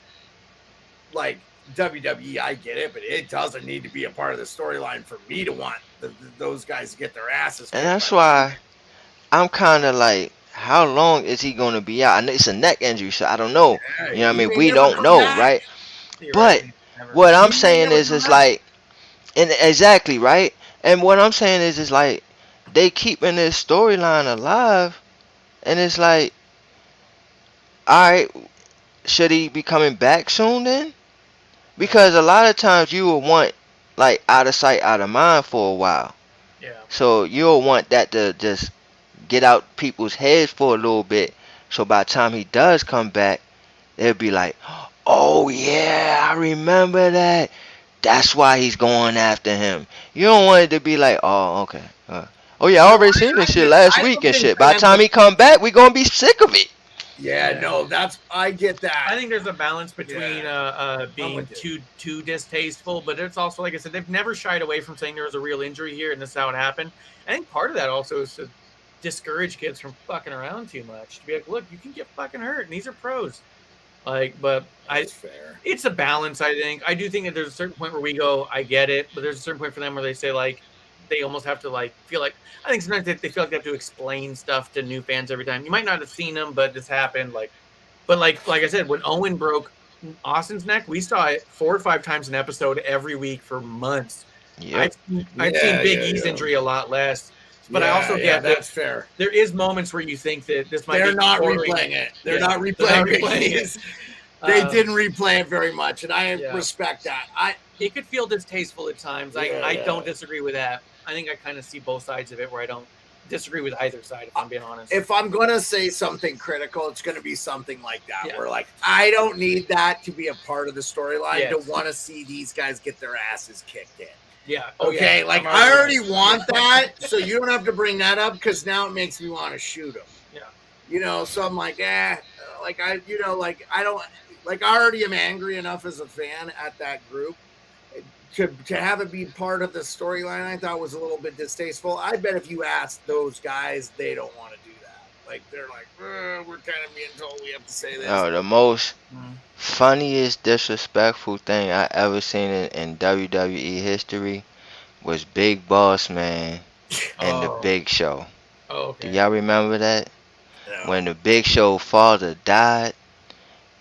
like, WWE, I get it, but it doesn't need to be a part of the storyline for me to want those guys to get their asses kicked. And that's why I'm kind of like, how long is he going to be out? I know it's a neck injury, so I don't know. Yeah, You know what I he mean? may We never don't come know, back. right? You're But right. Never. what I'm He may saying never is, come it's back. like, and exactly, right? And what I'm saying is like, they keeping this storyline alive, and it's like, all right, should he be coming back soon then? Because a lot of times you will want, like, out of sight, out of mind for a while. Yeah. So you'll want that to just get out people's heads for a little bit. So by the time he does come back, they'll be like, oh yeah, I remember that. That's why he's going after him. You don't want it to be like, oh, okay. Oh yeah, I already seen this shit last week and shit. By the time he come back, we gonna be sick of it. Yeah, no, I get that. I think there's a balance between being with too distasteful, but it's also, like I said, they've never shied away from saying there was a real injury here and this is how it happened. I think part of that also is to discourage kids from fucking around too much. To be like, look, you can get fucking hurt, and these are pros. Like, but That's fair. It's a balance. I think. I do think that there's a certain point where we go, I get it, but there's a certain point for them where they say, like, they almost have to, like, feel like, I think sometimes they feel like they have to explain stuff to new fans every time. You might not have seen them, but this happened. Like I said, when Owen broke Austin's neck, we saw it 4 or 5 times an episode every week for months. Yep. I've seen Big E's injury a lot lot but I also get that that's fair. there is moments where you think that this might They're be not poorly- replaying it. They're Yeah, not replaying Big replaying E's. They Uh, didn't replay it very much, and I Yeah. respect that. It could feel distasteful at times. I don't disagree with that. I think I kind of see both sides of it where I don't disagree with either side, if I'm being honest. If I'm gonna say something critical, it's gonna be something like that, Yeah. where, like, I don't need that to be a part of the storyline Yes. to want to see these guys get their asses kicked in. yeah. Okay, yeah, like, I'm I already want that, so you don't have to bring that up because now it makes me want to shoot them. Yeah. You know, so I'm like, like, I don't, like, I already am angry enough as a fan at that group. To have it be part of the storyline, I thought was a little bit distasteful. I bet if you ask those guys, they don't want to do that. Like, they're like, we're kind of being told we have to say this. No, the most Mhm. funniest disrespectful thing I ever seen in WWE history was Big Boss Man and the Oh. Big Show. Oh, Do okay. y'all remember that? No. When the Big Show father died,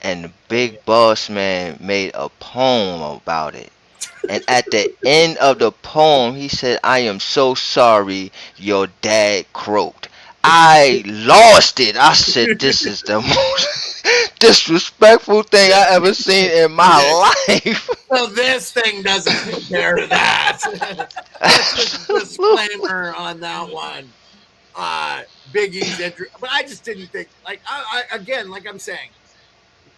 and the Big Boss Man made a poem about it. And at the end of the poem, he said, I am so sorry your dad croaked. I lost it. I said, this is the most disrespectful thing I ever seen in my life. So this thing doesn't compare to that. That's a disclaimer on that one. Big E's entry, but I just didn't think, like, I again, like I'm saying,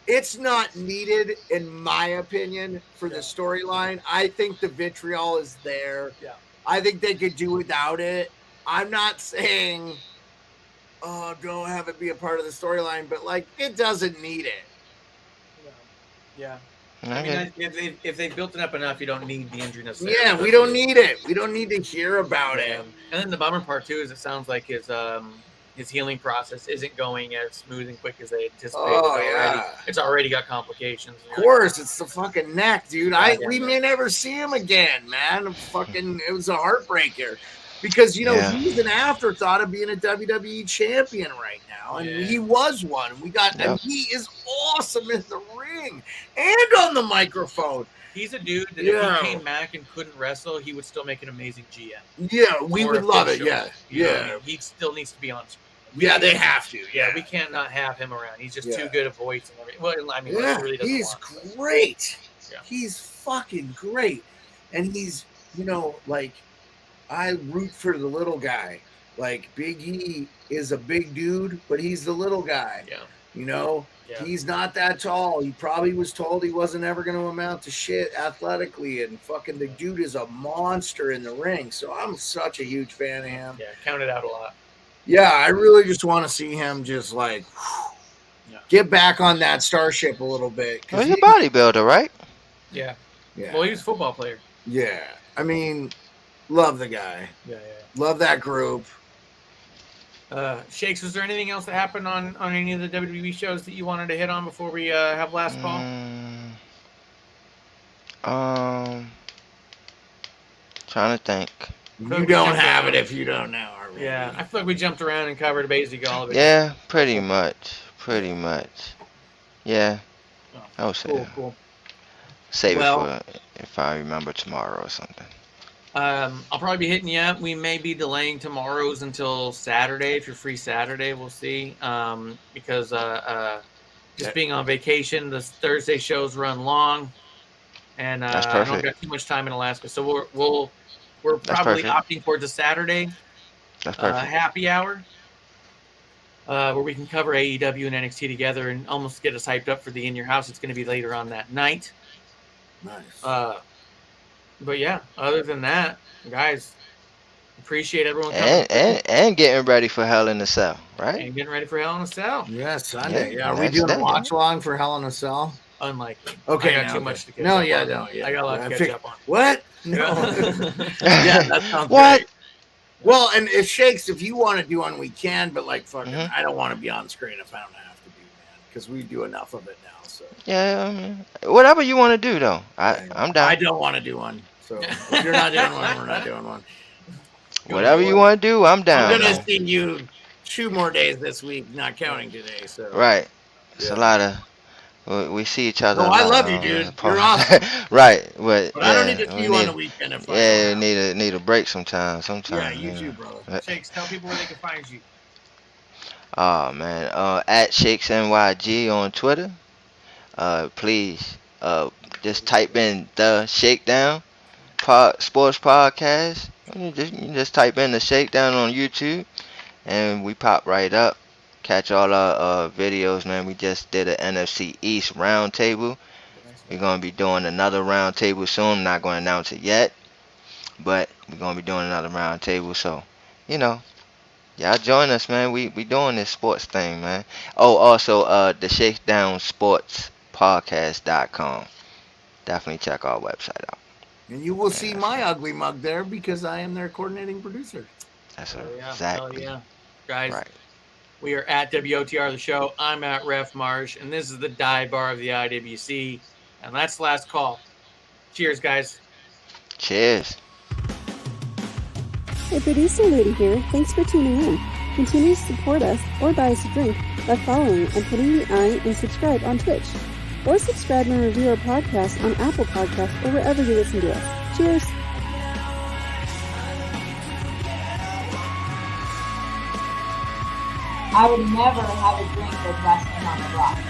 it's not needed, in my opinion, for the storyline. I think the vitriol is there. Yeah. I think they could do without it. I'm not saying, oh, don't have it be a part of the storyline, but, like, it doesn't need it. Yeah. Okay. I mean, if they built it up enough, you don't need the injury necessarily. Yeah, we don't need it. We don't need to hear about it. And then the bummer part too is it sounds like his healing process isn't going as smooth and quick as they anticipated. Oh, yeah. It's already got complications. Of course, it's the fucking neck, dude. Yeah. We may never see him again, man. Fucking, it was a heartbreaker because, you know, Yeah. he's an afterthought of being a WWE champion right now, and Yeah. he was one. And Yep. he is awesome in the ring and on the microphone. He's a dude that Yeah. if he came back and couldn't wrestle, he would still make an amazing GM. Yeah, we Or would love it. official. Yeah, You know what I yeah, mean? He still needs to be on screen. yeah. They have to. Yeah, we can't not have him around. He's just Yeah. too good a voice and everything. Well, I mean, Yeah, Lex really doesn't he's want to. great. Yeah. He's fucking great. And he's, you know, like, I root for the little guy. Like, Big E is a big dude, but he's the little guy. Yeah. You know, Yeah. he's not that tall. He probably was told he wasn't ever going to amount to shit athletically. And fucking the dude is a monster in the ring. So I'm such a huge fan of him. Yeah, counted out a lot. Yeah, I really just want to see him just like, Yeah. get back on that starship a little bit. Oh, he's a bodybuilder, right? Yeah. Yeah. Well, he was a football player. Yeah. I mean, love the guy. Yeah. Love that group. Shakes, was there anything else that happened on any of the WWE shows that you wanted to hit on before we have last call? Trying to think. You don't have it if you don't know. Already. Yeah, I feel like we jumped around and covered basically all of it. Yeah, pretty much. Yeah, I would say. Cool. Save it for if I remember tomorrow or something. I'll probably be hitting you up. We may be delaying tomorrow's until Saturday. If you're free Saturday, we'll see. Because just being on vacation, the Thursday shows run long, and I don't got too much time in Alaska, so we're probably opting towards a Saturday happy hour where we can cover AEW and NXT together and almost get us hyped up for the In Your House. It's going to be later on that night. Nice. But yeah, other than that, guys, appreciate everyone coming. And getting ready for Hell in a Cell, right? And getting ready for Hell in a Cell. Yes, Sunday. Yeah, are we doing a watch along for Hell in a Cell? Unlikely. Okay, I got too much to catch up on. I got a lot to catch up on. What? No. Yeah, that sounds what? Great. Well, and if Shakes, if you want to do one, we can, but like fucking, I don't want to be on screen if I don't have to be, man, because we do enough of it now. So yeah, I mean, whatever you want to do, though, I'm down. I don't want to do one, so if you're not doing one, we're not doing one. Whatever you want to do, I'm down. I'm gonna see you 2 more days this week, not counting today. So right, it's a lot of. We see each other. Oh, I love you, dude. You're awesome. Right, but I don't need to see you on the weekend. If need a break sometimes. Yeah, you too, brother. Shakes, tell people where they can find you. Oh man, at ShakesNYG on Twitter. Please, just type in the Shakedown Sports Podcast. You just type in the Shakedown on YouTube, and we pop right up. Catch all our videos, man. We just did an NFC East roundtable. We're going to be doing another roundtable soon. I'm not going to announce it yet, but we're going to be doing another roundtable. So, y'all join us, man. We doing this sports thing, man. Oh, also, the Shakedown Sports Podcast.com. Definitely check our website out. And you will see my ugly mug there because I am their coordinating producer. That's exactly. Yeah. Guys. Right. We are at WOTR the show. I'm at Ref Marsh, and this is the dive bar of the IWC. And that's the last call. Cheers, guys. Cheers. Hey, producer lady here. Thanks for tuning in. Continue to support us or buy us a drink by following and putting the I in subscribe on Twitch. Or subscribe and review our podcast on Apple Podcasts or wherever you listen to us. Cheers. I would never have a drink with wrestling on the rocks.